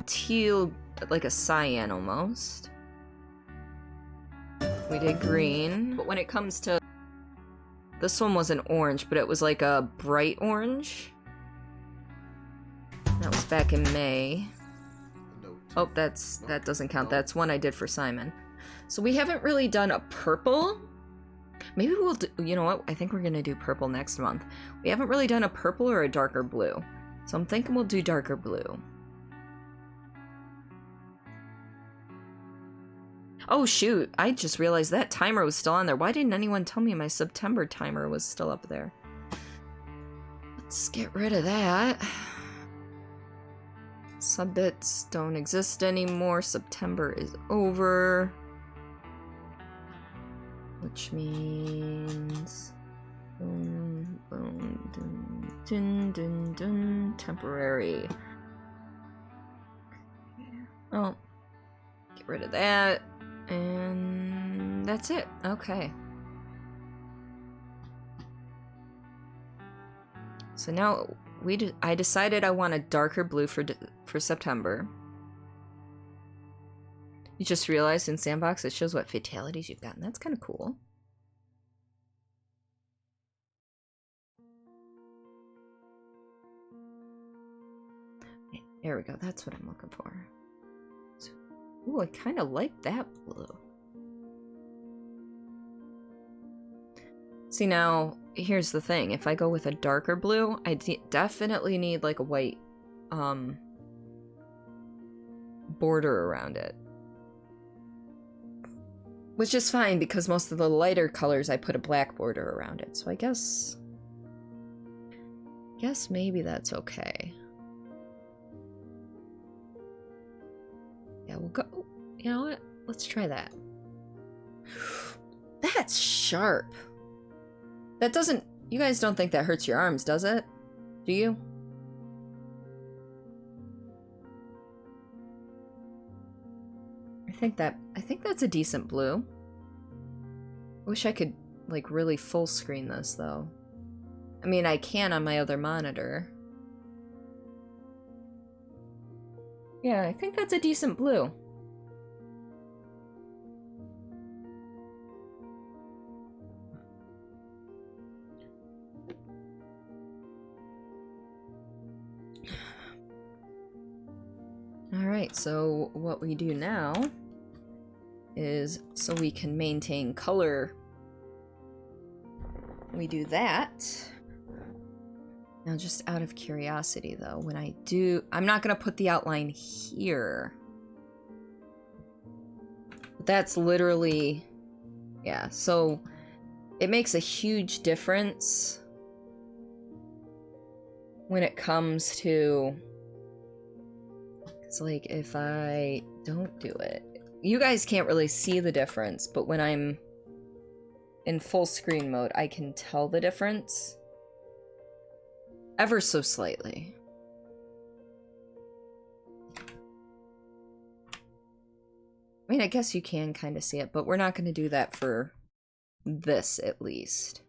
Teal, like a cyan almost. We did green, but when it comes to... This one was an orange, but it was like a bright orange. That was back in May. Oh, that doesn't count. That's one I did for Simon. So we haven't really done a purple. Maybe we'll do... You know what? I think we're gonna do purple next month. We haven't really done a purple or a darker blue. So I'm thinking we'll do darker blue. Oh shoot, I just realized that timer was still on there. Why didn't anyone tell me my September timer was still up there? Let's get rid of that. Subbits don't exist anymore. September is over. Which means... Boom, boom, dun, dun, dun, dun, temporary. Oh. Get rid of that. And that's it. Okay. So now I decided I want a darker blue for September. You just realized in Sandbox it shows what fatalities you've gotten. That's kind of cool. There we go. That's what I'm looking for. Ooh, I kind of like that blue. See, now, here's the thing. If I go with a darker blue, I definitely need, like, a white, border around it. Which is fine, because most of the lighter colors, I put a black border around it. So I guess maybe that's okay. Yeah, we'll go. You know what? Let's try that. That's sharp. That doesn't... You guys don't think that hurts your arms, does it? Do you? I think that's a decent blue. Wish I could, like, really full screen this, though. I mean, I can on my other monitor. Yeah, I think that's a decent blue. Alright, so what we do now is, so we can maintain color, we do that. Now, just out of curiosity, though, when I do... I'm not going to put the outline here. But that's literally... Yeah, so it makes a huge difference when it comes to... It's like, if I don't do it... You guys can't really see the difference, but when I'm in full screen mode, I can tell the difference. Ever so slightly. I mean, I guess you can kind of see it, but we're not going to do that for this, at least.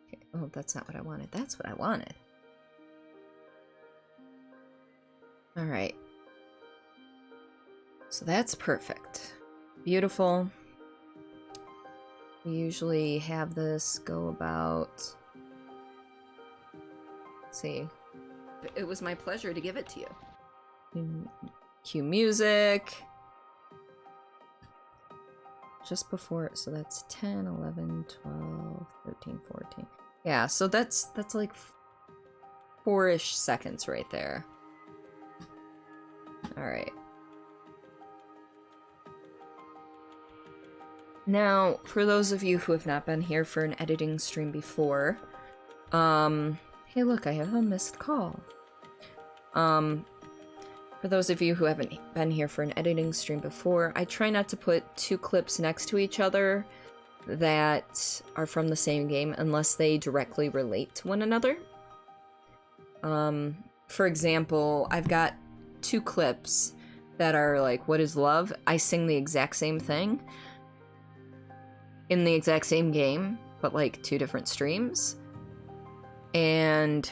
Okay. Oh, that's not what I wanted. That's what I wanted. Alright. So that's perfect. Beautiful. We usually have this go about... Let's see. It was my pleasure to give it to you. Cue music. Just before, so that's 10, 11, 12, 13, 14. Yeah, so that's like 4-ish seconds right there. Alright. Now, for those of you who have not been here for an editing stream before, hey look, I have a missed call. For those of you who haven't been here for an editing stream before, I try not to put two clips next to each other that are from the same game unless they directly relate to one another. For example, I've got two clips that are like, what is love? I sing the exact same thing in the exact same game, but like two different streams. And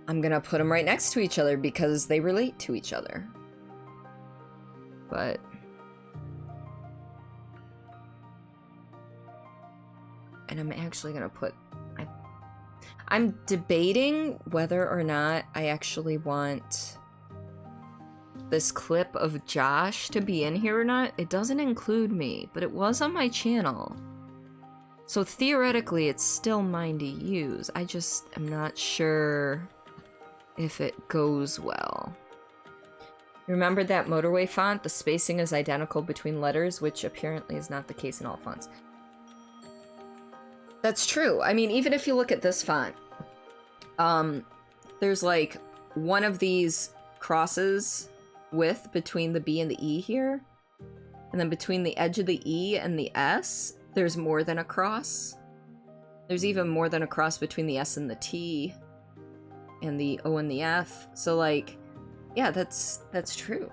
I'm gonna put them right next to each other because they relate to each other. But and I'm actually gonna put... I'm debating whether or not I actually want this clip of Josh to be in here or not. It doesn't include me, but it was on my channel. So theoretically, it's still mine to use. I just am not sure if it goes well. Remember that motorway font? The spacing is identical between letters, which apparently is not the case in all fonts. That's true. I mean, even if you look at this font, there's like one of these crosses width between the B and the E here. And then between the edge of the E and the S, there's more than a cross. There's even more than a cross between the S and the T and the O and the F. So like, yeah, that's true.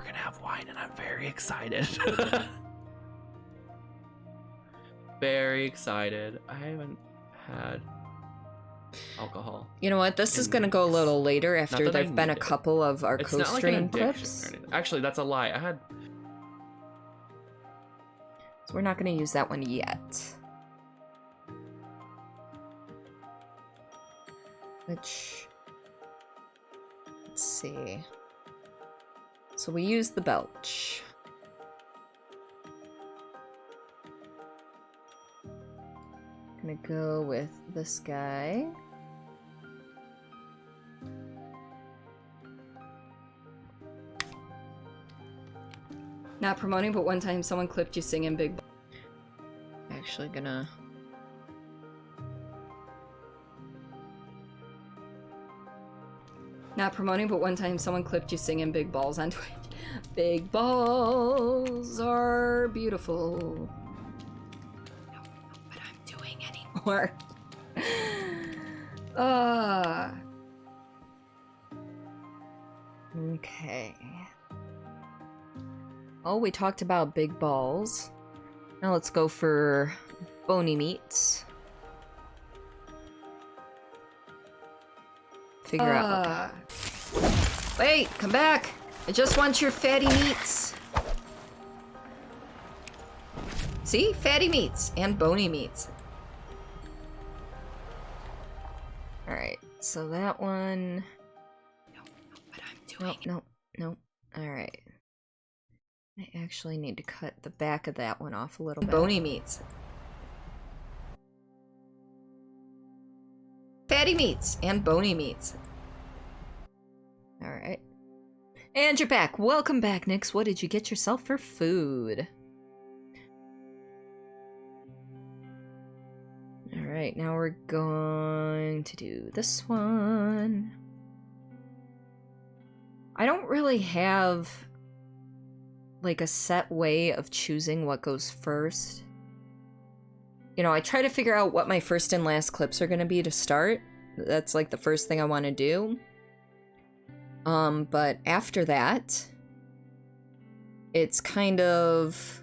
gonna have wine and I'm very excited. Very excited. I haven't had alcohol. You know what? This is gonna go a little later after that I there've been a need it. couple of our It's not like an co-stream addiction clips. or anything. Actually, that's a lie. I had. So we're not gonna use that one yet. Which, let's see. So we use the belch. Gonna go with this guy. Not promoting, but one time someone clipped you singing Big. Actually gonna. Not promoting, but one time someone clipped you singing Big Balls on Twitch. Big balls are beautiful. I don't know what I'm doing anymore. Okay. Oh, we talked about big balls. Now let's go for bony meats. Figure out. Okay. Wait, come back! I just want your fatty meats. See? Fatty meats and bony meats. Alright, so that one. I don't know what I'm doing. Nope. Alright. I actually need to cut the back of that one off a little bit. Bony meats. Fatty meats and bony meats. Alright. And you're back. Welcome back, Nix. What did you get yourself for food? Alright, now we're going to do this one. I don't really have like a set way of choosing what goes first. You know, I try to figure out what my first and last clips are going to be to start. That's like the first thing I want to do. But after that, it's kind of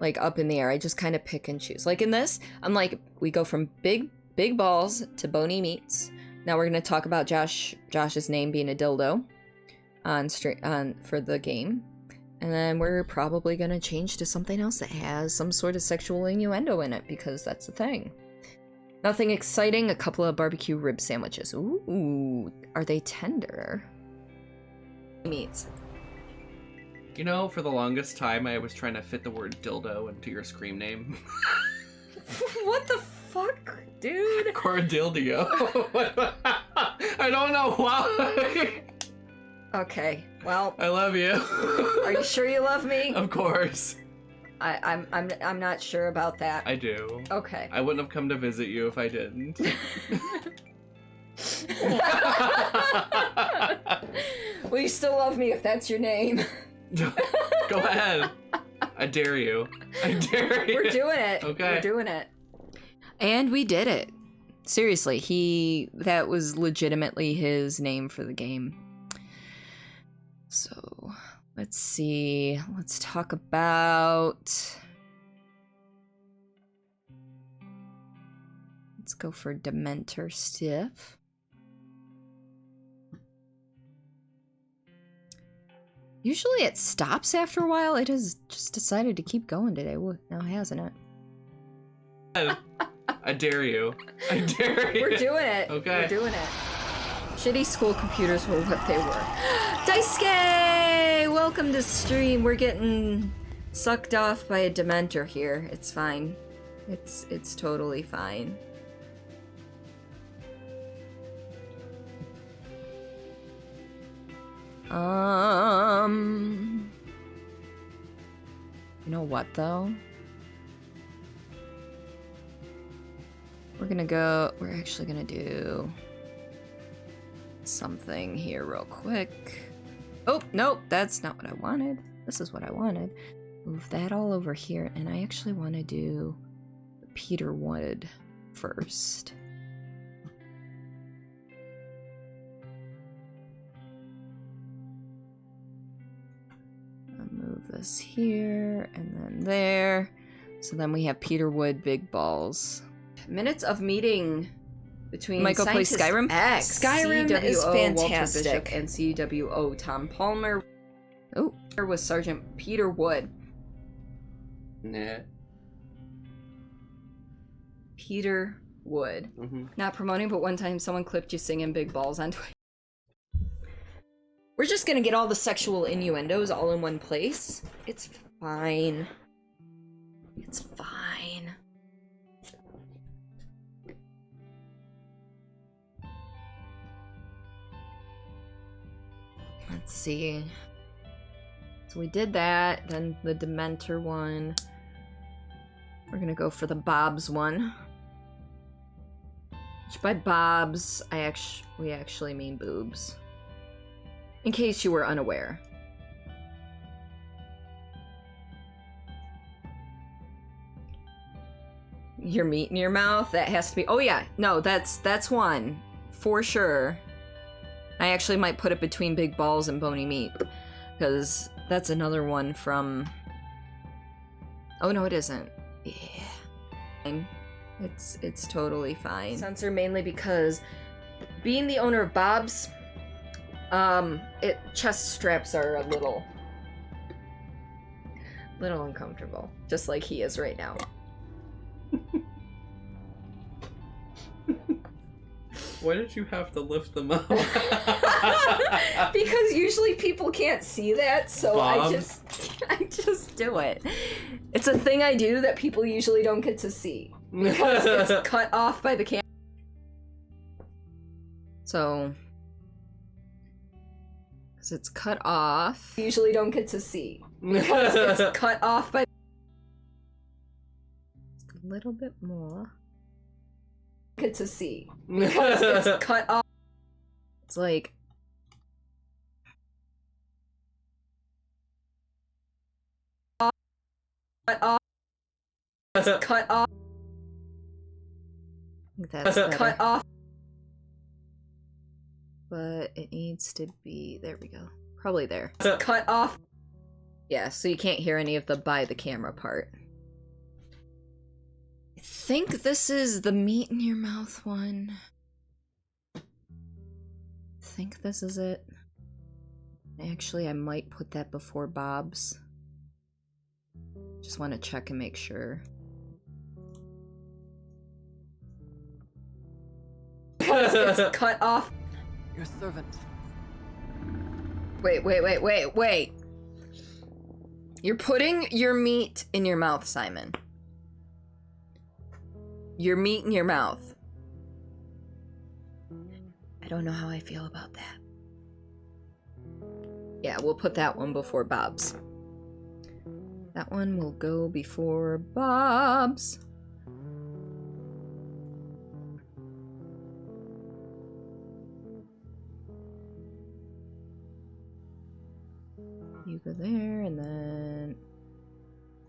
like up in the air. I just kind of pick and choose. Like in this, I'm like, we go from big balls to bony meats. Now we're going to talk about Josh's name being a dildo for the game. And then we're probably going to change to something else that has some sort of sexual innuendo in it, because that's the thing. Nothing exciting, a couple of barbecue rib sandwiches. Ooh, are they tender? Meats. You know, for the longest time, I was trying to fit the word dildo into your Scream name. What the fuck, dude? Cordilia. I don't know why. Okay, well. I love you. Are you sure you love me? Of course. I'm not sure about that. I do. Okay. I wouldn't have come to visit you if I didn't. Well, you still love me if that's your name. Go ahead. I dare you. I dare you. We're doing it. Okay. We're doing it. And we did it. Seriously, that was legitimately his name for the game. So, let's see. Let's talk about... Let's go for Dementor Stiff. Usually it stops after a while. It has just decided to keep going today. Now hasn't it? I dare you. I dare you. We're doing it. Okay. We're doing it. Shitty school computers were what they were. Daisuke! Welcome to stream. We're getting sucked off by a Dementor here. It's fine. It's totally fine. You know what, though? We're actually gonna do something here real quick. Oh, nope, that's not what I wanted. This is what I wanted. Move that all over here, and I actually want to do Peter Wood first. this here and then there. So then we have Peter Wood, Big Balls. Minutes of meeting between Michael plays Scientist Skyrim? X, Skyrim CWO, is Walter fantastic. Bishop, and CWO Tom Palmer. Oh, there was Sergeant Peter Wood. Nah. Peter Wood. Not promoting, but one time someone clipped you singing Big Balls on Twitter. We're just gonna get all the sexual innuendos all in one place. It's fine. It's fine. Let's see. So we did that, then the Dementor one. We're gonna go for the Bob's one. Which by Bob's, we actually mean boobs. In case you were unaware. Your meat in your mouth? That has to be... Oh yeah, no, that's one. For sure. I actually might put it between Big Balls and Bony Meat. Because that's another one from... Oh no, it isn't. Yeah. It's totally fine. Censor mainly because being the owner of Bob's, chest straps are a little uncomfortable, just like he is right now. Why did you have to lift them up? Because usually people can't see that, so Bob's? I just do it. It's a thing I do that people usually don't get to see because it's cut off by the camera. So, because it's cut off, usually don't get to see because it's cut off by. Just a little bit more. Get to see because it's cut off. It's like. Cut off. Cut off. That's cut off. But it needs to be, there we go. Probably there. Cut off. Yeah, so you can't hear any of the by the camera part. I think this is the meat in your mouth one. I think this is it. Actually, I might put that before Bob's. Just want to check and make sure. Because it's cut off. Your servant. Wait. You're putting your meat in your mouth, Simon. Your meat in your mouth. I don't know how I feel about that. Yeah, we'll put that one before Bob's. That one will go before Bob's. You go there, and then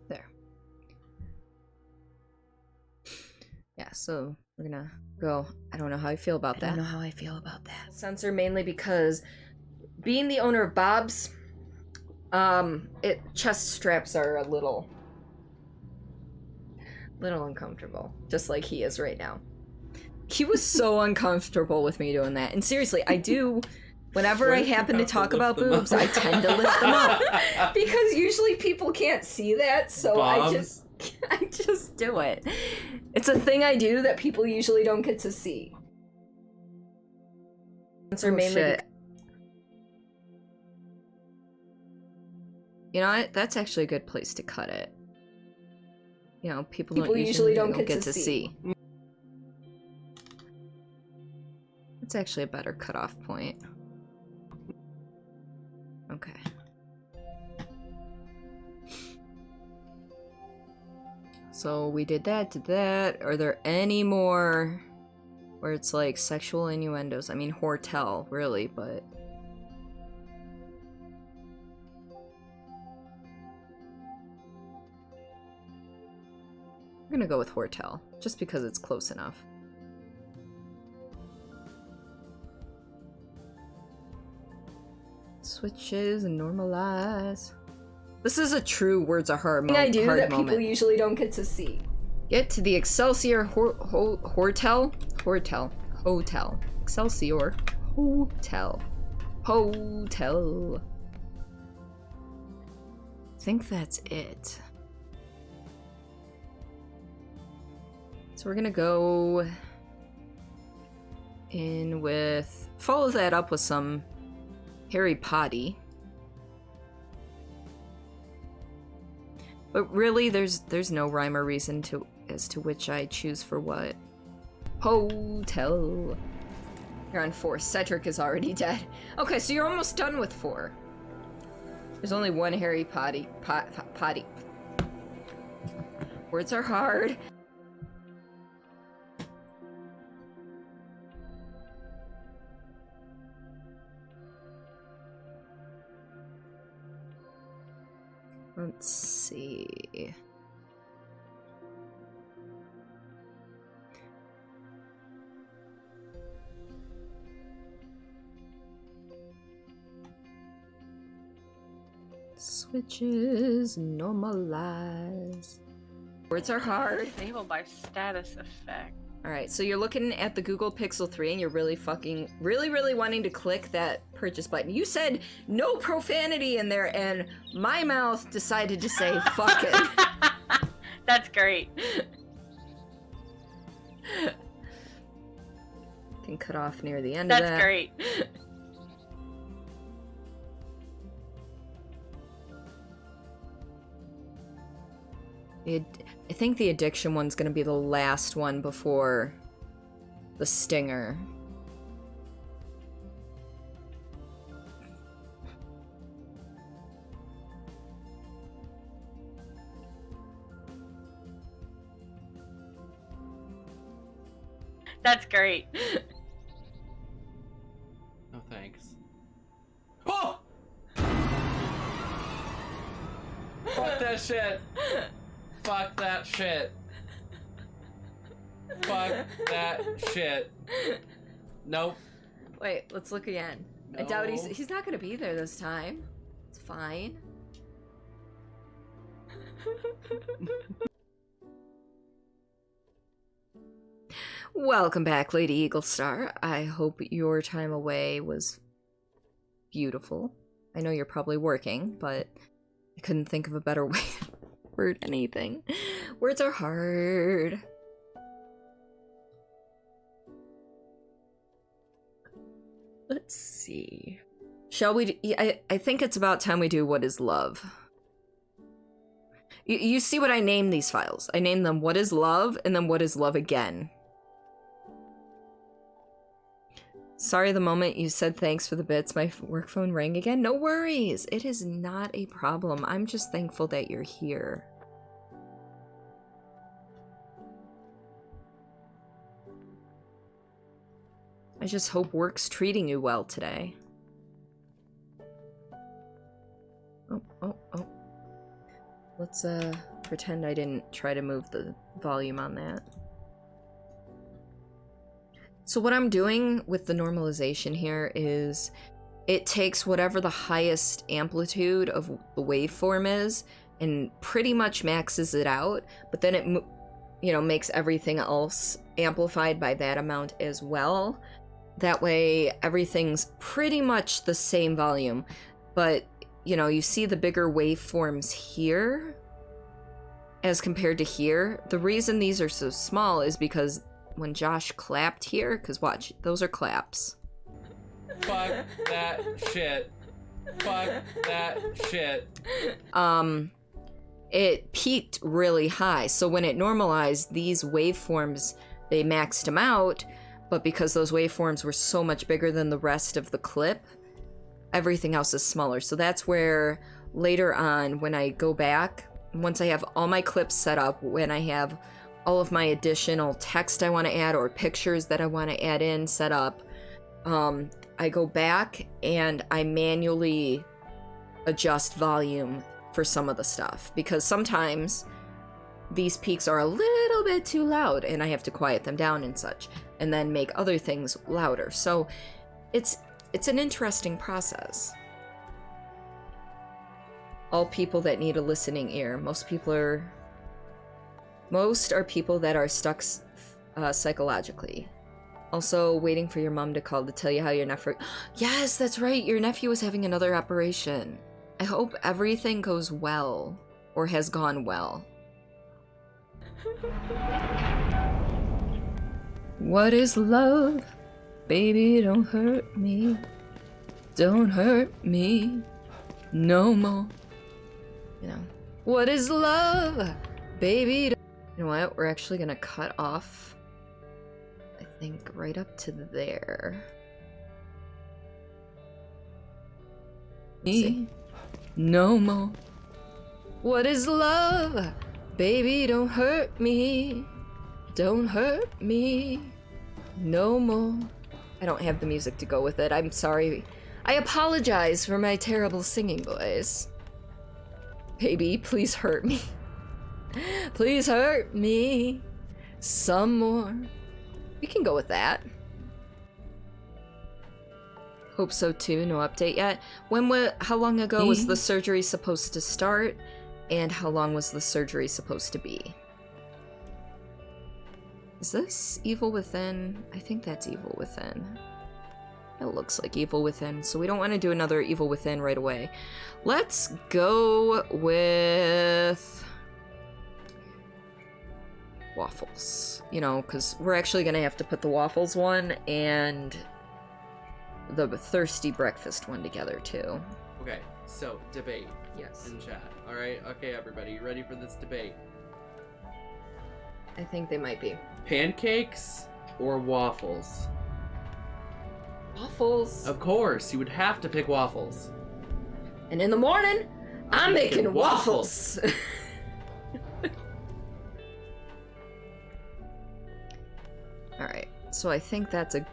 there. Yeah, so we're gonna go. I don't know how I feel about that. Censor mainly because being the owner of Bob's, chest straps are a little uncomfortable, just like he is right now. He was so uncomfortable with me doing that, and seriously, I do. Whenever I happen to talk about boobs, I tend to lift them up because usually people can't see that, so Bob's? I just do it. It's a thing I do that people usually don't get to see. Censor mainly. You know what? That's actually a good place to cut it. You know, people usually don't get to see. It's actually a better cutoff point. Okay. So we did that. Are there any more where it's like sexual innuendos? I mean, Hortel, really, but... We're gonna go with Hortel, just because it's close enough. Switches and normalize. This is a true words are hard moment. I do that people usually don't get to see. Get to the Excelsior Hotel. Excelsior Hotel. I think that's it. So we're gonna go in with, follow that up with some Harry Potty. But really, there's no rhyme or reason as to which I choose for what. Hotel. You're on 4. Cedric is already dead. Okay, so you're almost done with 4. There's only one Harry Potty. Potty. Words are hard. Let's see. Switches, normalize. Words are hard. Disabled by status effect. Alright, so you're looking at the Google Pixel 3 and you're really wanting to click that purchase button. You said no profanity in there and my mouth decided to say fuck it. That's great. Can cut off near the end of that. That's great. I think the addiction one's gonna be the last one before the stinger. That's great. No thanks. Oh! Fuck that shit. Fuck that shit. Fuck that shit. Nope. Wait, let's look again. No. I doubt he's not gonna be there this time. It's fine. Welcome back, Lady Eagle Star. I hope your time away was beautiful. I know you're probably working, but I couldn't think of a better way to word anything. Words are hard. Let's see. Shall we? I think it's about time we do What is Love. You see what I named these files? I named them What is Love and then What is Love Again. Sorry, the moment you said thanks for the bits, my work phone rang again. No worries. It is not a problem. I'm just thankful that you're here. I just hope work's treating you well today. Oh. Let's pretend I didn't try to move the volume on that. So what I'm doing with the normalization here is it takes whatever the highest amplitude of the waveform is and pretty much maxes it out, but then it makes everything else amplified by that amount as well. That way everything's pretty much the same volume, but you see the bigger waveforms here as compared to here. The reason these are so small is because when Josh clapped here, because watch, those are claps. Fuck that shit. Fuck that shit. It peaked really high, so when it normalized, these waveforms, they maxed them out, but because those waveforms were so much bigger than the rest of the clip, everything else is smaller. So that's where later on, when I go back, once I have all my clips set up, when I have all of my additional text I want to add or pictures that I want to add in set up, I go back and I manually adjust volume for some of the stuff, because sometimes these peaks are a little bit too loud and I have to quiet them down and such, and then make other things louder. So it's an interesting process. all people that need a listening ear. Most are people that are stuck psychologically. Also, waiting for your mom to call to tell you how your nephew... Yes, that's right, your nephew was having another operation. I hope everything goes well, or has gone well. What is love? Baby, don't hurt me. Don't hurt me no more. You know, what is love? Baby, don't... You know what? We're actually gonna cut off, I think, right up to there. Me no more. What is love? Baby, don't hurt me. Don't hurt me no more. I don't have the music to go with it. I'm sorry. I apologize for my terrible singing voice. Baby, please hurt me. Please hurt me some more. We can go with that. Hope so too. No update yet. How long ago was the surgery supposed to start? And how long was the surgery supposed to be? Is this Evil Within? I think that's Evil Within. It looks like Evil Within, so we don't want to do another Evil Within right away. Let's go with waffles. You know, because we're actually going to have to put the waffles one and the thirsty breakfast one together too. Okay, so debate. Yes. In chat. Alright, okay everybody, you ready for this debate? I think they might be. Pancakes or waffles? Waffles. Of course, you would have to pick waffles. And in the morning, I'm making waffles. Alright, so I think that's a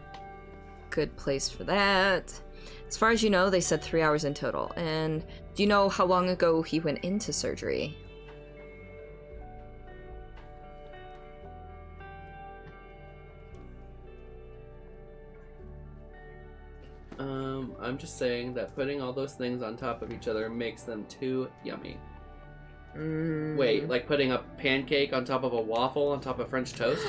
good place for that. As far as you know, they said 3 hours in total. And do you know how long ago he went into surgery? I'm just saying that putting all those things on top of each other makes them too yummy. Wait, like putting a pancake on top of a waffle on top of French toast?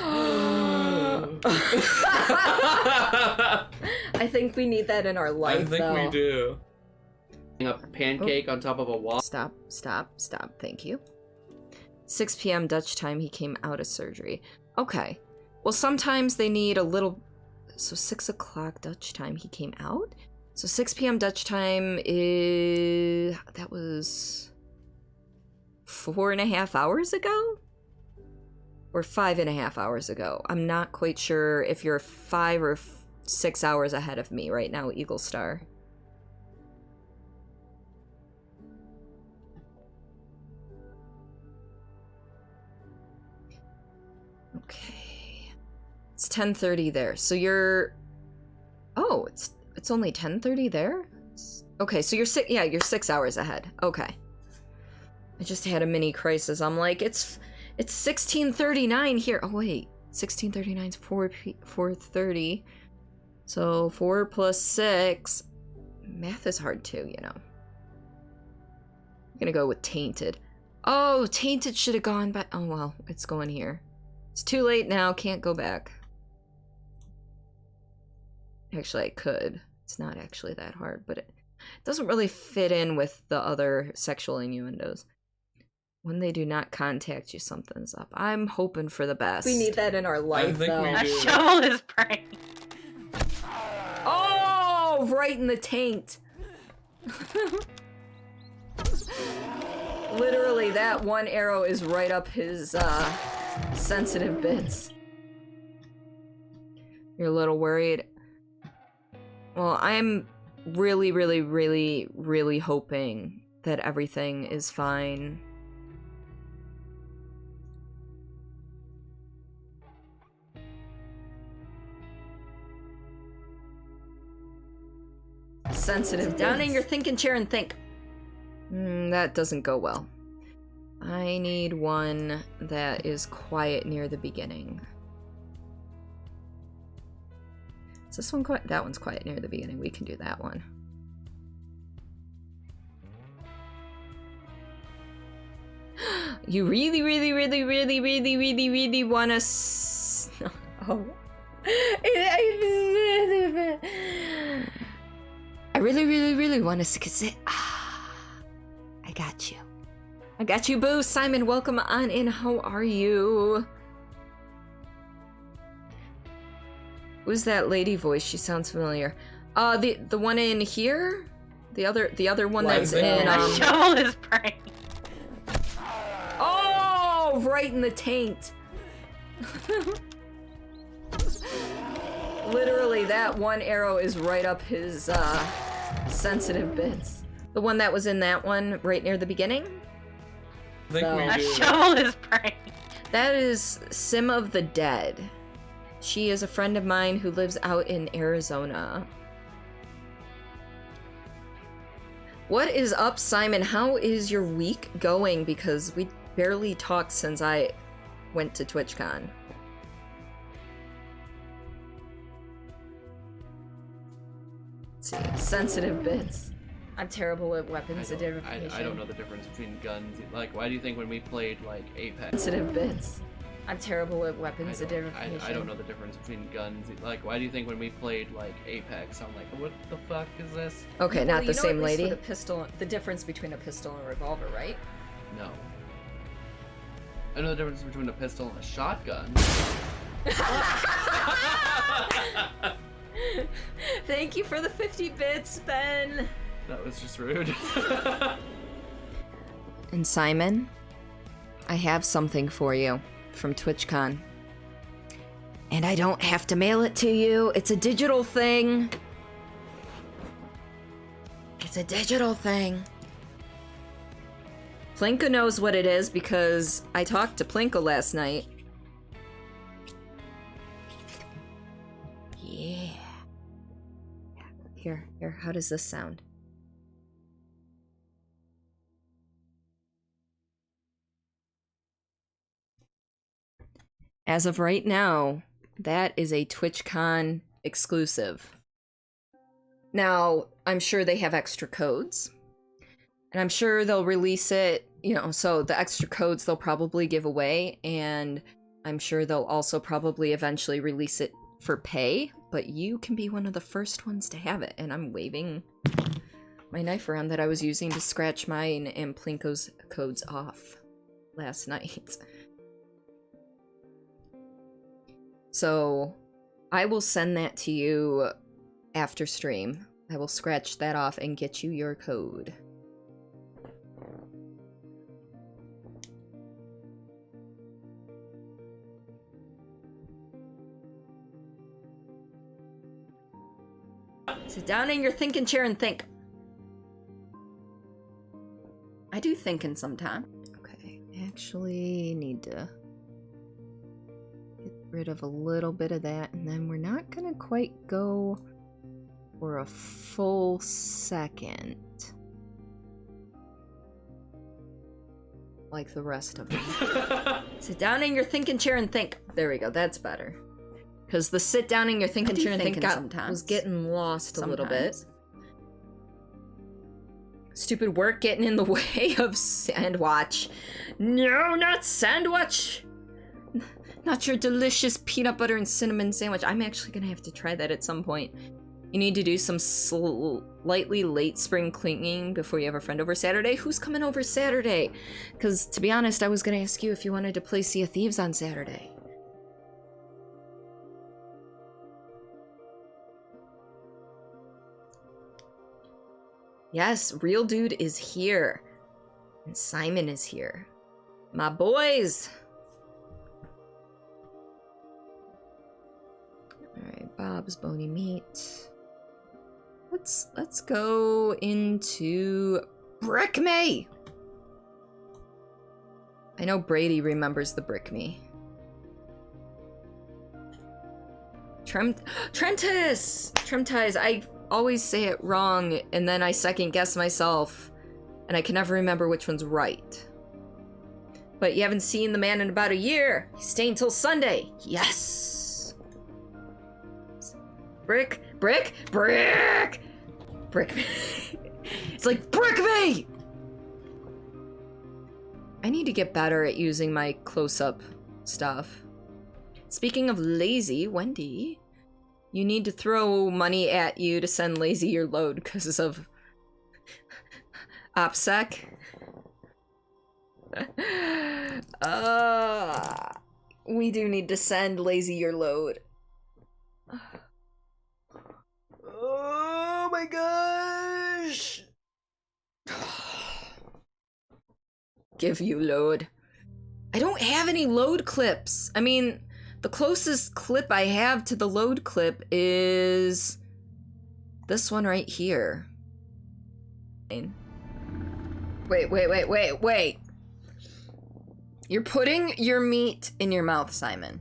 I think we need that in our life, I think we do. A pancake on top of a waffle. Stop. Thank you. 6 p.m. Dutch time, he came out of surgery. Okay. Well, sometimes they need a little... So 6 o'clock Dutch time, he came out? So 6 p.m. Dutch time is... That was... 4.5 hours ago? Or 5.5 hours ago. I'm not quite sure if you're 5 or 6 hours ahead of me right now, Eagle Star. Okay. It's 10:30 there. So you're... Oh, it's only 10:30 there? Okay, so you're 6 hours ahead. Okay. I just had a mini crisis. I'm like, it's 16:39 here. Oh wait, 16:39 is 4:30. So 4 plus 6. Math is hard too, you know. I'm gonna go with Tainted. Oh, Tainted should have gone back. Oh well, it's going here. It's too late now. Can't go back. Actually, I could. It's not actually that hard, but it doesn't really fit in with the other sexual innuendos. When they do not contact you, something's up. I'm hoping for the best. We need that in our life, though. A shovel is praying. Oh, right in the taint. Literally, that one arrow is right up his sensitive bits. You're a little worried. Well, I'm really, really, really, really hoping that everything is fine. Sensitive. Down in your thinking chair and think. That doesn't go well. I need one that is quiet near the beginning. Is this one quiet? That one's quiet near the beginning. We can do that one. You really wanna oh. I really wanna sit. I got you. I got you, boo. Simon, welcome on in. How are you? Who's that lady voice? She sounds familiar. The one in here? The other one that's in The shovel is brain. Oh, right in the taint. Literally, that one arrow is right up his sensitive bits. The one that was in that one right near the beginning? I think we do. Shovel is brain. That is Sim of the Dead. She is a friend of mine who lives out in Arizona. What is up, Simon? How is your week going? Because we barely talked since I went to TwitchCon. Let's see. Sensitive bits. I'm terrible at weapons identification. I don't know the difference between guns. Like, why do you think when we played, like, Apex... Sensitive bits. I'm terrible at weapons identification. I don't know the difference between guns. Like, why do you think when we played, like, Apex, I'm like, what the fuck is this? Okay, not the same lady. The pistol, the difference between a pistol and a revolver, right? No. I know the difference between a pistol and a shotgun. Thank you for the 50 bits, Ben. That was just rude. And Simon, I have something for you from TwitchCon. And I don't have to mail it to you. It's a digital thing. It's a digital thing. Plinko knows what it is because I talked to Plinko last night. Yeah. Here, how does this sound? As of right now, that is a TwitchCon exclusive. Now, I'm sure they have extra codes. And I'm sure they'll release it, you know, so the extra codes they'll probably give away, and I'm sure they'll also probably eventually release it for pay, but you can be one of the first ones to have it. And I'm waving my knife around that I was using to scratch mine and Plinko's codes off last night. So I will send that to you after stream. I will scratch that off and get you your code. Sit down in your thinking chair and think. I do thinking sometimes. Okay, actually need to get rid of a little bit of that, and then we're not gonna quite go for a full second like the rest of them. Sit down in your thinking chair and think. There we go, that's better. Because the sit down in your thinking chair and think was getting lost a little bit. Stupid work getting in the way of Sandwich. No, not Sandwich! Not your delicious peanut butter and cinnamon sandwich. I'm actually gonna have to try that at some point. You need to do some slightly late spring cleaning before you have a friend over Saturday. Who's coming over Saturday? Because to be honest, I was gonna ask you if you wanted to play Sea of Thieves on Saturday. Yes, Real Dude is here. And Simon is here. My boys! Alright, Bob's Bony Meat. Let's go into Brick Me! I know Brady remembers the Brick Me. Tremtize! I always say it wrong, and then I second guess myself, and I can never remember which one's right. But you haven't seen the man in about a year. He's staying till Sunday. Yes! Brick me! It's like, Brick me! I need to get better at using my close-up stuff. Speaking of lazy, Wendy, you need to throw money at you to send Lazy your load because of OPSEC. We do need to send Lazy your load. Oh my gosh! Give you load. I don't have any load clips. I mean, the closest clip I have to the load clip is this one right here. Wait. You're putting your meat in your mouth, Simon.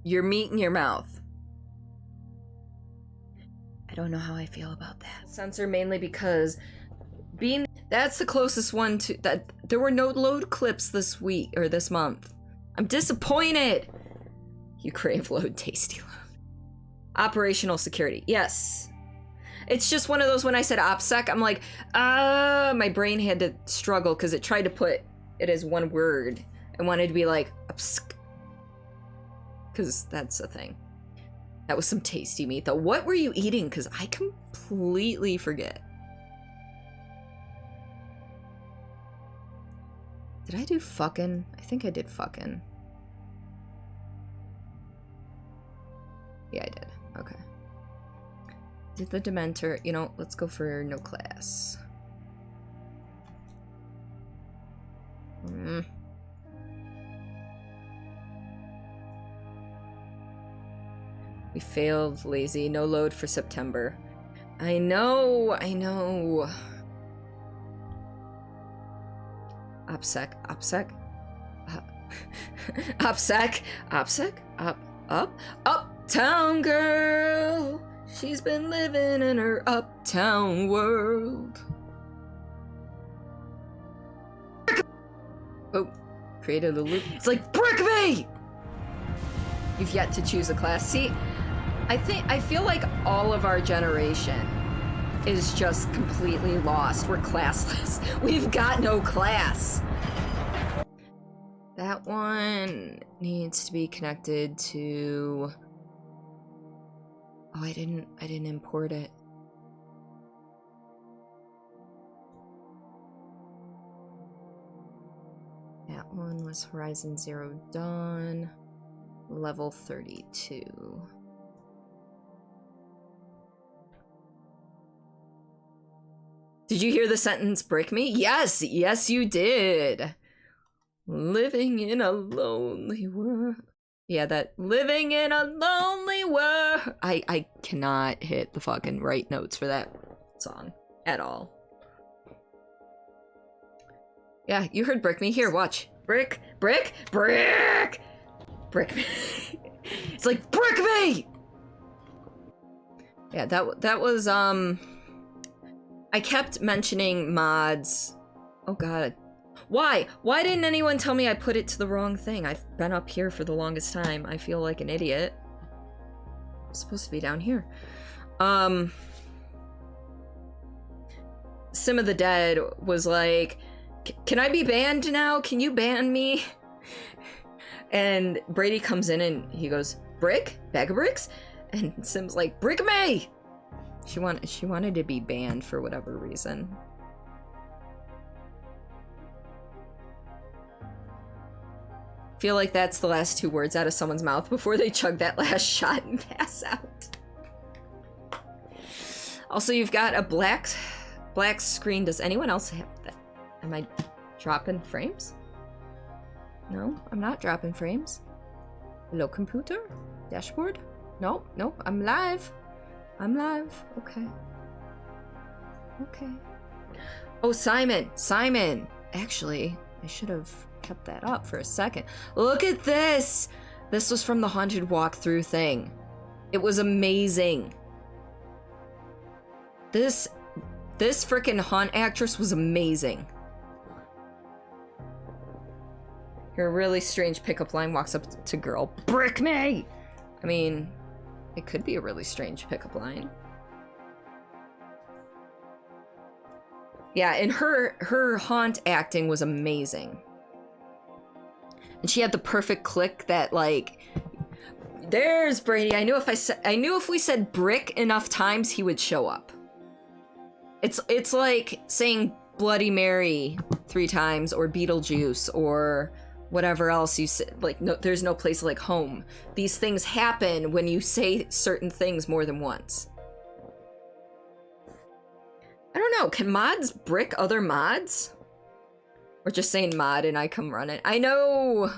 Your meat in your mouth. I don't know how I feel about that. Censor mainly because that's the closest one to that. There were no load clips this week or this month. I'm disappointed. You crave load, tasty load. Operational security. Yes. It's just one of those when I said OPSEC, I'm like, my brain had to struggle because it tried to put it as one word. I wanted to be like, OPSEC. Because that's a thing. That was some tasty meat though. What were you eating? Because I completely forget. Did I do fucking? I think I did fucking. Yeah, I did. Okay. Did the Dementor. You know, let's go for no class. We failed, Lazy. No load for September. I know. OPSEC. Uptown girl. She's been living in her uptown world. Oh, created a loop. It's like, brick me! You've yet to choose a class. See, I feel like all of our generation is just completely lost. We're classless. We've got no class. That one needs to be connected to... Oh, I didn't import it. That one was Horizon Zero Dawn, level 32. Did you hear the sentence break me? Yes, you did. Living in a lonely world. Yeah, that living in a lonely world. I cannot hit the fucking right notes for that song at all. Yeah, you heard brick me. Here, watch. Brick me. It's like, brick me! Yeah, that was, I kept mentioning mods. Oh god. Why? Why didn't anyone tell me I put it to the wrong thing? I've been up here for the longest time. I feel like an idiot. I'm supposed to be down here. Sim of the Dead was like, can I be banned now? Can you ban me? And Brady comes in and he goes, brick? Bag of bricks? And Sim's like, brick me! She wanted to be banned for whatever reason. Feel like that's the last two words out of someone's mouth before they chug that last shot and pass out. Also, you've got a black screen. Does anyone else have that? Am I dropping frames? No, I'm not dropping frames. Hello, computer? Dashboard? Nope, I'm live. Okay. Oh, Simon! Actually, I should have kept that up for a second. Look at this! This was from the Haunted Walkthrough thing. It was amazing. This frickin' haunt actress was amazing. Her really strange pickup line walks up to girl. Brick me! I mean, it could be a really strange pickup line. Yeah, and her haunt acting was amazing. And she had the perfect click that, like, there's Brady. I knew if we said brick enough times, he would show up. It's like saying Bloody Mary 3 times, or Beetlejuice, or whatever else you say. Like, no, there's no place like home. These things happen when you say certain things more than once. I don't know, can mods brick other mods? Or just saying mod and I come run it? I know!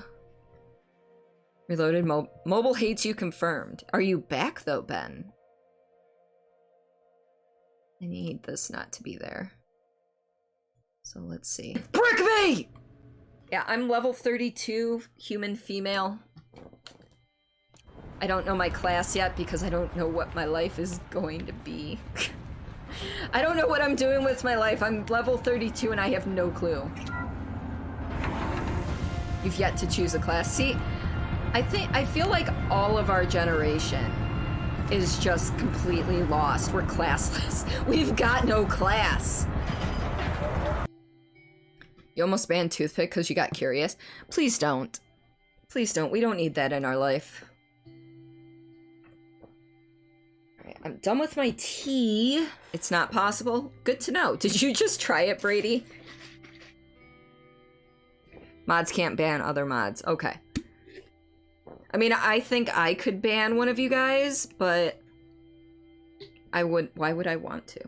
Reloaded mobile hates you confirmed. Are you back though, Ben? I need this not to be there. So let's see. Brick me! Yeah, I'm level 32, human female. I don't know my class yet because I don't know what my life is going to be. I don't know what I'm doing with my life. I'm level 32 and I have no clue. You've yet to choose a class. See, I feel like all of our generation is just completely lost. We're classless. We've got no class. You almost banned Toothpick because you got curious. Please don't. Please don't. We don't need that in our life. Alright, I'm done with my tea. It's not possible. Good to know. Did you just try it, Brady? Mods can't ban other mods. Okay. I mean, I think I could ban one of you guys, but why would I want to?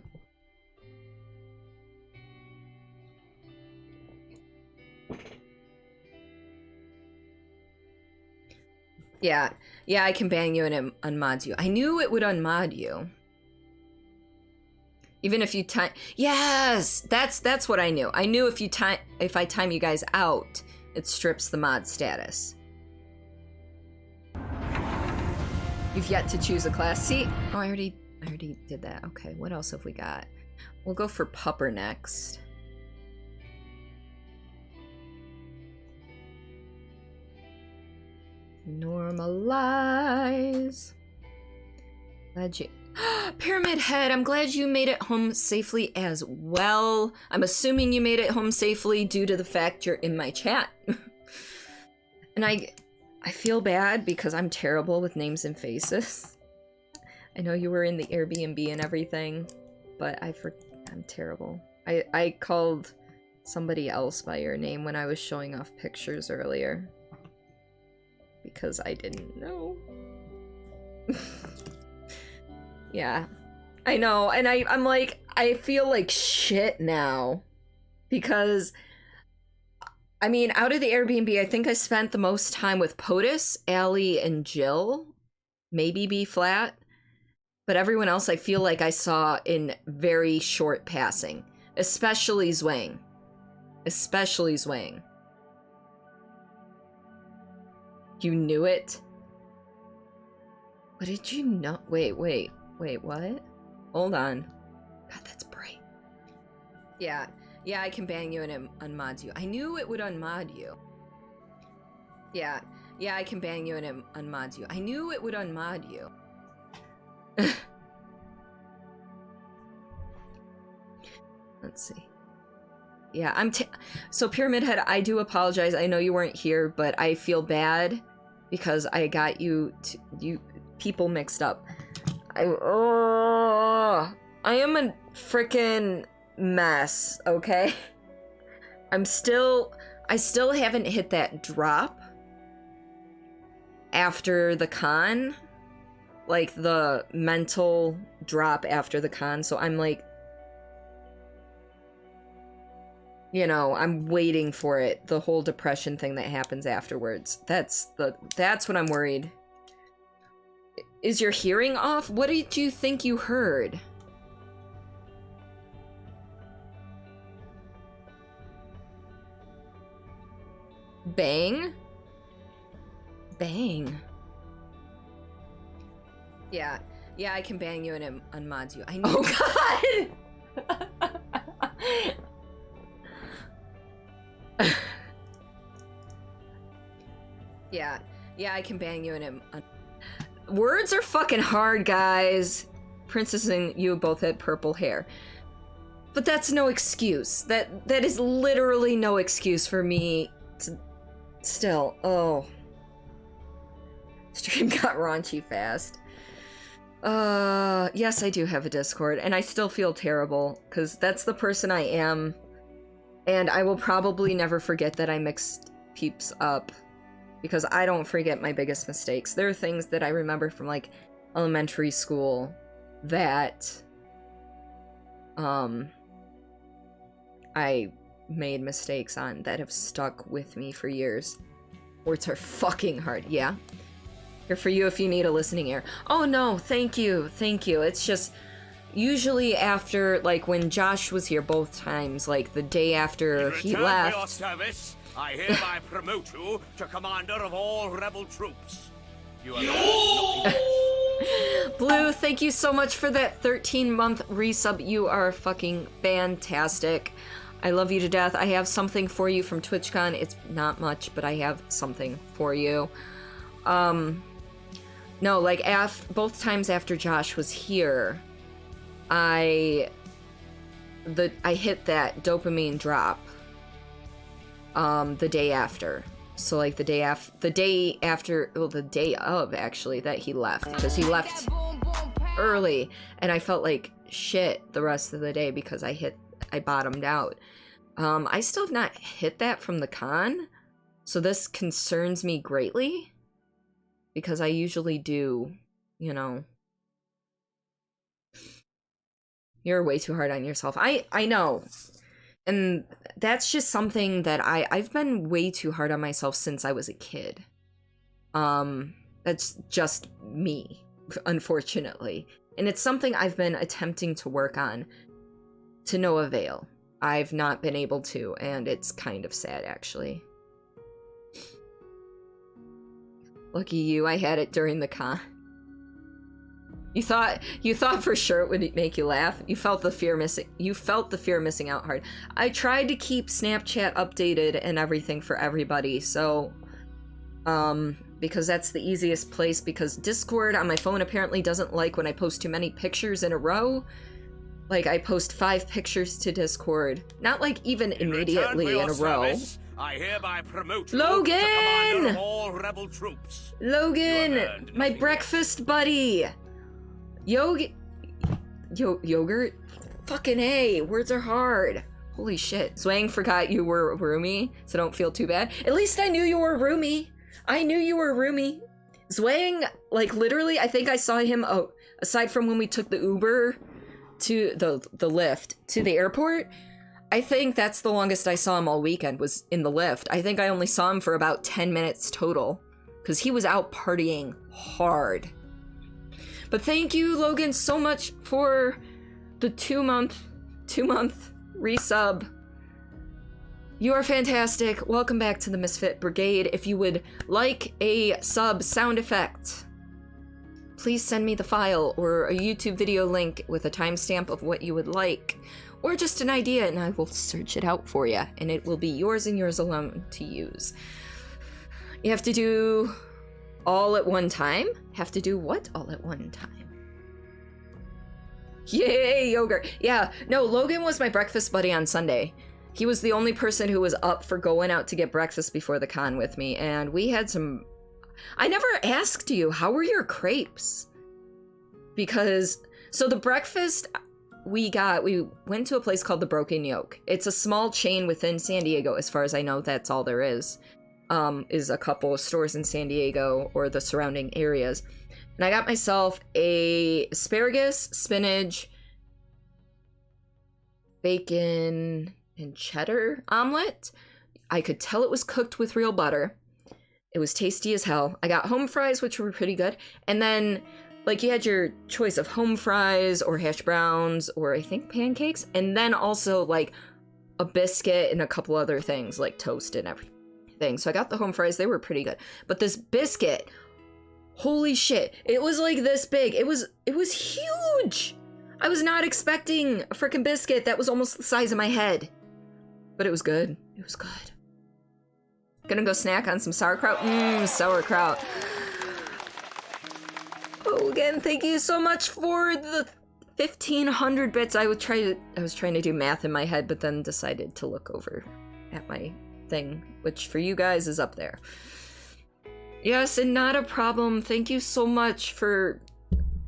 Yeah, I can ban you and it unmods you. I knew it would unmod you. Even if you time, yes, that's what I knew. I knew if I time you guys out, it strips the mod status. You've yet to choose a class. See, oh, I already did that. Okay, what else have we got? We'll go for Pupper next. Normalize. Glad you... Pyramid Head, I'm glad you made it home safely as well. I'm assuming you made it home safely due to the fact you're in my chat. And I feel bad because I'm terrible with names and faces. I know you were in the Airbnb and everything, but I'm terrible. I called somebody else by your name when I was showing off pictures earlier. Because I didn't know. Yeah, I know, and I'm like, I feel like shit now. Because, I mean, out of the Airbnb, I think I spent the most time with POTUS, Allie, and Jill. Maybe B-flat. But everyone else I feel like I saw in very short passing. Especially Zwang. Especially Zwang. You knew it? What did you know? Wait, what? Hold on. God, that's bright. Yeah, I can ban you and it unmods you. I knew it would unmod you. Yeah, I can ban you and it unmods you. I knew it would unmod you. Let's see. Yeah, so Pyramid Head, I do apologize. I know you weren't here, but I feel bad because I got you people mixed up. I am a freaking mess, okay? I still haven't hit that drop after the con, like the mental drop after the con, so I'm like, you know, I'm waiting for it, the whole depression thing that happens afterwards. That's what I'm worried. Is your hearing off? What did you think you heard? Bang? Bang. Yeah, I can bang you and it unmods you. I know. Oh god! Yeah, I can bang you and it words are fucking hard, guys. Princess and you both had purple hair. But that's no excuse. That is literally no excuse for me to still. Oh. Stream got raunchy fast. Yes, I do have a Discord, and I still feel terrible, because that's the person I am, and I will probably never forget that I mixed peeps up, because I don't forget my biggest mistakes. There are things that I remember from, like, elementary school that, I made mistakes on that have stuck with me for years. Words are fucking hard, yeah? Here for you if you need a listening ear. Oh no, thank you. It's just, usually after, like, when Josh was here both times, like, the day after he left... For your service, I hereby promote you to commander of all rebel troops. You are Blue, thank you so much for that 13-month resub. You are fucking fantastic. I love you to death. I have something for you from TwitchCon. It's not much, but I have something for you. No, like, both times after Josh was here, I hit that dopamine drop, the day after. So, like, the day of, actually, that he left, because he left early, and I felt like shit the rest of the day because I bottomed out. I still have not hit that from the con, so this concerns me greatly, because I usually do, you know. You're way too hard on yourself. I know. And that's just something that I've been way too hard on myself since I was a kid. That's just me, unfortunately. And it's something I've been attempting to work on to no avail. I've not been able to, and it's kind of sad, actually. Lucky you, I had it during the con. You thought for sure it would make you laugh. You felt the fear missing out hard. I tried to keep Snapchat updated and everything for everybody, so because that's the easiest place, because Discord on my phone apparently doesn't like when I post too many pictures in a row. Like, I post 5 pictures to Discord, not like even immediately in a row. I hereby promote you Logan! to commander of all rebel troops. Logan, my breakfast buddy. Yogurt? Fucking A, words are hard. Holy shit. Zwang forgot you were a roomie, so don't feel too bad. At least I knew you were a roomie. Zwang, like, literally, I think I saw him, aside from when we took the Uber to the Lyft to the airport, I think that's the longest I saw him all weekend, was in the Lyft. I think I only saw him for about 10 minutes total, because he was out partying hard. But thank you, Logan, so much for the 2-month resub. You are fantastic. Welcome back to the Misfit Brigade. If you would like a sub sound effect, please send me the file or a YouTube video link with a timestamp of what you would like, or just an idea, and I will search it out for you, and it will be yours and yours alone to use. You have to do all at one time? Have to do what all at one time? Yay, yogurt. Yeah, no, Logan was my breakfast buddy on Sunday. He was the only person who was up for going out to get breakfast before the con with me, and we had some... I never asked you, how were your crepes? Because, so the breakfast we went to a place called the Broken Yoke. It's a small chain within San Diego, as far as I know, that's all there is a couple of stores in San Diego or the surrounding areas. And I got myself a asparagus, spinach, bacon, and cheddar omelet. I could tell it was cooked with real butter. It was tasty as hell. I got home fries, which were pretty good. And then, like, you had your choice of home fries or hash browns or I think pancakes. And then also, like, a biscuit and a couple other things, like toast and everything. So I got the home fries. They were pretty good. But this biscuit, holy shit. It was like this big. It was huge. I was not expecting a freaking biscuit that was almost the size of my head. But it was good. It was good. Gonna go snack on some sauerkraut. Sauerkraut. Oh, again, thank you so much for the 1,500 bits. I was trying to do math in my head, but then decided to look over at my thing, which for you guys is up there. Yes, and not a problem. Thank you so much for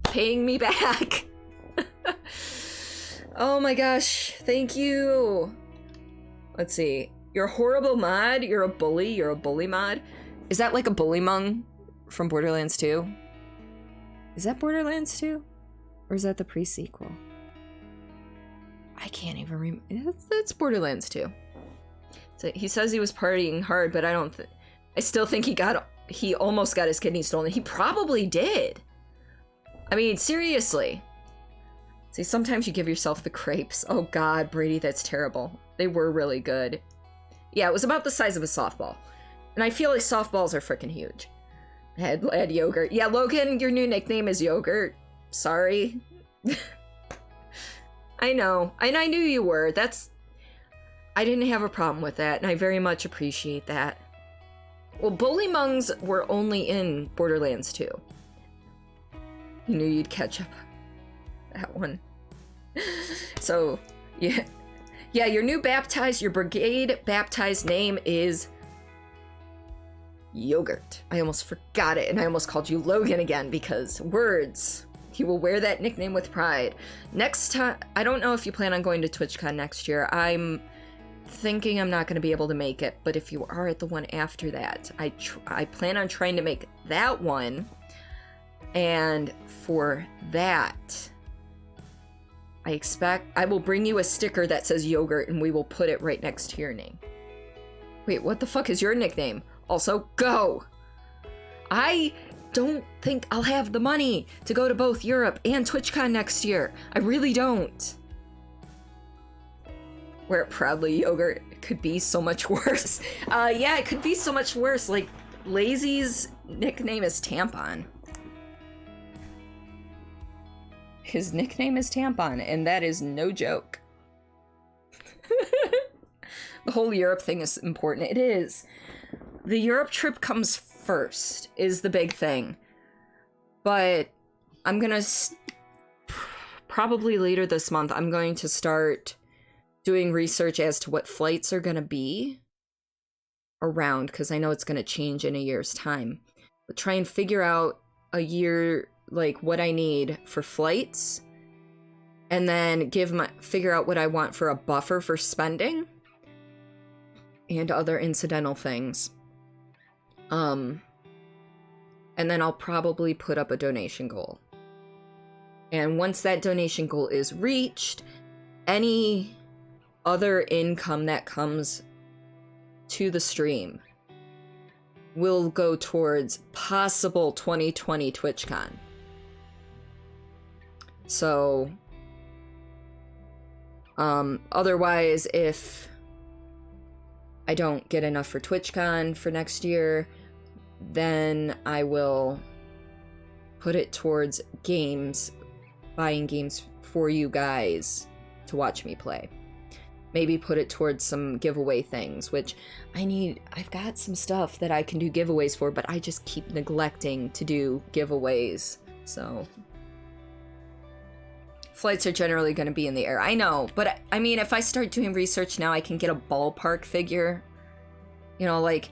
paying me back. Oh my gosh, thank you. Let's see. You're a horrible mod. You're a bully. You're a bully mod. Is that like a bully mung from Borderlands 2? Is that Borderlands 2? Or is that the pre-sequel? I can't even remember. That's Borderlands 2. So he says he was partying hard, but I still think he almost got his kidney stolen. He probably did. I mean, seriously. See, sometimes you give yourself the crepes. Oh god, Brady, that's terrible. They were really good. Yeah, it was about the size of a softball. And I feel like softballs are freaking huge. Head Yogurt. Yeah, Logan, your new nickname is Yogurt. Sorry. I know. And I knew you were. I didn't have a problem with that, and I very much appreciate that. Well, Bully Mungs were only in Borderlands 2. You knew you'd catch up. That one. So, yeah. Yeah, your brigade baptized name is Yogurt. I almost forgot it, and I almost called you Logan again because words. He will wear that nickname with pride. Next time, I don't know if you plan on going to TwitchCon next year. I'm thinking I'm not going to be able to make it, but if you are at the one after that, I plan on trying to make that one. And for that, I will bring you a sticker that says Yogurt, and we will put it right next to your name. Wait, what the fuck is your nickname? Also, go! I don't think I'll have the money to go to both Europe and TwitchCon next year. I really don't. Wear it proudly, Yogurt. It could be so much worse. Yeah, it could be so much worse. Like, Lazy's nickname is Tampon. His nickname is Tampon, and that is no joke. The whole Europe thing is important. It is. The Europe trip comes first, is the big thing. But I'm gonna... probably later this month, I'm going to start doing research as to what flights are gonna be around, because I know it's gonna change in a year's time. But try and figure out a year... like what I need for flights, and then figure out what I want for a buffer for spending and other incidental things. And then I'll probably put up a donation goal. And once that donation goal is reached, any other income that comes to the stream will go towards possible 2020 TwitchCon. So, otherwise, if I don't get enough for TwitchCon for next year, then I will put it towards games, buying games for you guys to watch me play. Maybe put it towards some giveaway things, which I've got some stuff that I can do giveaways for, but I just keep neglecting to do giveaways, so... Flights are generally going to be in the air. I know, but I mean, if I start doing research now, I can get a ballpark figure. You know, like,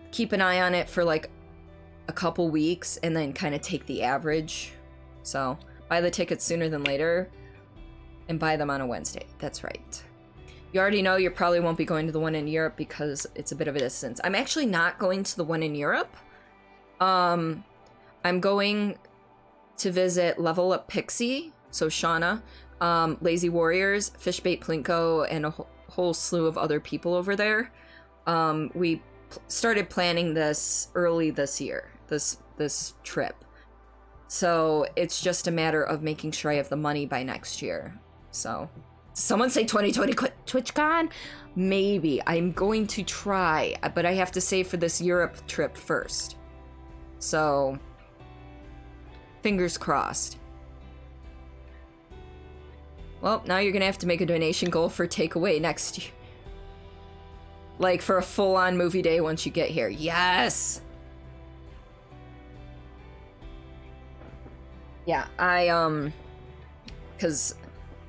keep an eye on it for like a couple weeks and then kind of take the average. So, buy the tickets sooner than later and buy them on a Wednesday. That's right. You already know you probably won't be going to the one in Europe because it's a bit of a distance. I'm actually not going to the one in Europe. I'm going to visit Level Up Pixie. So Shauna, Lazy Warriors, Fishbait Plinko, and a whole slew of other people over there. We started planning this early this year, this trip. So it's just a matter of making sure I have the money by next year. So, someone say 2020 TwitchCon? Maybe. I'm going to try, but I have to save for this Europe trip first. So, fingers crossed. Well, now you're gonna have to make a donation goal for takeaway next year. Like, for a full-on movie day once you get here. Yes! Yeah, because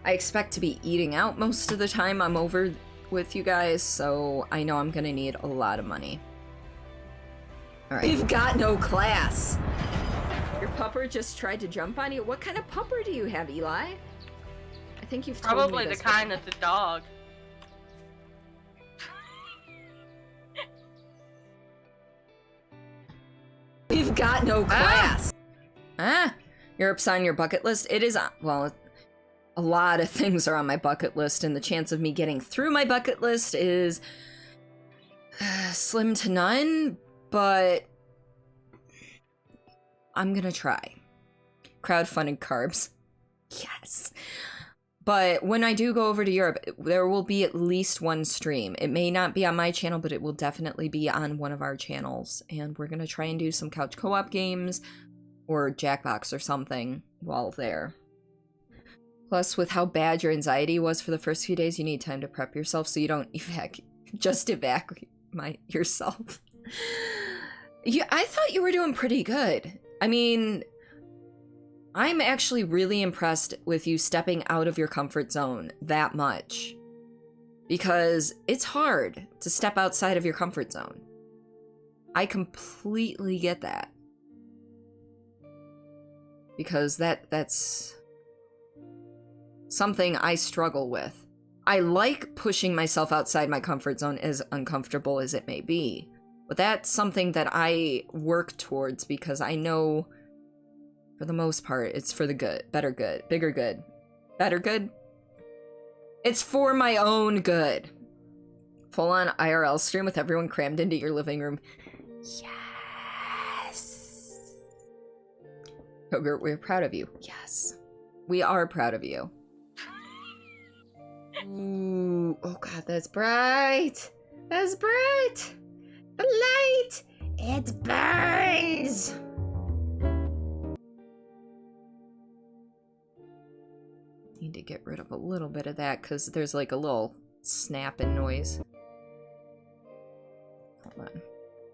I expect to be eating out most of the time I'm over with you guys, so I know I'm gonna need a lot of money. Alright. You've got no class! Your pupper just tried to jump on you? What kind of pupper do you have, Eli? I think you've told Probably me the this kind before. that's a dog. You've got no class! Europe's on your bucket list? It is on, well, a lot of things are on my bucket list, and the chance of me getting through my bucket list is slim to none, but I'm gonna try. Crowdfunded carbs. Yes. But when I do go over to Europe, there will be at least one stream. It may not be on my channel, but it will definitely be on one of our channels. And we're gonna try and do some couch co-op games or Jackbox or something while there. Plus, with how bad your anxiety was for the first few days, you need time to prep yourself so you don't evacuate yourself. Yeah, I thought you were doing pretty good. I mean, I'm actually really impressed with you stepping out of your comfort zone that much. Because it's hard to step outside of your comfort zone. I completely get that. Because that's something I struggle with. I like pushing myself outside my comfort zone, as uncomfortable as it may be. But that's something that I work towards because I know, for the most part, it's for the good. Better good. Bigger good. Better good? It's for my own good. Full-on IRL stream with everyone crammed into your living room. Yes! Yogurt, we're proud of you. Yes. We are proud of you. Ooh, oh god, that's bright! That's bright! The light! It burns! Need to get rid of a little bit of that because there's like a little snapping noise. Hold on.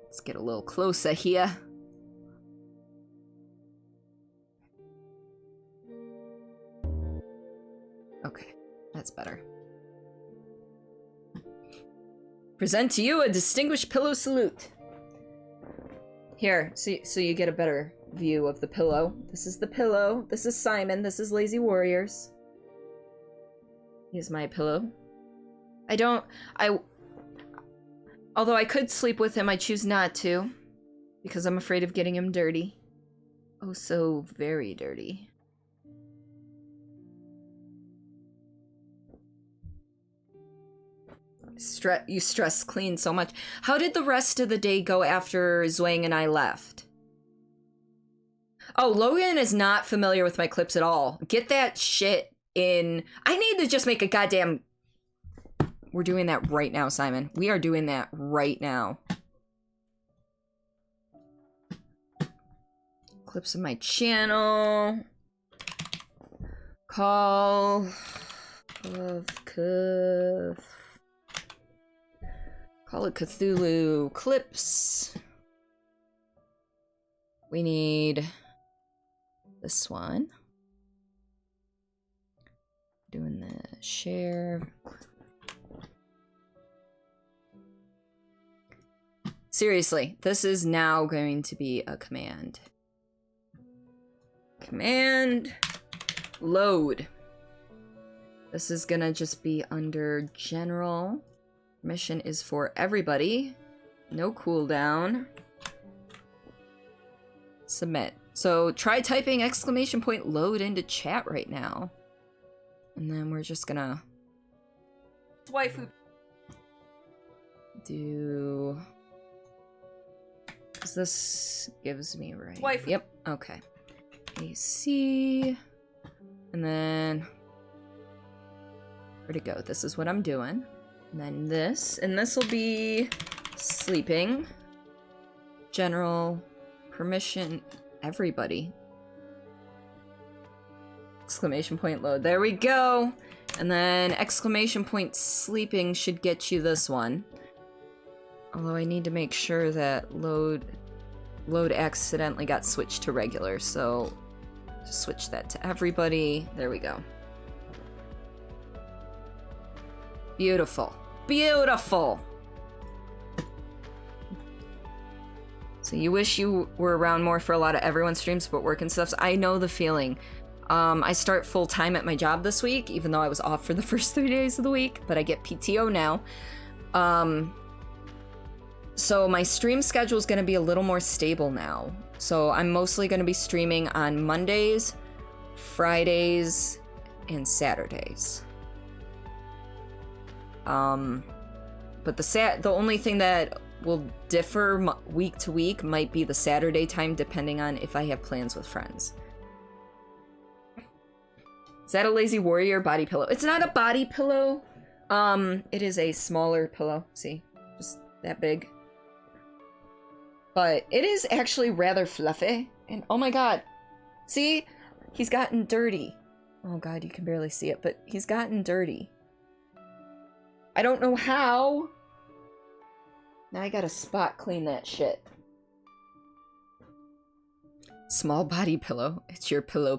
Let's get a little closer here. Okay, that's better. Present to you a distinguished pillow salute. Here, so you get a better view of the pillow. This is the pillow. This is Simon. This is Lazy Warriors. Here's my pillow. Although I could sleep with him, I choose not to. Because I'm afraid of getting him dirty. Oh, so very dirty. You stress clean so much. How did the rest of the day go after Zwang and I left? Oh, Logan is not familiar with my clips at all. Get that shit in. I need to just make a goddamn... We're doing that right now, Simon. We are doing that right now. Clips of my channel. Call of Call it Cthulhu clips. We need this one. Doing the share. Seriously, this is now going to be a command. Command load. This is gonna just be under general. Mission is for everybody. No cooldown. Submit. So try typing exclamation point load into chat right now. And then we're just gonna waifu do, because this gives me right. Waifu. Yep, okay. AC. And then where'd it go? This is what I'm doing. And then this, and this will be sleeping. General, permission, everybody. Exclamation point load, there we go! And then exclamation point sleeping should get you this one. Although I need to make sure that load accidentally got switched to regular, so just switch that to everybody. There we go. Beautiful. Beautiful. So you wish you were around more for a lot of everyone's streams, but work and stuff. So I know the feeling. I start full time at my job this week, even though I was off for the first 3 days of the week, but I get PTO now. So my stream schedule is going to be a little more stable now. So I'm mostly going to be streaming on Mondays, Fridays, and Saturdays. But the only thing that will differ week to week might be the Saturday time, depending on if I have plans with friends. Is that a Lazy Warrior body pillow? It's not a body pillow. It is a smaller pillow. See, just that big. But it is actually rather fluffy. And oh my god. See? He's gotten dirty. Oh god, you can barely see it, but he's gotten dirty. I don't know how. Now I gotta spot clean that shit. Small body pillow. It's your pillow.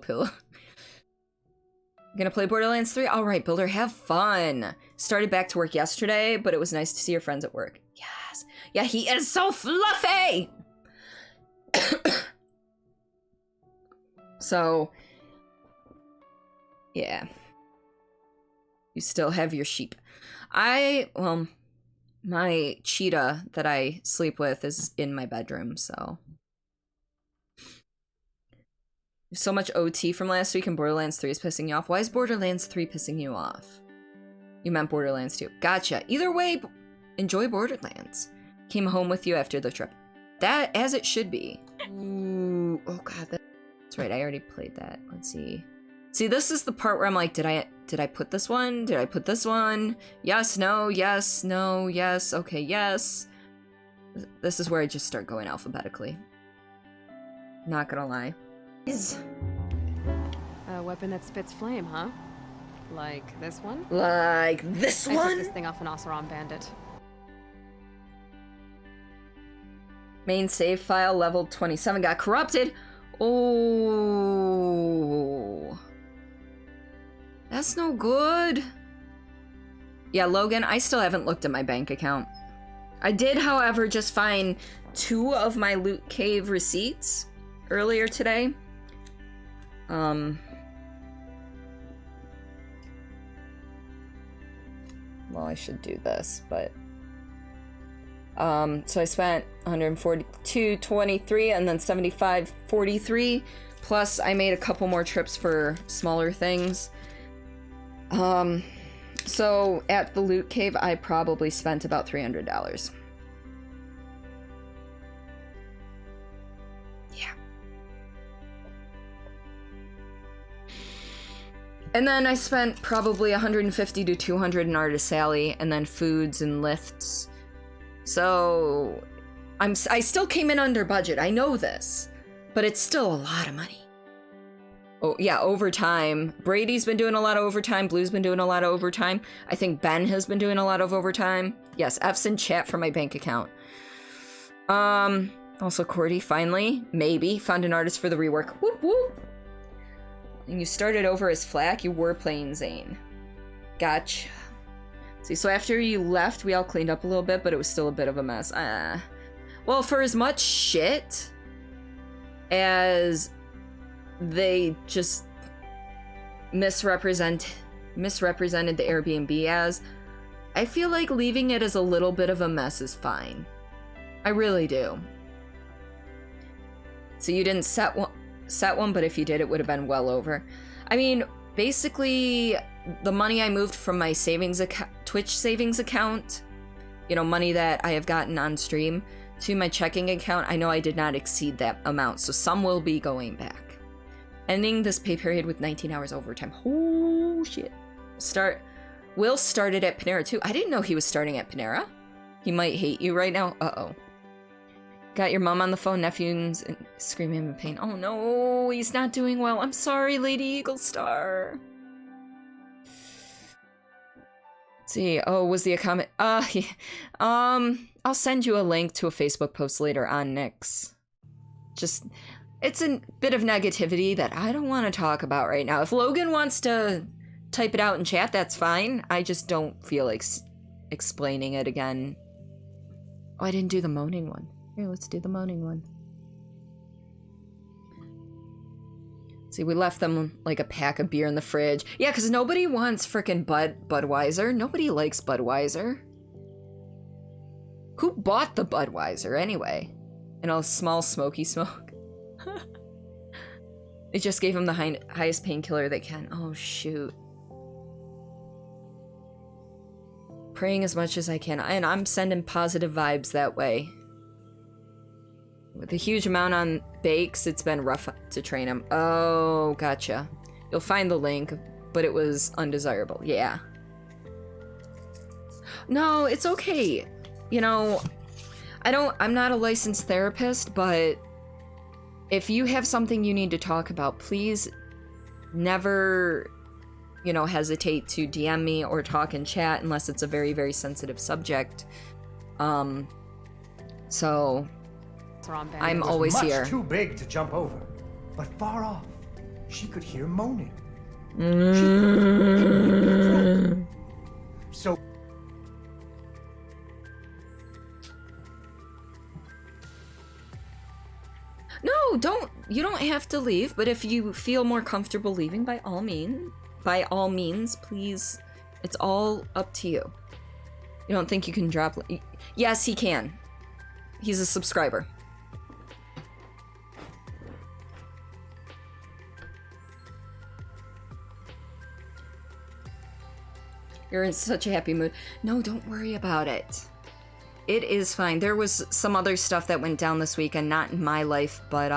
Gonna play Borderlands 3? Alright, Builder, have fun. Started back to work yesterday, but it was nice to see your friends at work. Yes. Yeah, he is so fluffy! So, yeah. You still have your sheep. Well, my cheetah that I sleep with is in my bedroom, so. So much OT from last week and Borderlands 3 is pissing you off. Why is Borderlands 3 pissing you off? You meant Borderlands 2. Gotcha. Either way, enjoy Borderlands. Came home with you after the trip. That, as it should be. Ooh, oh god, that's right, I already played that. Let's see. See, this is the part where I'm like, did I put this one? Did I put this one? Yes, no, yes, no, yes, okay, yes. This is where I just start going alphabetically. Not gonna lie. A weapon that spits flame, huh? Like this one? Like this one? I took this thing off an Oseram bandit. Main save file level 27 got corrupted. Oh. That's no good. Yeah, Logan, I still haven't looked at my bank account. I did, however, just find 2 of my loot cave receipts earlier today. Well, I should do this, but so I spent 142.23 and then 75.43, plus I made a couple more trips for smaller things. So at the loot cave I probably spent about $300. And then I spent probably 150 to 200 in Artist Alley, and then foods and lifts. So I still came in under budget. I know this, but it's still a lot of money. Oh yeah, overtime. Brady's been doing a lot of overtime. Blue's been doing a lot of overtime. I think Ben has been doing a lot of overtime. Yes, F's in chat for my bank account. Also Cordy finally, maybe, found an artist for the rework. Whoop whoop. And you started over as Flack, you were playing Zane. Gotcha. See, so after you left, we all cleaned up a little bit, but it was still a bit of a mess. Well, for as much shit as they just misrepresented the Airbnb as, I feel like leaving it as a little bit of a mess is fine. I really do. So you didn't set one, but if you did, it would have been well over. I mean, basically, the money I moved from my Twitch savings account, you know, money that I have gotten on stream, to my checking account, I know I did not exceed that amount, so some will be going back. Ending this pay period with 19 hours overtime. Oh, shit. Will started at Panera, too. I didn't know he was starting at Panera. He might hate you right now. Uh-oh. Got your mom on the phone, nephews screaming in pain. Oh no, he's not doing well. I'm sorry, Lady Eagle Star. Let's see, oh, was the comment? Yeah. I'll send you a link to a Facebook post later on Nyx. Just, it's a bit of negativity that I don't want to talk about right now. If Logan wants to type it out in chat, that's fine. I just don't feel like explaining it again. Oh, I didn't do the moaning one. Here, let's do the moaning one. See, we left them like a pack of beer in the fridge. Yeah, because nobody wants frickin' Budweiser. Nobody likes Budweiser. Who bought the Budweiser anyway? In a small smoky smoke. They just gave him the highest painkiller they can. Oh, shoot. Praying as much as I can. And I'm sending positive vibes that way. With a huge amount on bakes, it's been rough to train him. Oh, gotcha. You'll find the link, but it was undesirable. Yeah. No, it's okay. You know, I'm not a licensed therapist, but if you have something you need to talk about, please never, you know, hesitate to DM me or talk in chat unless it's a very, very sensitive subject. So I'm always much here. Too big to jump over, but far off, she could hear moaning. So No, you don't have to leave, but if you feel more comfortable leaving, by all means, please, it's all up to you. You don't think you can drop... Yes, he can. He's a subscriber. You're in such a happy mood. No, don't worry about it. It is fine. There was some other stuff that went down this week, and not in my life, but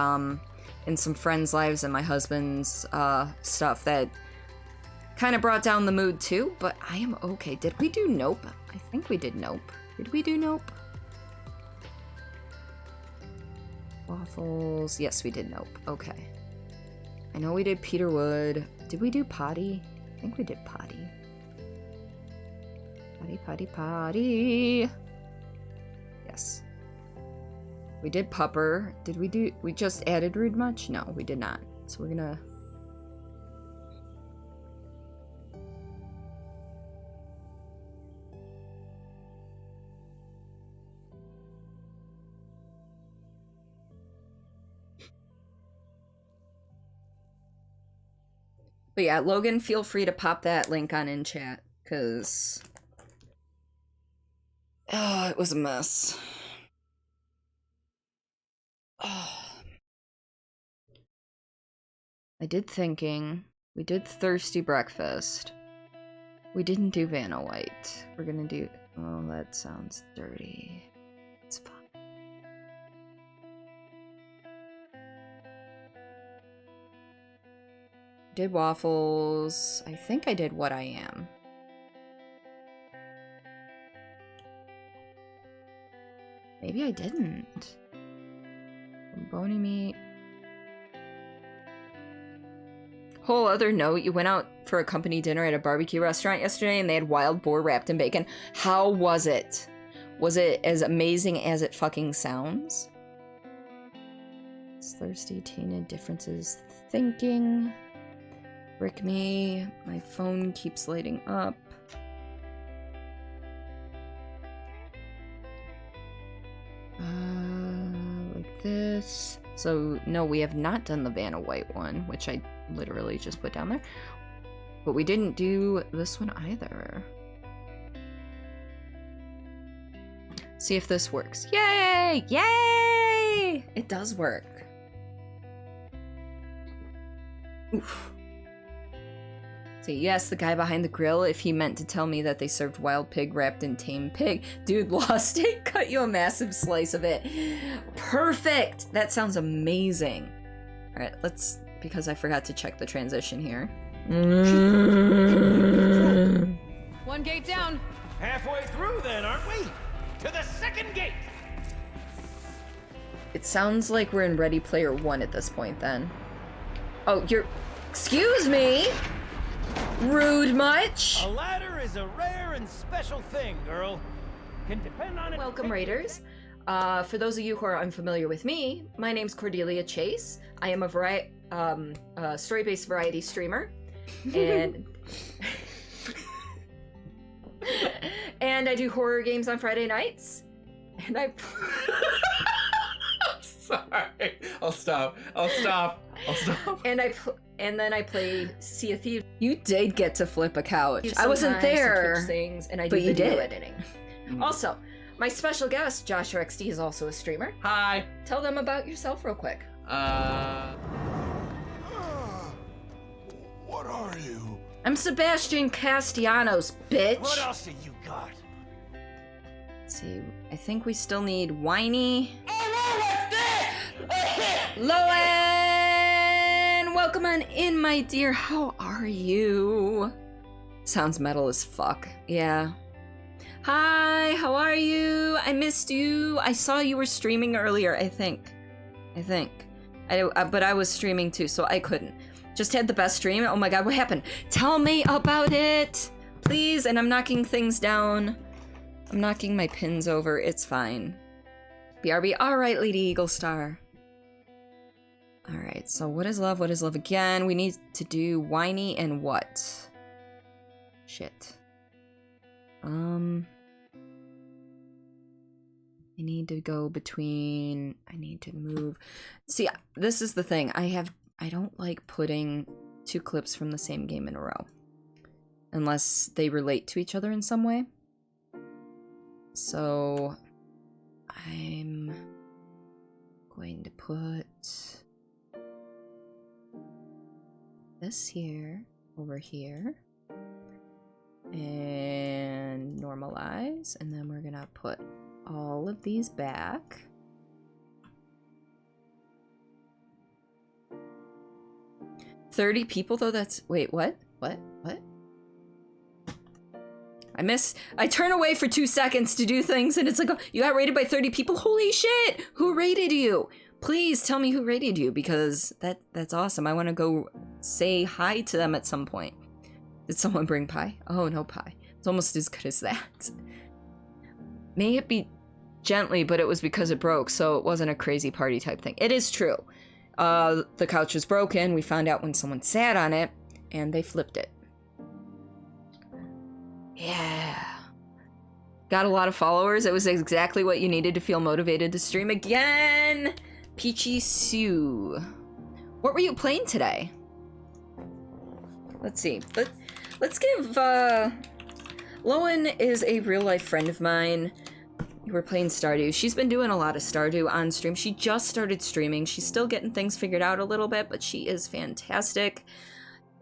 in some friends' lives and my husband's stuff that kind of brought down the mood too, but I am okay. Did we do Nope? I think we did Nope. Did we do Nope? Waffles. Yes, we did Nope. Okay. I know we did Peterwood. Did we do Potty? I think we did Potty. Potty. Yes. We did Pupper. Did we just added Rude much? No, we did not. So we're gonna... But yeah, Logan, feel free to pop that link on in chat, because... Oh, it was a mess. Oh. I did thinking. We did Thirsty Breakfast. We didn't do Vanna White. We're gonna do... Oh, that sounds dirty. It's fine. Did waffles. I think I did What I Am. Maybe I didn't. Bony meat. Whole other note, you went out for a company dinner at a barbecue restaurant yesterday and they had wild boar wrapped in bacon. How was it? Was it as amazing as it fucking sounds? It's thirsty, tainted, differences, thinking. Brick me. My phone keeps lighting up. Like this. So, no, we have not done the Vanna White one, which I literally just put down there. But we didn't do this one either. See if this works. Yay! Yay! It does work. Oof. See, yes, the guy behind the grill, if he meant to tell me that they served wild pig wrapped in tame pig. Dude, Lost it, cut you a massive slice of it. Perfect! That sounds amazing. Alright, let's, because I forgot to check the transition here. One gate down. Halfway through then, aren't we? To the second gate! It sounds like we're in Ready Player One at this point then. Oh, you're... Excuse me! Rude much? A ladder is a rare and special thing, girl. Can depend on it. Welcome, Raiders. For those of you who are unfamiliar with me, my name's Cordelia Chase. I am a story-based variety streamer, and And I do horror games on Friday nights. And I... Sorry. I'll stop. And then I play Sea of Thieves. You did get to flip a couch. I wasn't there. Things, and I do video editing. Also, my special guest, Joshua XD, is also a streamer. Hi. Tell them about yourself real quick. What are you? I'm Sebastian Castellanos, bitch. What else have you got? Let's see. I think we still need Whiny. Lowen! Welcome on in, my dear. How are you? Sounds metal as fuck. Yeah. Hi, how are you? I missed you. I saw you were streaming earlier, I think. But I was streaming too, so I couldn't. Just had the best stream. Oh my god, what happened? Tell me about it! Please, and I'm knocking things down. I'm knocking my pins over. It's fine. BRB. Alright, Lady Eagle Star. Alright, so what is love? What is love again? We need to do Whiny and what? Shit. I need to go between... I need to move... See, this is the thing. I don't like putting two clips from the same game in a row. Unless they relate to each other in some way. So... I'm... going to put... this here, over here. And normalize. And then we're gonna put all of these back. $30 people though, that's... Wait, what? What? I turn away for 2 seconds to do things and it's like, oh, you got rated by 30 people? Holy shit! Who rated you? Please tell me who rated you because that's awesome. I want to go say hi to them at some point. Did someone bring pie? Oh, no pie. It's almost as good as that. May it be gently, but it was because it broke, so it wasn't a crazy party type thing. It is true. The couch was broken. We found out when someone sat on it, and they flipped it. Yeah. Got a lot of followers. It was exactly what you needed to feel motivated to stream again. Peachy Sue. What were you playing today? Let's see. Let's give, Lowen is a real-life friend of mine. We were playing Stardew. She's been doing a lot of Stardew on stream. She just started streaming. She's still getting things figured out a little bit, but she is fantastic.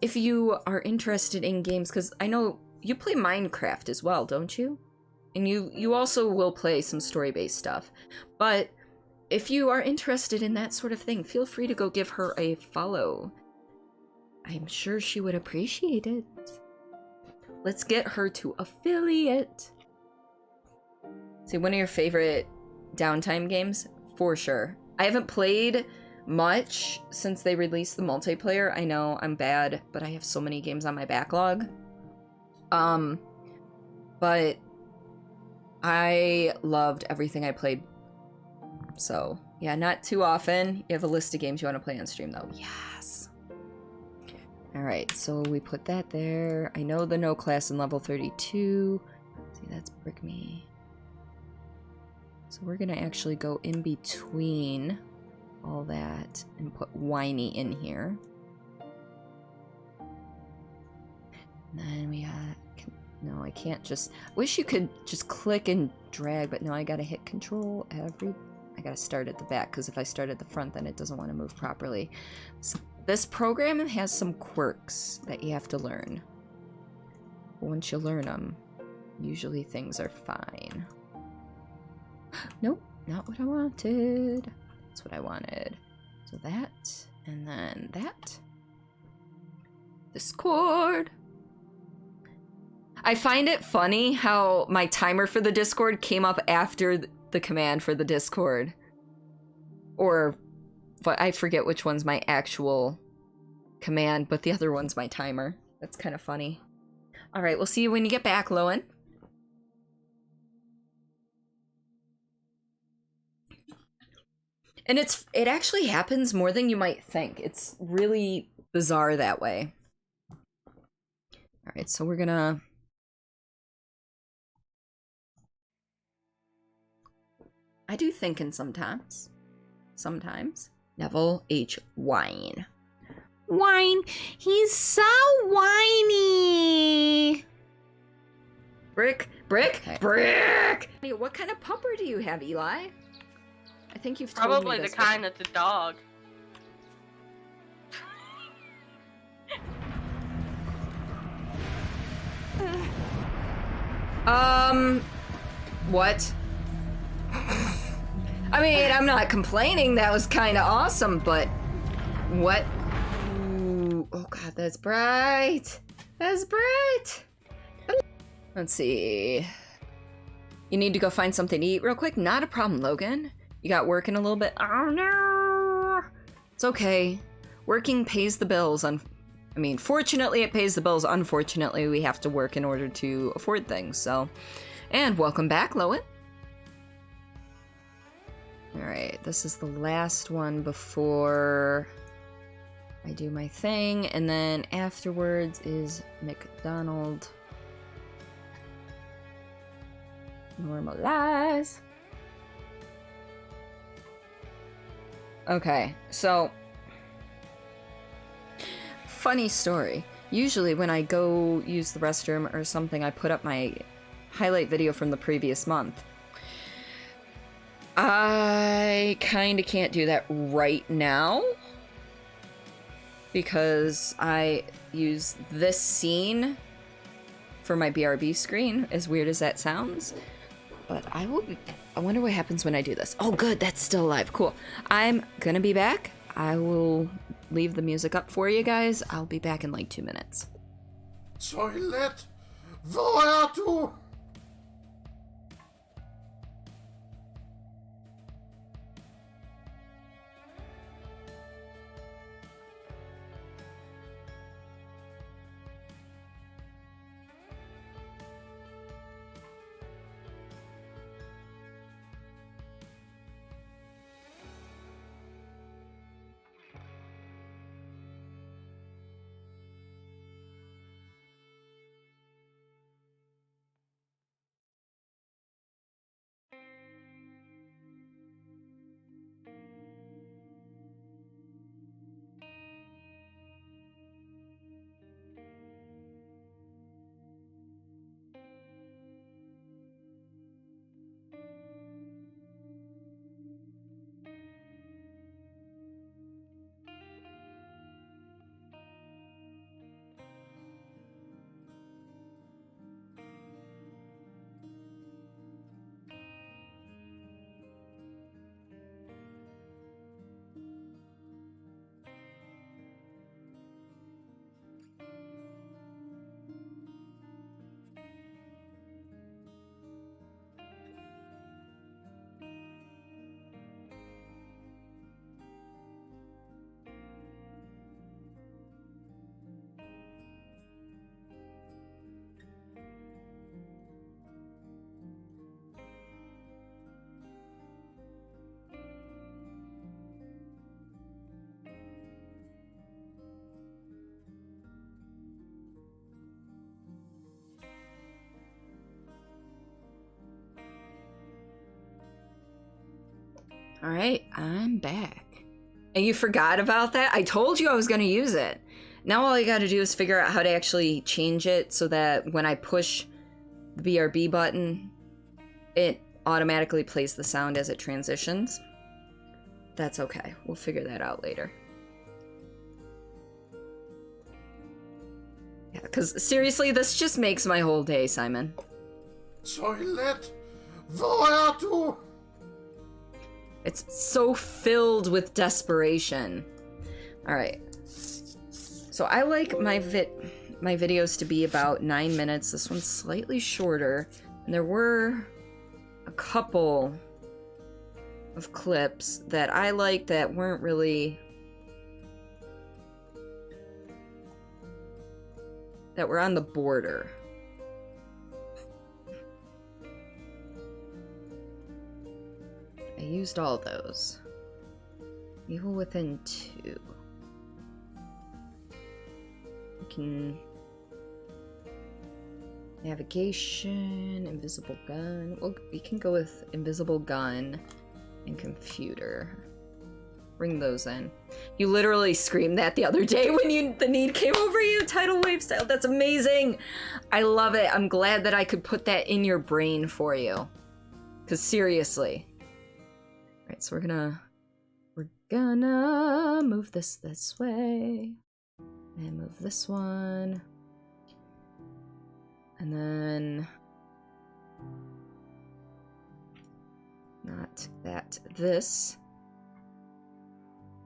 If you are interested in games, because I know you play Minecraft as well, don't you? And you also will play some story-based stuff. But if you are interested in that sort of thing, feel free to go give her a follow. I'm sure she would appreciate it. Let's get her to affiliate. See, one of your favorite downtime games? For sure. I haven't played much since they released the multiplayer. I know I'm bad, but I have so many games on my backlog. But I loved everything I played. So, yeah, not too often. You have a list of games you want to play on stream, though. Yes. Alright, so we put that there. I know the no class in level 32. See, that's Brick Me. So we're gonna actually go in between all that and put Whiny in here. And then we got... No, I can't just... Wish you could just click and drag, but no, I gotta hit control every... I gotta start at the back, because if I start at the front, then it doesn't want to move properly. So this program has some quirks that you have to learn. Once you learn them, usually things are fine. Nope, not what I wanted. That's what I wanted. So that, and then that. Discord. I find it funny how my timer for the Discord came up after the command for the Discord. Or, but I forget which one's my actual command, but the other one's my timer. That's kind of funny. Alright, we'll see you when you get back, Lowen. And it actually happens more than you might think. It's really bizarre that way. Alright, so we're gonna I do thinking sometimes. Sometimes. Neville H. Wine. Wine. He's so whiny. Brick. What kind of pupper do you have, Eli? I think you've told me Probably the this kind that's a dog. What? I mean, I'm not complaining. That was kind of awesome, but what? Ooh, oh god, that's bright. That's bright. Let's see. You need to go find something to eat real quick? Not a problem, Logan. You got working a little bit? Oh no. It's okay. Working pays the bills. Fortunately it pays the bills. Unfortunately, we have to work in order to afford things, so. And welcome back, Lowen. Alright, this is the last one before I do my thing, and then afterwards is McDonald. Normalize. Okay, so funny story. Usually when I go use the restroom or something, I put up my highlight video from the previous month. I kinda can't do that right now because I use this scene for my BRB screen, as weird as that sounds. But I wonder what happens when I do this. Oh good, that's still alive. Cool. I'm gonna be back. I will leave the music up for you guys. I'll be back in like 2 minutes. Toilette, woher du? Alright, I'm back. And you forgot about that? I told you I was going to use it. Now all I got to do is figure out how to actually change it so that when I push the BRB button, it automatically plays the sound as it transitions. That's okay. We'll figure that out later. Yeah, because seriously, this just makes my whole day, Simon. Toilette, woher du? It's so filled with desperation. Alright. So I like my videos to be about 9 minutes. This one's slightly shorter. And there were a couple of clips that I liked that weren't really... that were on the border. I used all those. Evil Within 2. We can... Navigation, Invisible Gun. Well, we can go with Invisible Gun. and computer. Bring those in. You literally screamed that the other day when the need came over you. Tidal wave style. That's amazing. I love it. I'm glad that I could put that in your brain for you. Because seriously. Right, so we're gonna move this way. And move this one. And then not that, this.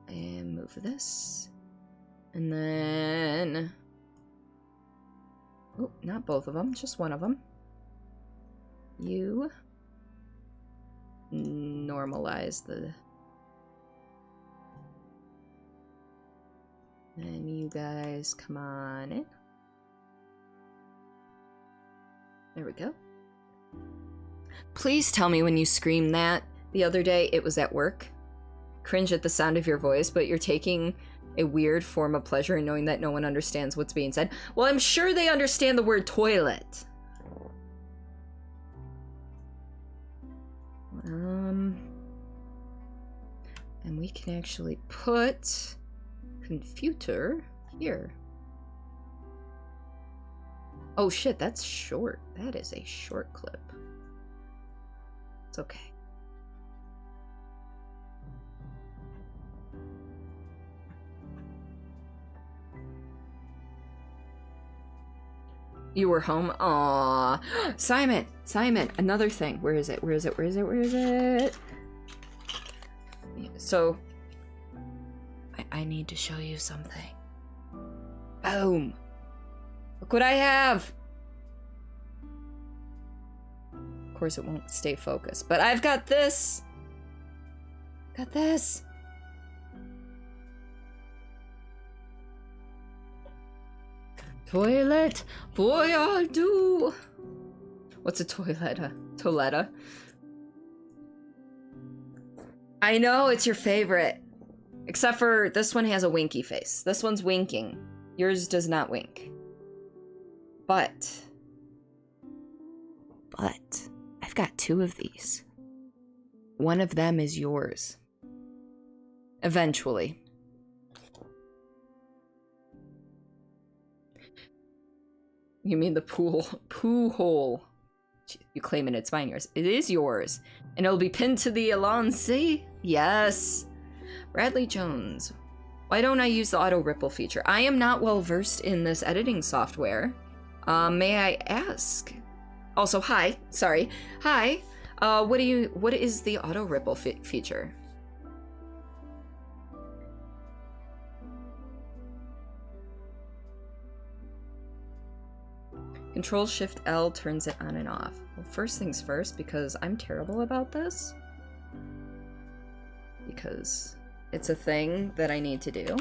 And move this. And then... Oh, not both of them, just one of them. You... normalize the... And you guys come on in. There we go. Please tell me when you screamed that the other day it was at work. Cringe at the sound of your voice, but you're taking a weird form of pleasure in knowing that no one understands what's being said. Well, I'm sure they understand the word toilet. And we can actually put computer here. Oh shit, that's short. That is a short clip. It's okay. You were home? Aww. Simon! Simon! Another thing. Where is it? Where is it? Where is it? Where is it? So, I need to show you something. Boom! Look what I have! Of course it won't stay focused, but I've got this! Got this! Toilet, boy, I'll do. What's a toiletta? Toiletta? I know, it's your favorite. Except for this one has a winky face. This one's winking. Yours does not wink. But I've got two of these. One of them is yours. Eventually. You mean the poo hole. You claim it, it's mine, yours. It is yours. And it'll be pinned to the Alonsi? Yes. Bradley Jones. Why don't I use the auto ripple feature? I am not well versed in this editing software. May I ask? Also, hi. Sorry. Hi. What is the auto ripple feature? Control-Shift-L turns it on and off. Well, first things first, because I'm terrible about this. Because it's a thing that I need to do.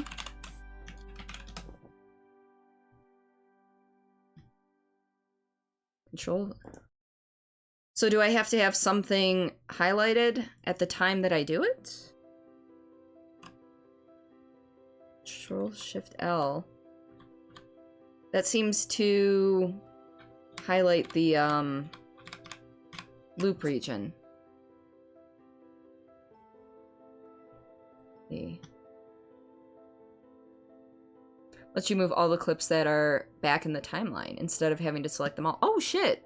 Control. So do I have to have something highlighted at the time that I do it? Control-Shift-L. That seems to highlight the loop region. Lets you move all the clips that are back in the timeline instead of having to select them all. Oh shit!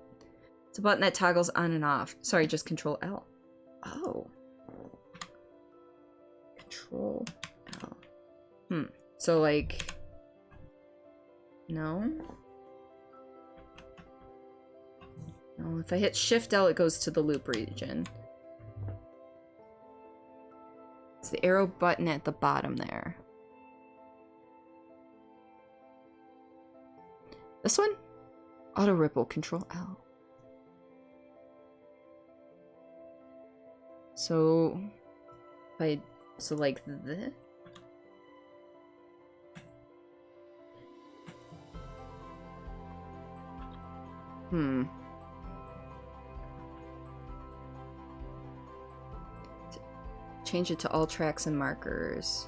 It's a button that toggles on and off. Sorry, just Control L. Oh. Control L. So like... No? No, if I hit Shift L, it goes to the loop region. It's the arrow button at the bottom there. This one? Auto ripple, Control L. So, so like this? Change it to all tracks and markers.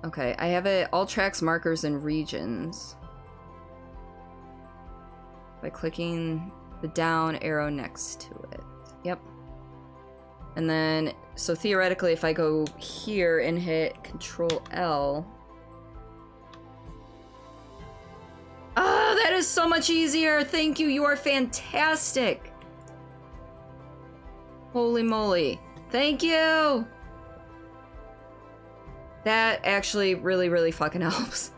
Okay, I have it all tracks, markers, and regions. By clicking the down arrow next to it. Yep. And then So theoretically, if I go here and hit Control L... Oh, that is so much easier! Thank you, you are fantastic! Holy moly. Thank you! That actually really, really fucking helps.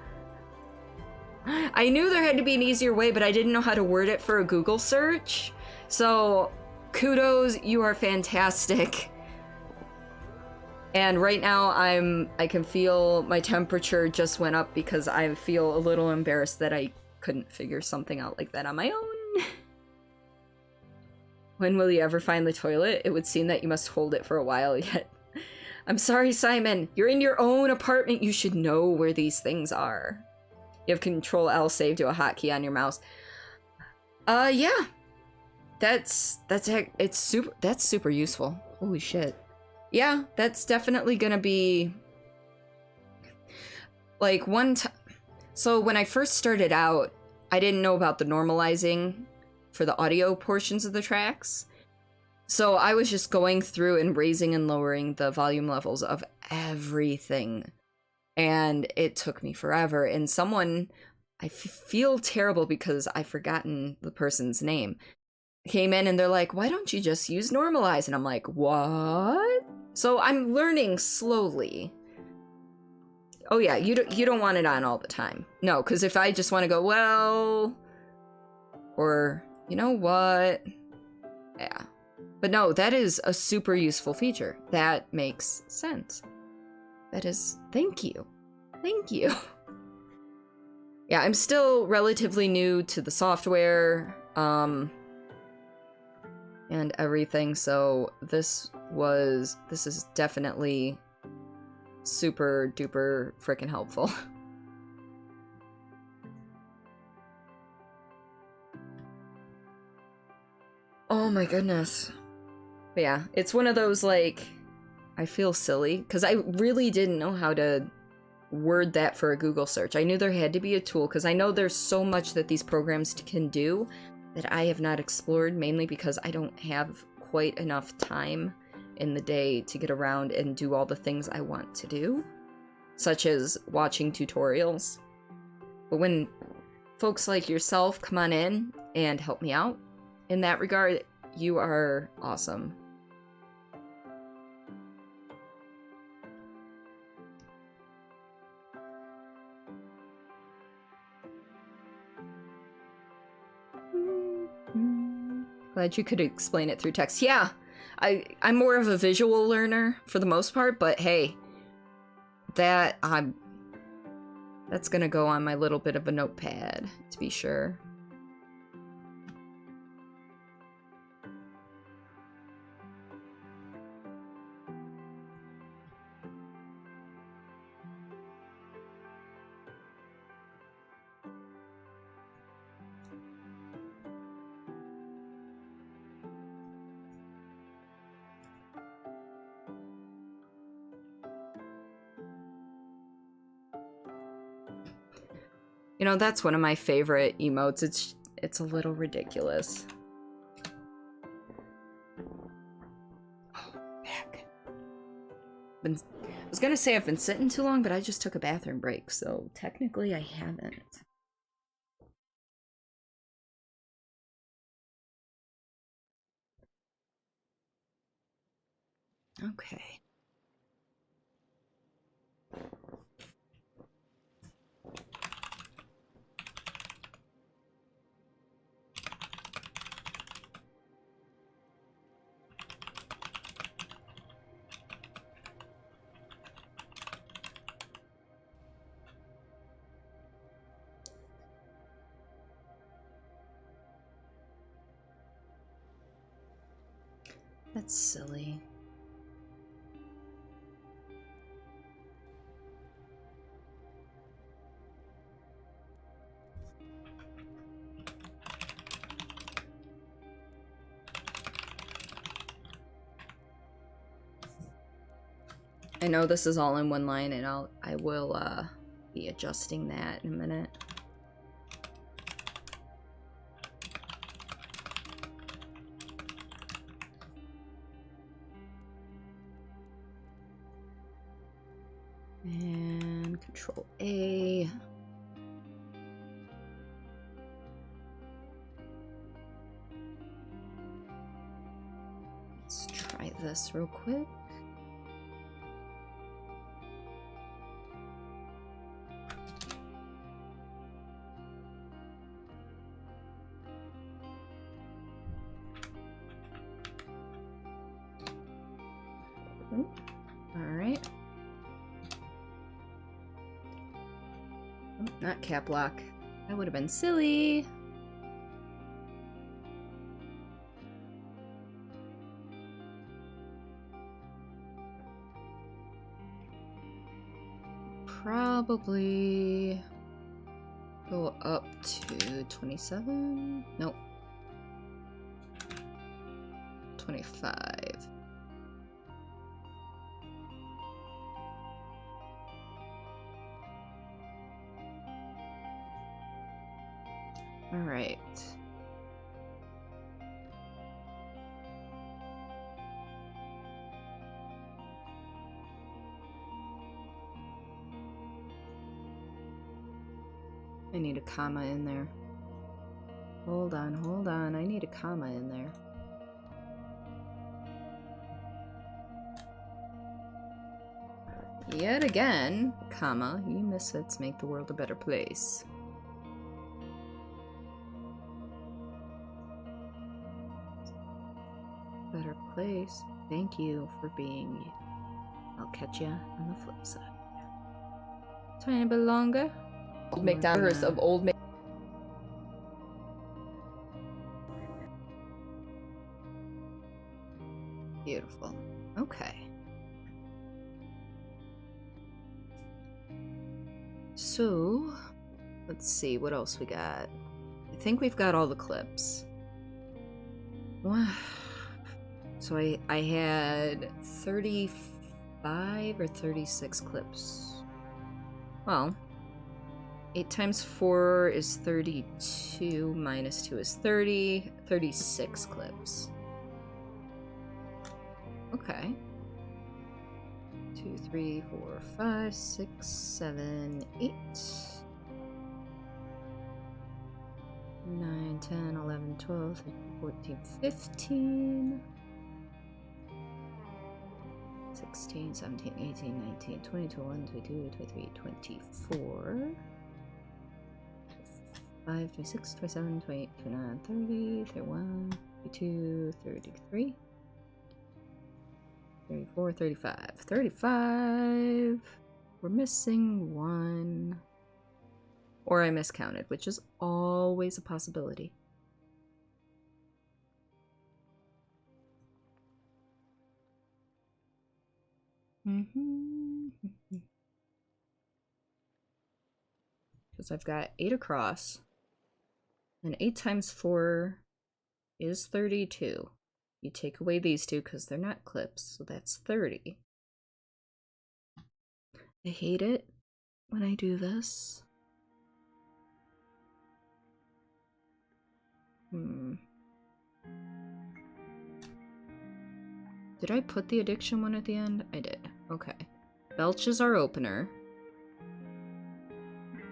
I knew there had to be an easier way, but I didn't know how to word it for a Google search. So, kudos, you are fantastic. And right now, I can feel my temperature just went up because I feel a little embarrassed that I couldn't figure something out like that on my own. When will you ever find the toilet? It would seem that you must hold it for a while yet. I'm sorry, Simon. You're in your own apartment. You should know where these things are. You have Control L saved to a hotkey on your mouse. Yeah. That's super useful. Holy shit. Yeah, that's definitely gonna be like one time. So when I first started out, I didn't know about the normalizing for the audio portions of the tracks. So I was just going through and raising and lowering the volume levels of everything. And it took me forever. And someone, I feel terrible because I've forgotten the person's name, came in and they're like, why don't you just use normalize? And I'm like, what? So I'm learning slowly. Oh yeah, you don't want it on all the time. No, because if I just want to go, well, or you know what? Yeah. But no, that is a super useful feature. That makes sense. That is, thank you. Thank you. Yeah, I'm still relatively new to the software, and everything, so this is definitely super duper freaking helpful. Oh my goodness. But yeah, it's one of those, like, I feel silly because I really didn't know how to word that for a Google search. I knew there had to be a tool because I know there's so much that these programs can do that I have not explored, mainly because I don't have quite enough time in the day to get around and do all the things I want to do, such as watching tutorials. But when folks like yourself come on in and help me out in that regard, you are awesome. Glad you could explain it through text. Yeah, I'm more of a visual learner for the most part, but hey, that's gonna go on my little bit of a notepad, to be sure. You know, that's one of my favorite emotes. It's a little ridiculous. Oh, back. I was gonna say I've been sitting too long, but I just took a bathroom break, so technically I haven't. Okay. That's silly. I know this is all in one line, and I will be adjusting that in a minute. Control A. Let's try this real quick. Alright. Oh, not cap lock. That would have been silly. Probably go up to 27. Nope. 25. All right. I need a comma in there. Hold on. I need a comma in there. Yet again, comma, you misfits make the world a better place. Better place. Thank you for being you. I'll catch ya on the flip side. Tiny bit longer. Old McDonald's of old Mc. Beautiful. Okay. So, let's see what else we got. I think we've got all the clips. Wow. So I had 35 or 36 clips. Well, 8 times 4 is 32, minus 2 is 30, 36 clips. Okay. 2, 3, 4, 5, 6, 7, 8. 9, 10, 11, 12, 13, 14, 15. 16, 17, 18, 19, 20, 21, 22, 23, 24. 25, 26, 27, 28, 29, 30, 31, 32, 33. 34, 35. 35. We're missing 1. Or I miscounted, which is always a possibility. Because I've got 8 across. And 8 times 4 is 32. You take away these two because they're not clips, so that's 30. I hate it when I do this. Did I put the addiction one at the end? I did. Okay. Belch is our opener.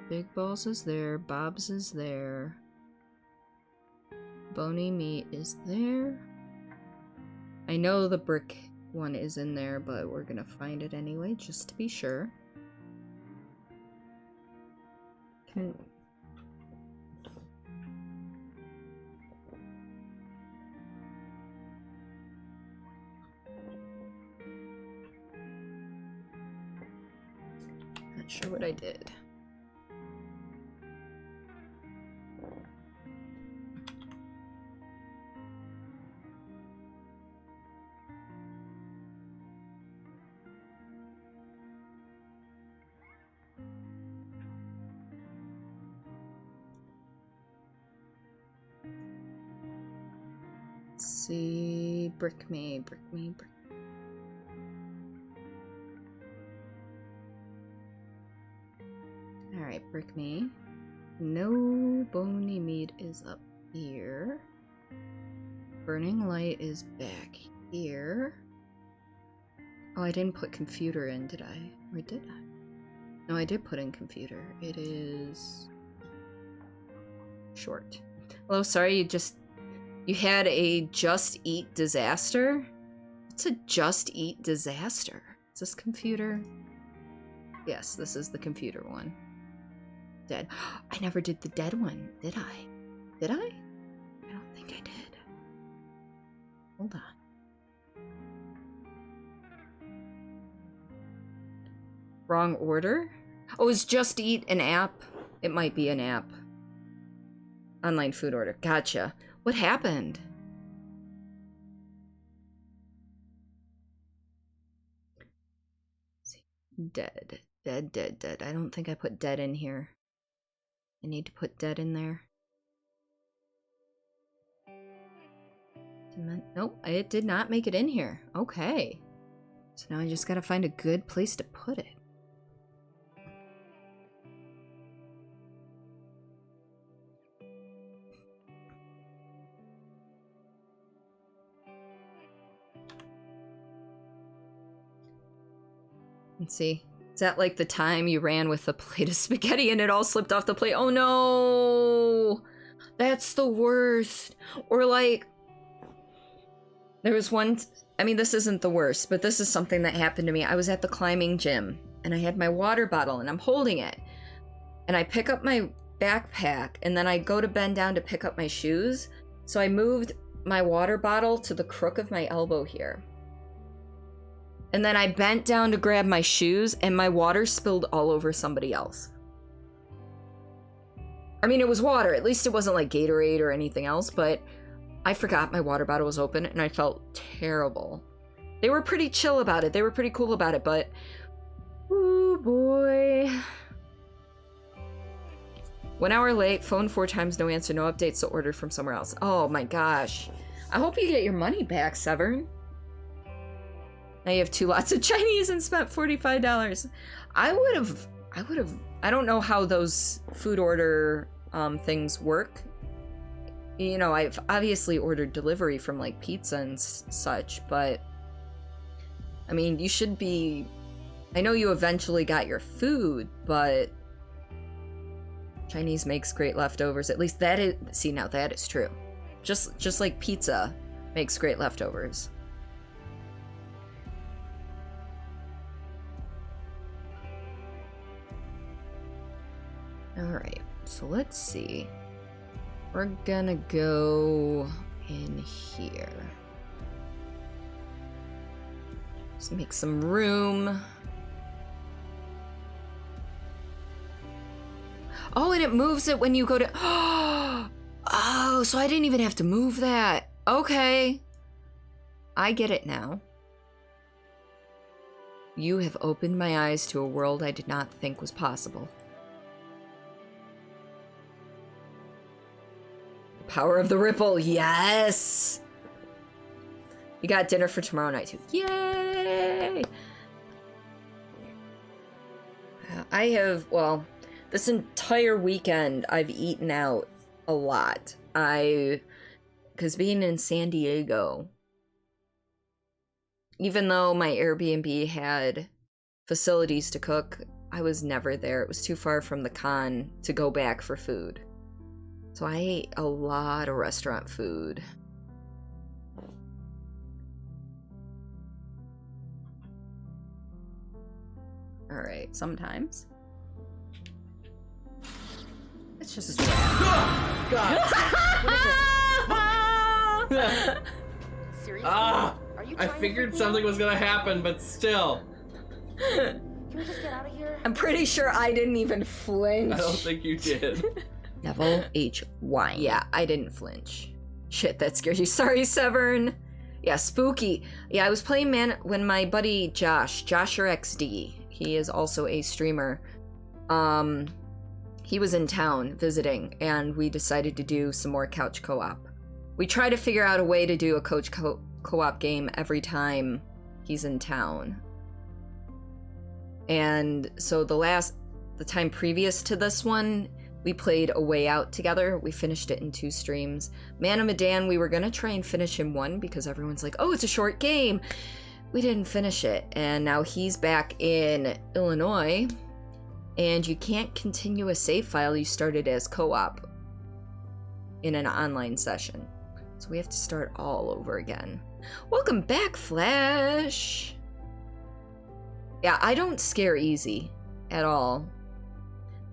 Big Balls is there. Bob's is there. Bony Meat is there. I know the brick one is in there, but we're gonna find it anyway, just to be sure. Not sure what I did. See, brick me. Alright, brick me. No Bony Meat is up here. Burning Light is back here. Oh, I didn't put computer in, did I? Or did I? No, I did put in computer. It is short. Hello, sorry, you had a Just Eat disaster? What's a Just Eat disaster? Is this computer? Yes, this is the computer one. Dead. I never did the dead one, did I? Did I? I don't think I did. Hold on. Wrong order? Oh, is Just Eat an app? It might be an app. Online food order. Gotcha. What happened? Let's see. Dead. Dead, dead, dead. I don't think I put dead in here. I need to put dead in there. Nope, it did not make it in here. Okay. So now I just gotta find a good place to put it. Let's see. Is that like the time you ran with a plate of spaghetti and it all slipped off the plate? Oh no! That's the worst. Or like, there was one, I mean, this isn't the worst, but this is something that happened to me. I was at the climbing gym and I had my water bottle and I'm holding it. And I pick up my backpack and then I go to bend down to pick up my shoes. So I moved my water bottle to the crook of my elbow here. And then I bent down to grab my shoes and my water spilled all over somebody else. I mean, it was water. At least it wasn't like Gatorade or anything else, but I forgot my water bottle was open and I felt terrible. They were pretty chill about it. They were pretty cool about it, but ooh boy. 1 hour late, phone 4 times, no answer, no updates, so ordered from somewhere else. Oh my gosh. I hope you get your money back, Severn. Now you have 2 lots of Chinese and spent $45. I don't know how those food order things work. You know, I've obviously ordered delivery from like pizza and such, but I mean, you should be, I know you eventually got your food, but Chinese makes great leftovers. At least that is, see, now that is true. Just like pizza makes great leftovers. Alright, so let's see. We're gonna go in here. Just make some room. Oh, and it moves it when you go to... Oh, so I didn't even have to move that. Okay. I get it now. You have opened my eyes to a world I did not think was possible. Power of the Ripple, yes! You got dinner for tomorrow night too. Yay! I have, well, this entire weekend I've eaten out a lot. Because being in San Diego, even though my Airbnb had facilities to cook, I was never there. It was too far from the con to go back for food. So I ate a lot of restaurant food. Alright, sometimes. It's just a rat. God. Seriously? Ah! Are you I trying to figured freak me something out? was gonna happen, but still. Can we just get out of here? I'm pretty sure I didn't even flinch. I don't think you did. Neville H. Wine. Yeah, I didn't flinch. Shit, that scares you. Sorry, Severn. Yeah, spooky. Yeah, I was playing when my buddy Josher XD, he is also a streamer. He was in town visiting, and we decided to do some more couch co-op. We try to figure out a way to do a couch co-op game every time he's in town. And so the time previous to this one, we played A Way Out together. We finished it in 2 streams. Man of Medan, we were gonna try and finish in 1 because everyone's like, oh, it's a short game. We didn't finish it. And now he's back in Illinois. And you can't continue a save file you started as co-op in an online session. So we have to start all over again. Welcome back, Flash! Yeah, I don't scare easy at all.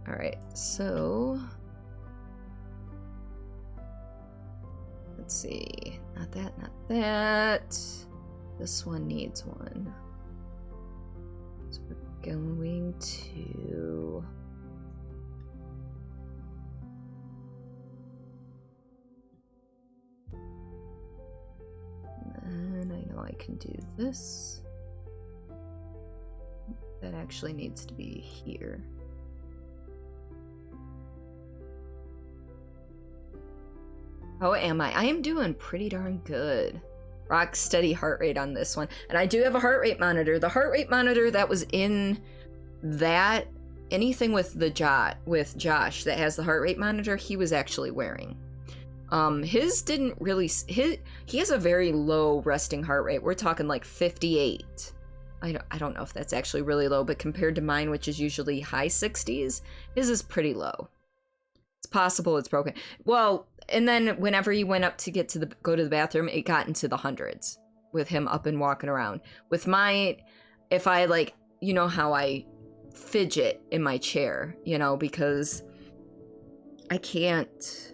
Alright, so... let's see. Not that, not that. This one needs one. So we're going to... and I know I can do this. That actually needs to be here. How am I? I am doing pretty darn good. Rock steady heart rate on this one. And I do have a heart rate monitor. The heart rate monitor that was in that, anything with Josh that has the heart rate monitor, he was actually wearing. His didn't really, he has a very low resting heart rate. We're talking like 58. I don't know if that's actually really low, but compared to mine, which is usually high 60s, his is pretty low. It's possible it's broken. Well, and then whenever he went up to go to the bathroom, it got into the hundreds with him up and walking around. With mine, if I like, you know how I fidget in my chair, you know, because I can't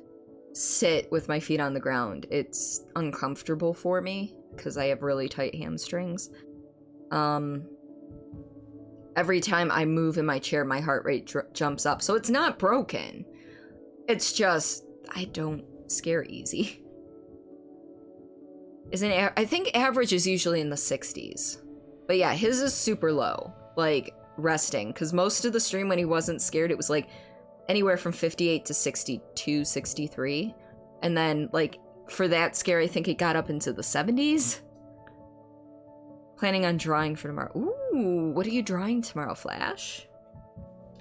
sit with my feet on the ground. It's uncomfortable for me because I have really tight hamstrings. Every time I move in my chair, my heart rate jumps up. So it's not broken. It's just, I don't scare easy. I think average is usually in the 60s. But yeah, his is super low, like resting. Because most of the stream when he wasn't scared, it was like anywhere from 58 to 62, 63. And then like for that scare, I think it got up into the 70s. Planning on drawing for tomorrow. Ooh, what are you drawing tomorrow, Flash?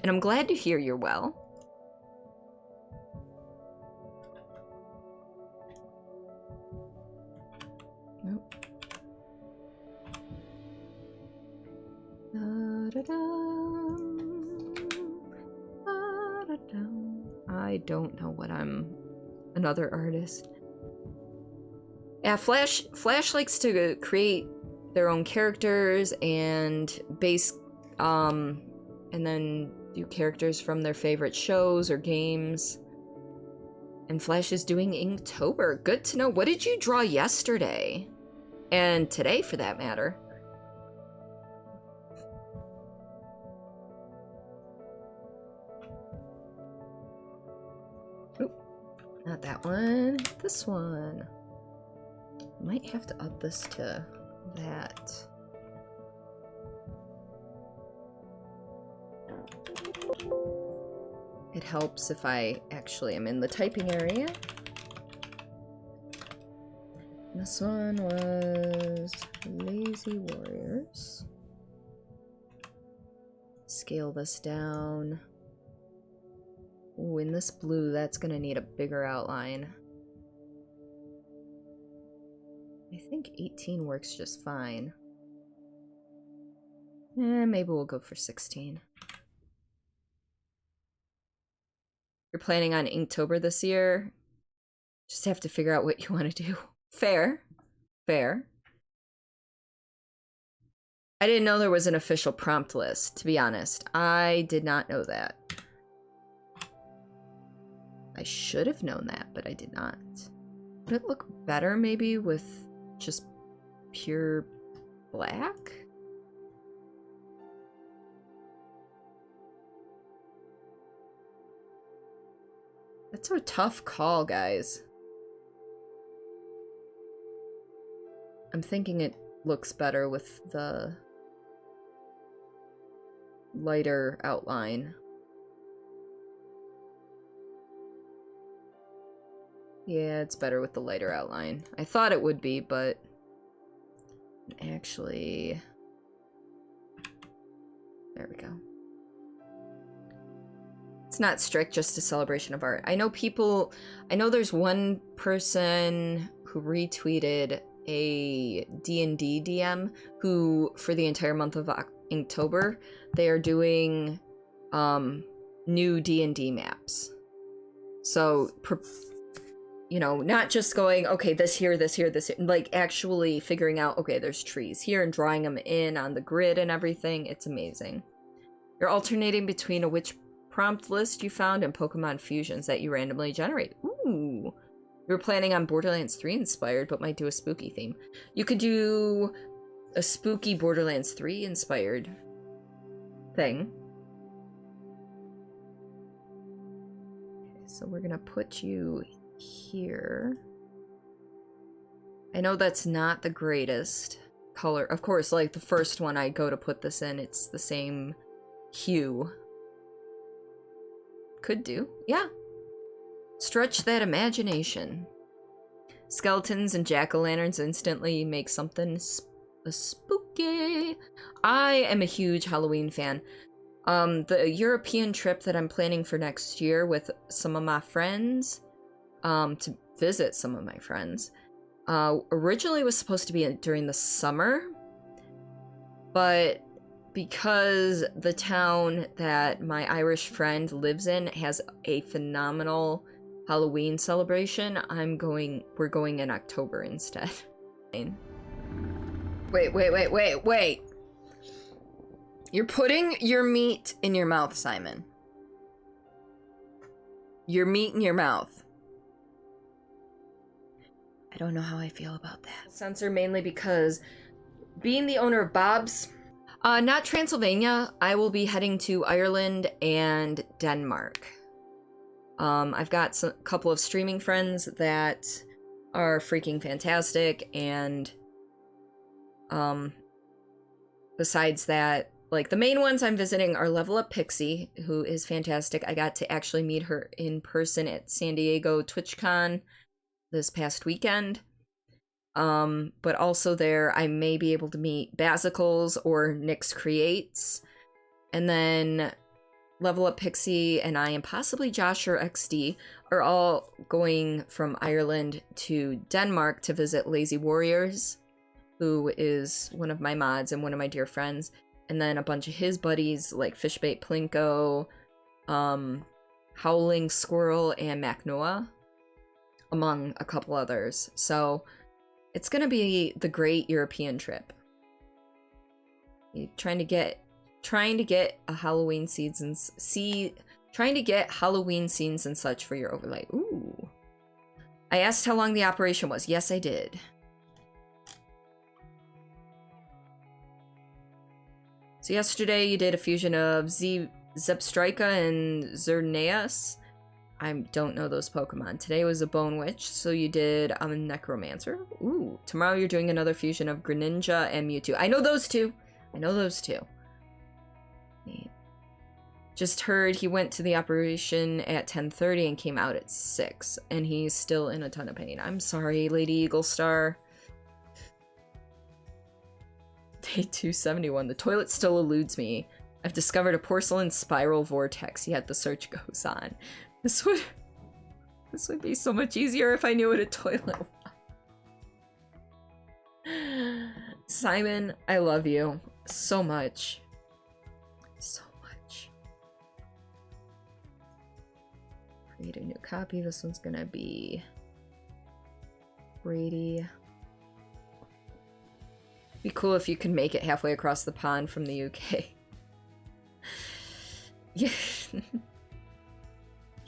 And I'm glad to hear you're well. Nope. I don't know what another artist. Yeah, Flash likes to create their own characters and and then do characters from their favorite shows or games. And Flash is doing Inktober. Good to know. What did you draw yesterday? And today, for that matter. Oop, not that one. This one. Might have to up this to that. It helps if I actually am in the typing area. This one was Lazy Warriors. Scale this down. Ooh, in this blue, that's gonna need a bigger outline. I think 18 works just fine. Maybe we'll go for 16. You're planning on Inktober this year? Just have to figure out what you want to do. Fair. Fair. I didn't know there was an official prompt list, to be honest. I did not know that. I should have known that, but I did not. Would it look better maybe with just pure black? That's a tough call, guys. I'm thinking it looks better with the lighter outline. Yeah, it's better with the lighter outline. I thought it would be, but actually... There we go. It's not strict, just a celebration of art. I know there's one person who retweeted a D&D DM who, for the entire month of Inktober, they are doing new D&D maps. So, you know, not just going, okay, this here, this here, this here, like actually figuring out, okay, there's trees here and drawing them in on the grid and everything. It's amazing. You're alternating between a witch prompt list you found and Pokemon fusions that you randomly generate. Ooh. We were planning on Borderlands 3 inspired, but might do a spooky theme. You could do a spooky Borderlands 3 inspired thing. Okay, so we're gonna put you here. I know that's not the greatest color. Of course, like the first one I go to put this in, it's the same hue. Could do. Yeah. Stretch that imagination. Skeletons and jack-o'-lanterns instantly make something spooky. I am a huge Halloween fan. The European trip that I'm planning for next year with some of my friends, to visit some of my friends, originally was supposed to be during the summer, but because the town that my Irish friend lives in has a phenomenal Halloween celebration, we're going in October instead. Wait. You're putting your meat in your mouth, Simon. Your meat in your mouth. I don't know how I feel about that. Censor mainly because being the owner of Bob's, not Transylvania, I will be heading to Ireland and Denmark. I've got a couple of streaming friends that are freaking fantastic, and besides that, like the main ones I'm visiting are Level Up Pixie, who is fantastic. I got to actually meet her in person at San Diego TwitchCon this past weekend. But also there I may be able to meet Basicles or Nyx Creates. And then Level Up Pixie and I, and possibly Josh or XD, are all going from Ireland to Denmark to visit Lazy Warriors, who is one of my mods and one of my dear friends. And then a bunch of his buddies like Fishbait Plinko, Howling Squirrel, and Macnoa, among a couple others. So it's gonna be the great European trip. Trying to get a Halloween seasons, trying to get Halloween scenes and such for your overlay. Ooh. I asked how long the operation was. Yes, I did. So yesterday you did a fusion of Zebstrika and Xerneas. I don't know those Pokemon. Today was a Bone Witch, so you did a Necromancer. Ooh. Tomorrow you're doing another fusion of Greninja and Mewtwo. I know those two. Just heard he went to the operation at 10:30 and came out at 6, and he's still in a ton of pain. I'm sorry, Lady Eagle Star. Day 271. The toilet still eludes me. I've discovered a porcelain spiral vortex, yet the search goes on. This would be so much easier if I knew what a toilet was. Simon, I love you so much. So much. Create a new copy. This one's gonna be Brady. Be cool if you can make it halfway across the pond from the UK. Yeah.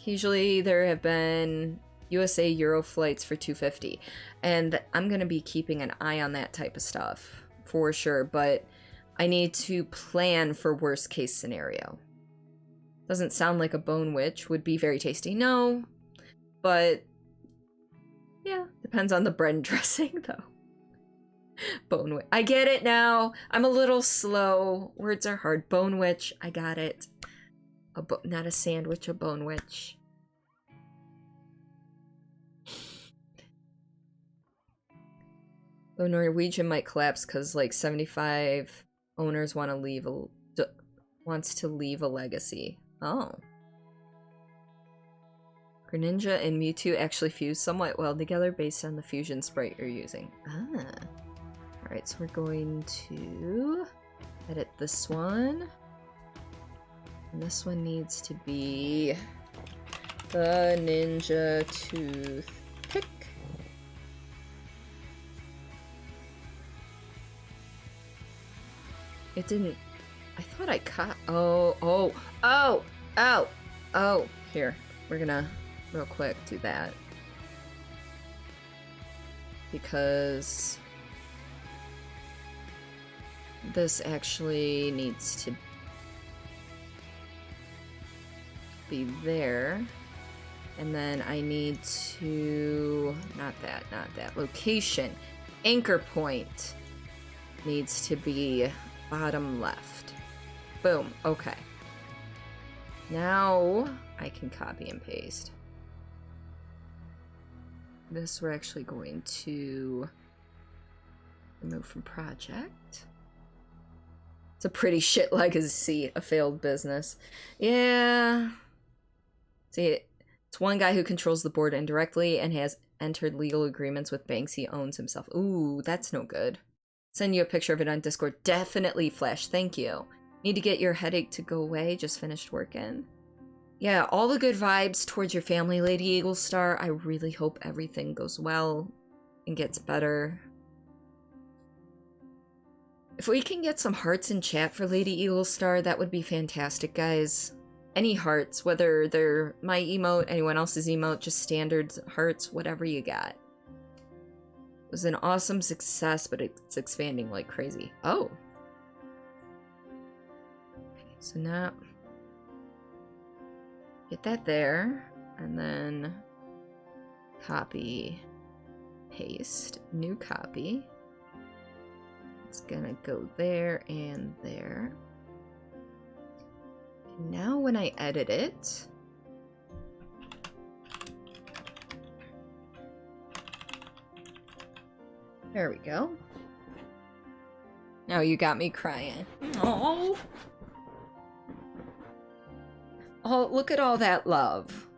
Usually there have been USA Euro flights for $250, and I'm gonna be keeping an eye on that type of stuff for sure, but I need to plan for worst case scenario. Doesn't sound like a Bone Witch would be very tasty. No, but yeah, depends on the bread dressing though. Bone Witch. I get it now. I'm a little slow. Words are hard. Bone Witch. I got it. Not a sandwich, a Bone Witch. Though Norwegian might collapse because like 75 owners want to leave wants to leave a legacy. Oh. Greninja and Mewtwo actually fuse somewhat well together based on the fusion sprite you're using. Ah. Alright, so we're going to edit this one. And this one needs to be the ninja toothpick. It didn't... I thought I caught... Oh. Here, we're gonna real quick do that. Because this actually needs to be there. And then I need to... Not that. Location. Anchor point needs to be bottom left. Boom. Okay. Now I can copy and paste. This we're actually going to remove from project. It's a pretty shit legacy, a failed business. Yeah. See, it's one guy who controls the board indirectly and has entered legal agreements with banks he owns himself. Ooh, that's no good. Send you a picture of it on Discord. Definitely, Flash. Thank you. Need to get your headache to go away. Just finished working. Yeah, all the good vibes towards your family, Lady Eagle Star. I really hope everything goes well and gets better. If we can get some hearts in chat for Lady Eagle Star, that would be fantastic, guys. Any hearts, whether they're my emote, anyone else's emote, just standard hearts, whatever you got. It was an awesome success, but it's expanding like crazy. Oh. Okay, so now... Get that there, and then copy, paste, new copy. It's gonna go there and there. And now when I edit it, there we go. Now you got me crying. Oh. Oh, look at all that love.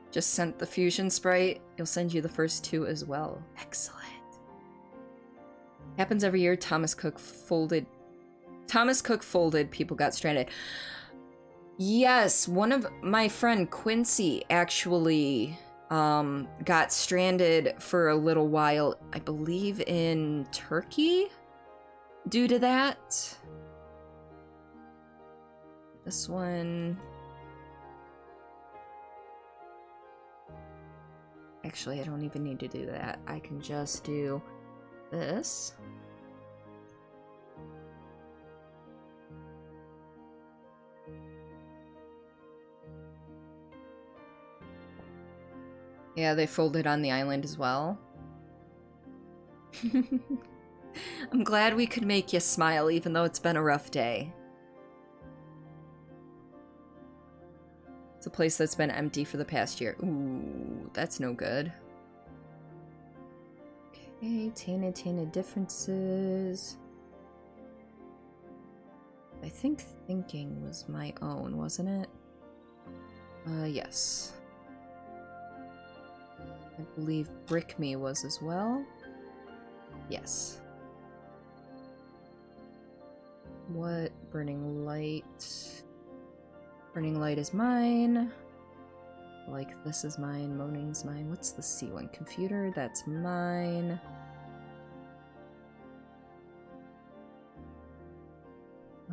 Just sent the fusion sprite. He'll send you the first two as well. Excellent. Happens every year. Thomas Cook folded, people got stranded. Yes, one of my friend Quincy actually got stranded for a little while, I believe in Turkey. Due to that. This one... Actually, I don't even need to do that. I can just do this. Yeah, they folded on the island as well. I'm glad we could make you smile, even though it's been a rough day. It's a place that's been empty for the past year. Ooh, that's no good. Okay, tainted differences. I think thinking was my own, wasn't it? Yes. I believe Brick Me was as well. Yes. What? Burning Light. Burning Light is mine. Like, this is mine. Moaning's mine. What's the C one? Computer, that's mine.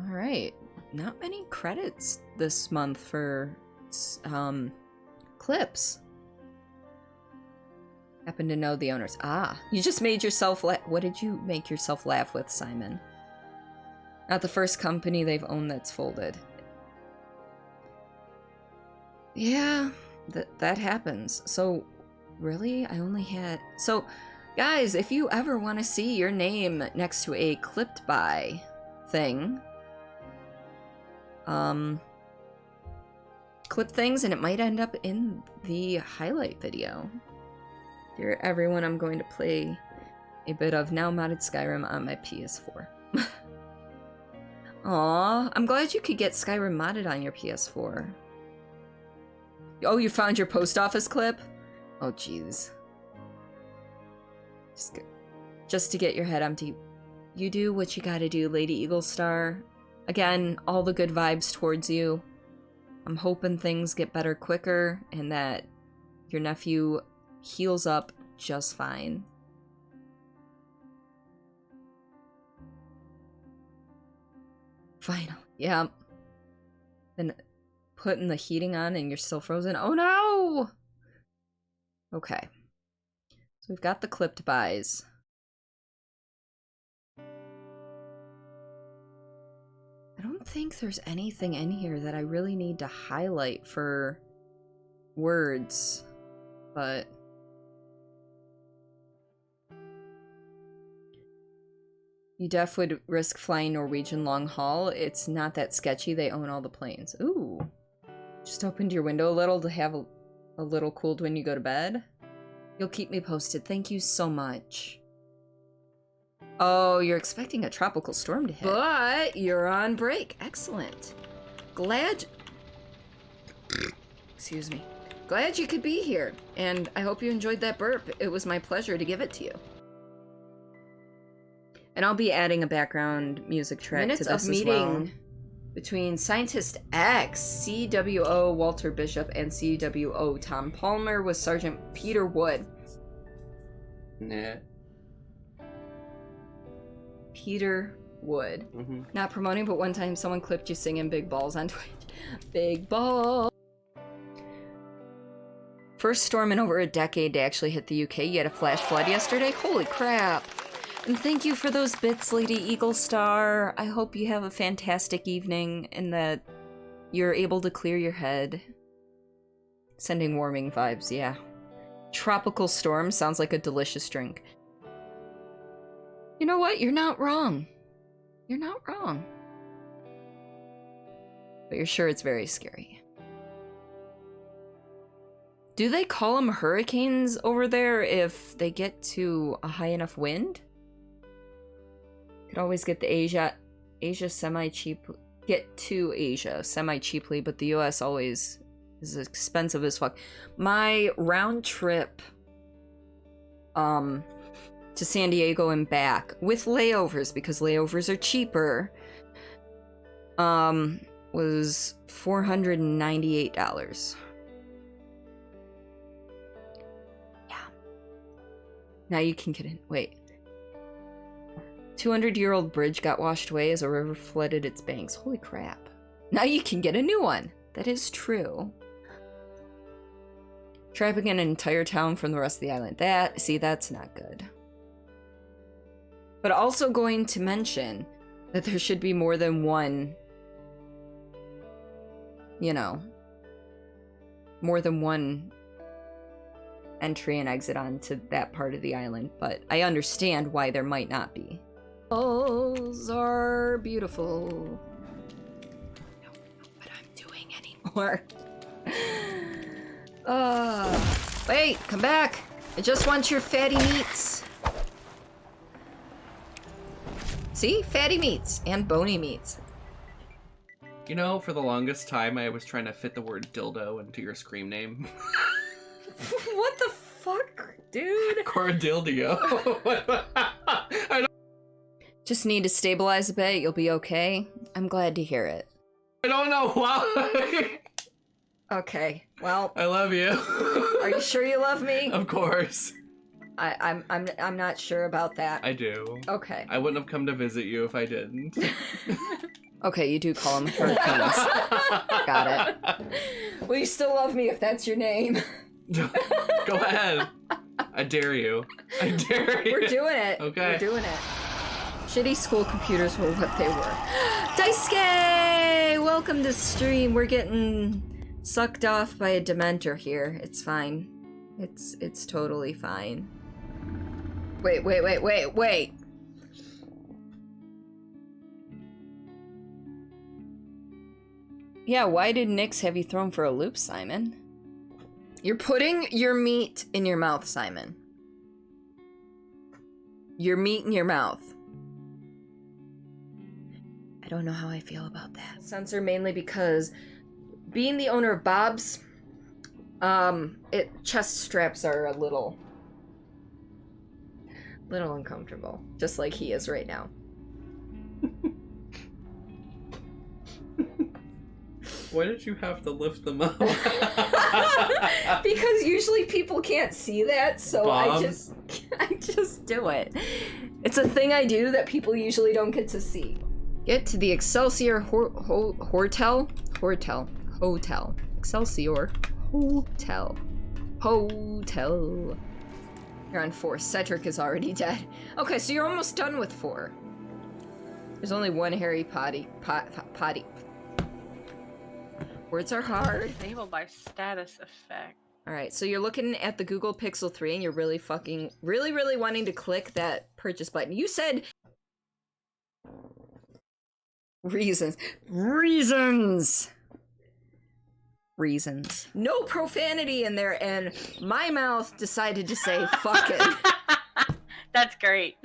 Alright. Not many credits this month for, clips. Happen to know the owners. Ah, you just made yourself laugh. What did you make yourself laugh with, Simon? Not the first company they've owned that's folded. Yeah, that happens. So, really? I only had... So, guys, if you ever want to see your name next to a clipped by thing, clip things and it might end up in the highlight video. Dear everyone, I'm going to play a bit of now modded Skyrim on my PS4. Aw, I'm glad you could get Skyrim modded on your PS4. Oh, you found your post office clip? Oh, jeez. Just to get your head empty. You do what you gotta do, Lady Eagle Star. Again, all the good vibes towards you. I'm hoping things get better quicker and that your nephew heals up just fine. Final. Yeah. Then putting the heating on and you're still frozen. Oh no! Okay. So we've got the clipped buys. I don't think there's anything in here that I really need to highlight for words, but you def would risk flying Norwegian long haul. It's not that sketchy. They own all the planes. Ooh. Just opened your window a little to have a little cooled when you go to bed. You'll keep me posted. Thank you so much. Oh, you're expecting a tropical storm to hit. But you're on break. Excellent. Glad... Excuse me. Glad you could be here. And I hope you enjoyed that burp. It was my pleasure to give it to you. And I'll be adding a background music track to this as well. Between Scientist X, CWO Walter Bishop, and CWO Tom Palmer with Sergeant Peter Wood. Nah. Peter Wood. Not promoting, but one time someone clipped you singing Big Balls on Twitch. Big Balls. First storm in over a decade to actually hit the UK. You had a flash flood yesterday? Holy crap. And thank you for those bits, Lady Eagle Star. I hope you have a fantastic evening and that you're able to clear your head. Sending warming vibes, yeah. Tropical storm sounds like a delicious drink. You know what? You're not wrong. You're not wrong. But you're sure it's very scary. Do they call them hurricanes over there if they get to a high enough wind? Could always get the Asia semi-cheap, get to Asia semi-cheaply, but the US always is expensive as fuck. My round trip to San Diego and back with layovers, because layovers are cheaper, was $498. Yeah. Now you can get in. Wait. 200-year-old bridge got washed away as a river flooded its banks. Holy crap. Now you can get a new one. That is true. Trapping an entire town from the rest of the island. That's not good. But also going to mention that there should be more than one, you know, more than one entry and exit onto that part of the island, but I understand why there might not be. Those are beautiful. I don't know what I'm doing anymore. Wait, come back. I just want your fatty meats. See? Fatty meats and bony meats. You know, for the longest time, I was trying to fit the word dildo into your Scream name. What the fuck, dude? Cordilia. I Just need to stabilize a bit. You'll be okay. I'm glad to hear it. don't know why. Okay, well. I love you. Are you sure you love me? Of course. I'm not sure about that. I do. Okay. I wouldn't have come to visit you if I didn't. Okay, you do call them hurricanes. Got it. Well, you still love me if that's your name. Go ahead. I dare you. I dare you. We're doing it. Okay. We're doing it. Shitty school computers were what they were. Daisuke! Welcome to stream. We're getting sucked off by a Dementor here. It's fine. It's totally fine. Wait. Yeah, why did Nyx have you thrown for a loop, Simon? You're putting your meat in your mouth, Simon. Your meat in your mouth. I don't know how I feel about that. Censor mainly because being the owner of Bob's, chest straps are a little uncomfortable, just like he is right now. Why did you have to lift them up? Because usually people can't see that, so Bobs? I just do it. It's a thing I do that people usually don't get to see. Get to the Excelsior Hotel. Excelsior Hotel. You're on 4. Cedric is already dead. Okay, so you're almost done with 4. There's only one Harry potty. Words are hard. Disabled by status effect. Alright, so you're looking at the Google Pixel 3 and you're really really wanting to click that purchase button. You said reasons. No profanity in there, and my mouth decided to say fuck it. That's great.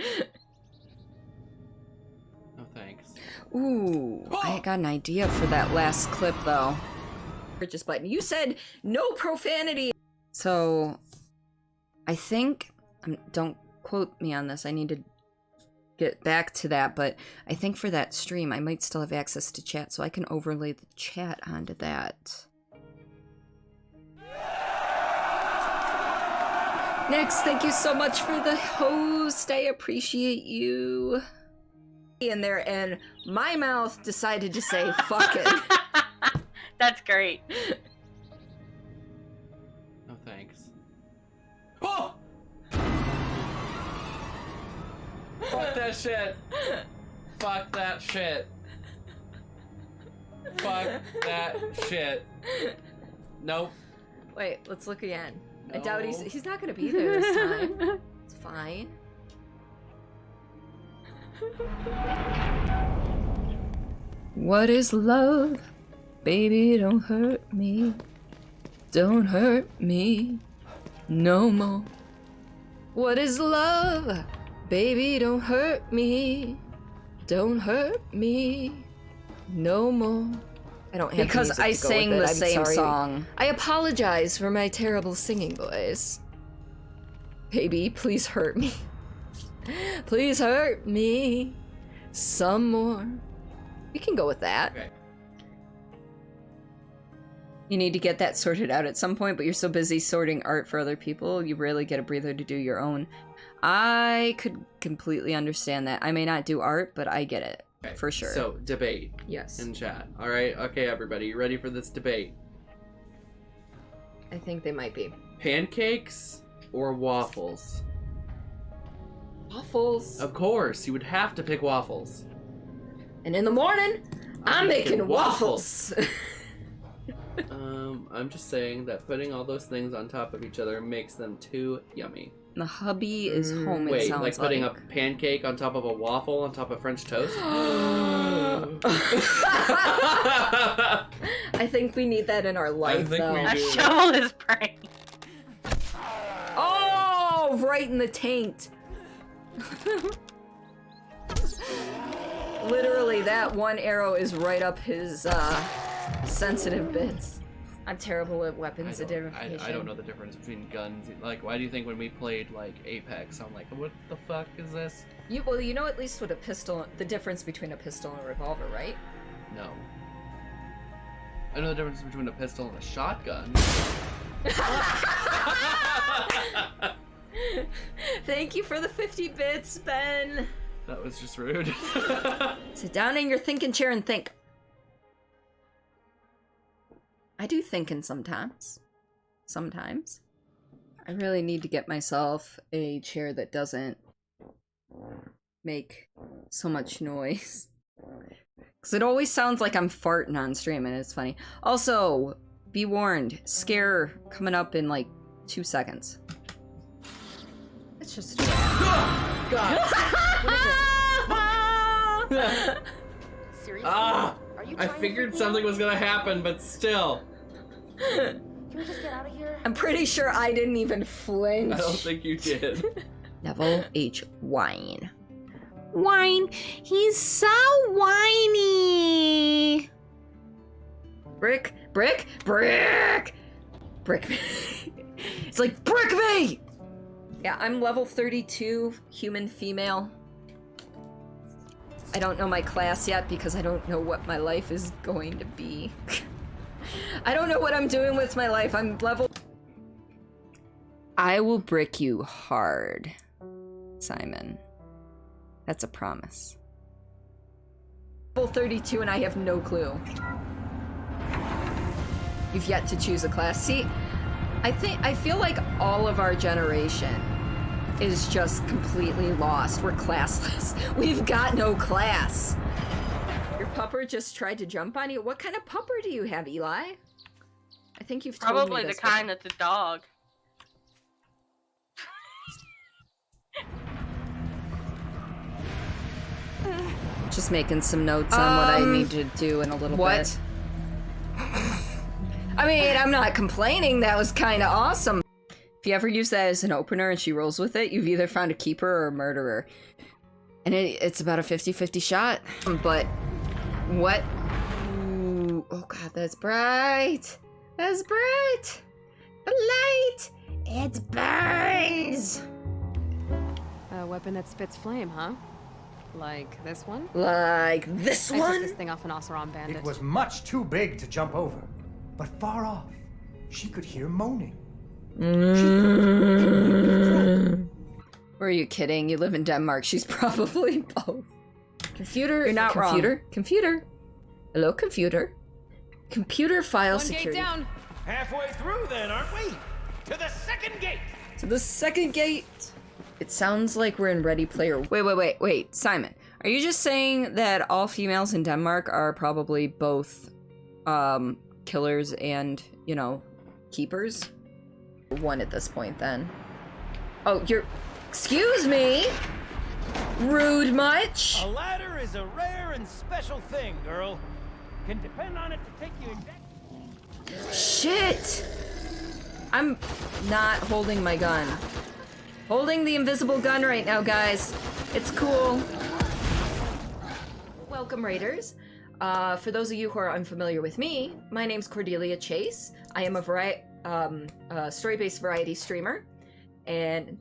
No thanks. Ooh, I got an idea for that last clip though. Purchase button. You said no profanity. So, I think, don't quote me on this, I need to get back to that, but I think for that stream I might still have access to chat, so I can overlay the chat onto that. Next, thank you so much for the host. I appreciate you. In there, and my mouth decided to say fuck it. That's great. No thanks. Oh! Fuck that shit. Fuck that shit. Fuck that shit. Nope. Wait, let's look again. I No. doubt he's not gonna be there this time. It's fine. What is love? Baby, don't hurt me. Don't hurt me no more. What is love? Baby, don't hurt me. Don't hurt me no more. I don't have because I sang the same song. I apologize for my terrible singing voice. Baby, please hurt me. Please hurt me some more. We can go with that. Okay. You need to get that sorted out at some point, but you're so busy sorting art for other people, you rarely get a breather to do your own. I could completely understand that. I may not do art, but I get it. Okay. For sure. So, debate. Yes. In chat. Alright, okay everybody, you ready for this debate? I think they might be. Pancakes or waffles? Waffles. Of course, you would have to pick waffles. And in the morning, I'm making waffles. I'm just saying that putting all those things on top of each other makes them too yummy. The hubby is home, Wait, it sounds like putting a pancake on top of a waffle on top of French toast? I think we need that in our life, though. A shovel is brain. Oh, right in the taint. Literally, that one arrow is right up his sensitive bits. I'm terrible at weapons identification. I don't know the difference between guns. Like, why do you think when we played, like, Apex, I'm like, what the fuck is this? Well, you know at least what a pistol, the difference between a pistol and a revolver, right? No. I know the difference between a pistol and a shotgun. Thank you for the 50 bits, Ben. That was just rude. Sit down in your thinking chair and think. I do thinking sometimes. Sometimes. I really need to get myself a chair that doesn't make so much noise. Because it always sounds like I'm farting on stream and it's funny. Also, be warned, scare coming up in like 2 seconds. It's just a God. Seriously? Ah! Are you I trying to figured freak me something out? was gonna happen, but still. Can we just get out of here? I'm pretty sure I didn't even flinch. I don't think you did. Level H wine. Wine. He's so whiny. Brick. It's like brick me. Yeah, I'm level 32, human female. I don't know my class yet because I don't know what my life is going to be. I don't know what I'm doing with my life. I'm level... I will brick you hard, Simon. That's a promise. Level 32 and I have no clue. You've yet to choose a class. See, I feel like all of our generation is just completely lost. We're classless. We've got no class. Your pupper just tried to jump on you? What kind of pupper do you have, Eli? I think you've told me Probably the this kind that's a dog. Just making some notes on what I need to do in a little bit. I mean, I'm not complaining. That was kind of awesome. If you ever use that as an opener and she rolls with it, you've either found a keeper or a murderer. And it's about a 50-50 shot. But what? Ooh, oh god, that's bright. That's bright. The light. It burns. A weapon that spits flame, huh? Like this one? Like this I one? took this thing off an Oseram bandit. It was much too big to jump over, but far off, she could hear moaning. Were you kidding? You live in Denmark. She's probably both. Computer, You're not computer, wrong. computer. Hello, computer. Computer file security. Gate down. Halfway through then, aren't we? To the second gate! To the second gate. It sounds like we're in Ready Player. Wait, Simon. Are you just saying that all females in Denmark are probably both, killers and, you know, keepers? One at this point, then. Oh, you're... Excuse me? Rude much? A ladder is a rare and special thing, girl. Can depend on it to take you exactly... Shit! I'm not holding my gun. Holding the invisible gun right now, guys. It's cool. Welcome, Raiders. For those of you who are unfamiliar with me, my name's Cordelia Chase. I am a story-based variety streamer, and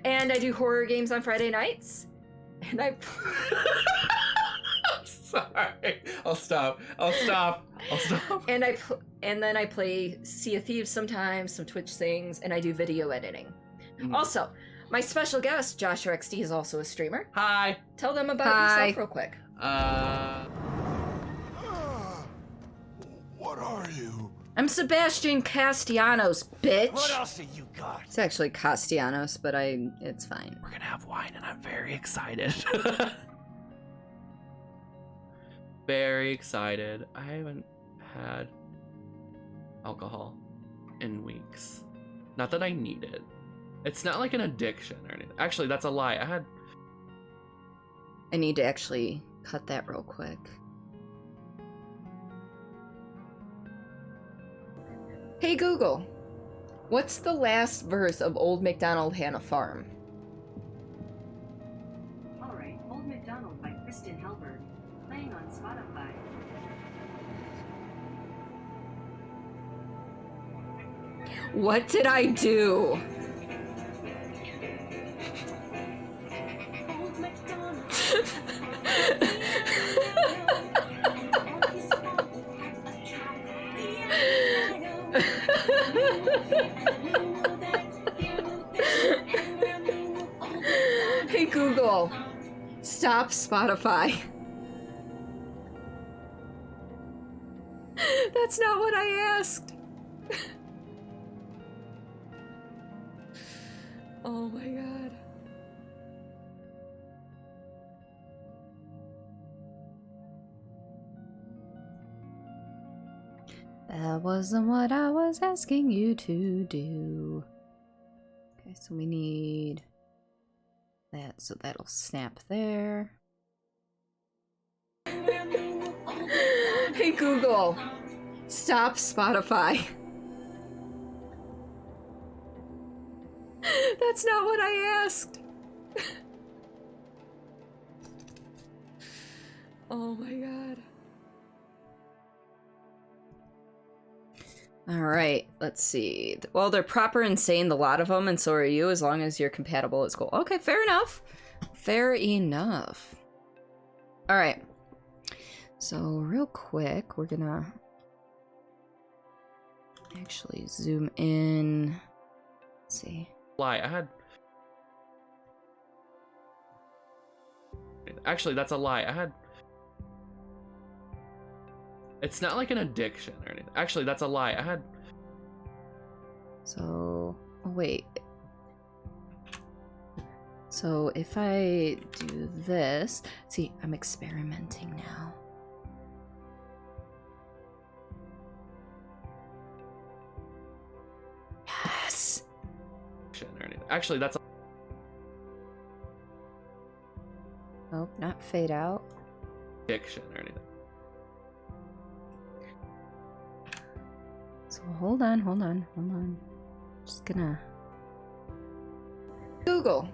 and I do horror games on Friday nights. And I. Sorry. I'll stop. And then I play Sea of Thieves sometimes, some Twitch things, and I do video editing. Also, my special guest, Joshua XD, is also a streamer. Hi. Tell them about yourself real quick. What are you? I'm Sebastian Castellanos, bitch. What else have you got? It's actually Castellanos, but it's fine. We're gonna have wine and I'm very excited. Very excited. I haven't had alcohol in weeks. Not that I need it. It's not like an addiction or anything. Actually, that's a lie. I need to actually cut that real quick. Hey Google, what's the last verse of Old MacDonald Had a Farm? Alright, Old MacDonald by Kristen Halberd. Playing on Spotify. What did I do? Old MacDonald. Hey Google, stop Spotify. That's not what I asked. Oh my god. That wasn't what I was asking you to do. Okay, so we need that, so that'll snap there. Hey Google, stop Spotify. That's not what I asked. Oh my god. Alright, let's see. Well, they're proper insane, the lot of them, and so are you, as long as you're compatible, it's cool. Okay, fair enough. Fair enough. Alright. So, real quick, we're gonna actually zoom in. Let's see. Lie, I had... Actually, that's a lie. I had... It's not like an addiction or anything. Actually, that's a lie. I had... So, oh wait. So if I do this, see, I'm experimenting now. Yes. Or anything. Actually, that's a... Nope, not fade out. addiction or anything. So hold on. Just gonna Google.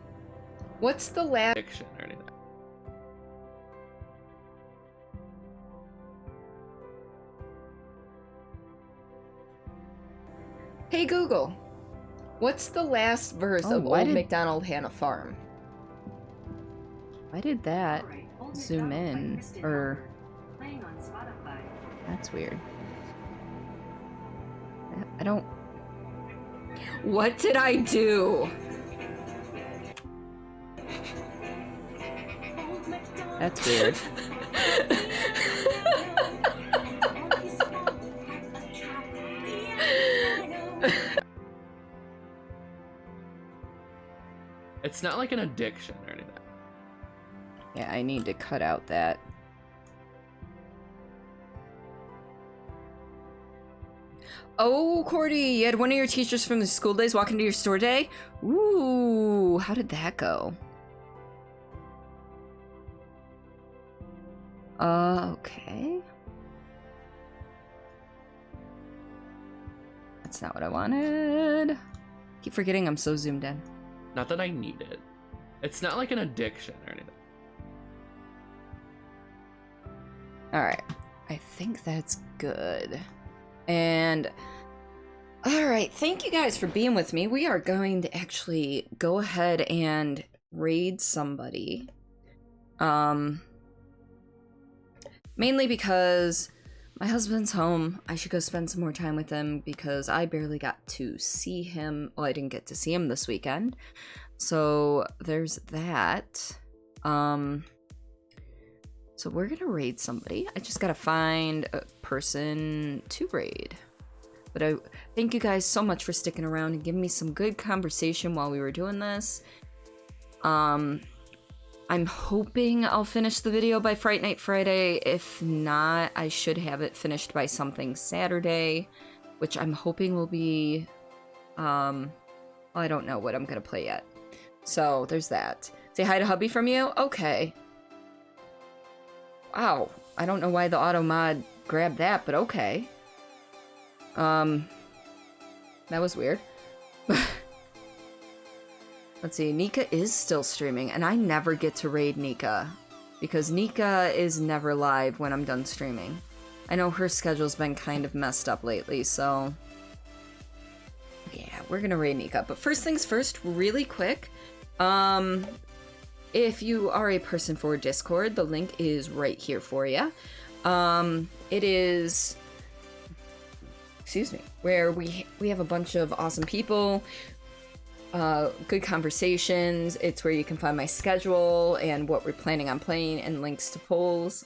What's the last addiction or anything. Hey Google. What's the last verse of Old MacDonald Had a Farm? Why did that zoom in? Or Playing on Spotify. that's weird. I don't... What did I do? That's weird. It's not like an addiction or anything. Yeah, I need to cut out that. Oh, Cordy, you had one of your teachers from the school days walk into your store day? Ooh, how did that go? Okay. That's not what I wanted. Keep forgetting I'm so zoomed in. Not that I need it. It's not like an addiction or anything. Alright, I think that's good. And, alright, thank you guys for being with me. We are going to actually go ahead and raid somebody. Mainly because my husband's home. I should go spend some more time with him because I barely got to see him. Well, I didn't get to see him this weekend. So, there's that. So we're gonna raid somebody. I just gotta find a person to raid. But I thank you guys so much for sticking around and giving me some good conversation while we were doing this. I'm hoping I'll finish the video by Fright Night Friday. If not, I should have it finished by something Saturday, which I'm hoping will be, well, I don't know what I'm gonna play yet. So there's that. Say hi to hubby from you? Okay. Wow, I don't know why the auto mod grabbed that, but okay. That was weird. Let's see, Nika is still streaming, and I never get to raid Nika, because Nika is never live when I'm done streaming. I know her schedule's been kind of messed up lately, so... yeah, we're gonna raid Nika. But first things first, really quick, if you are a person for Discord, the link is right here for you. It is, excuse me, where we have a bunch of awesome people, good conversations. It's where you can find my schedule and what we're planning on playing and links to polls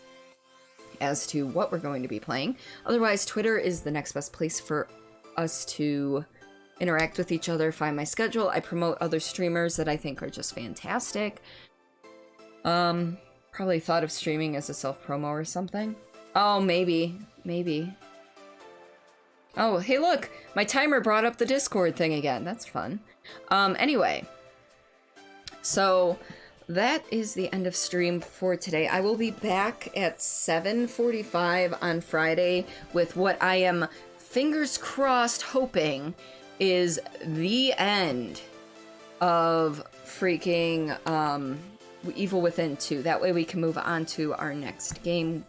as to what we're going to be playing. Otherwise, Twitter is the next best place for us to interact with each other, find my schedule. I promote other streamers that I think are just fantastic. Probably thought of streaming as a self-promo or something. Oh, maybe. Oh, hey look! My timer brought up the Discord thing again. That's fun. Anyway. So, that is the end of stream for today. I will be back at 7:45 on Friday with what I am, fingers crossed, hoping is the end of freaking, Evil Within 2. That way we can move on to our next game,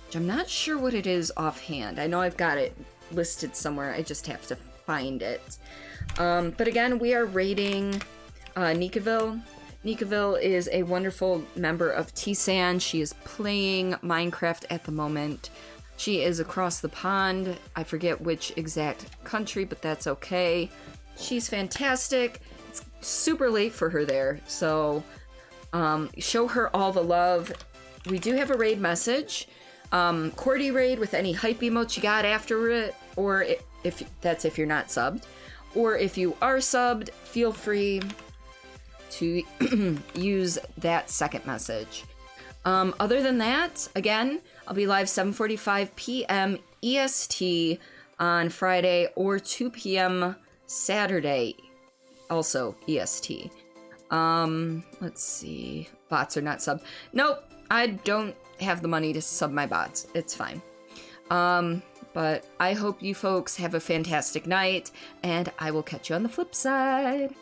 which I'm not sure what it is offhand. I know I've got it listed somewhere. I just have to find it. But again, we are raiding Nikaville. Nikaville is a wonderful member of TSAN. She is playing Minecraft at the moment. She is across the pond. I forget which exact country, but that's okay. She's fantastic. It's super late for her there, so show her all the love. We do have a raid message. Cordy raid with any hype emotes you got after it, or if you're not subbed. Or if you are subbed, feel free to use that second message. Other than that, again, I'll be live 7:45 p.m. EST on Friday or 2 p.m. Saturday, also EST. Let's see. Bots are not subbed. Nope, I don't have the money to sub my bots. It's fine. But I hope you folks have a fantastic night, and I will catch you on the flip side.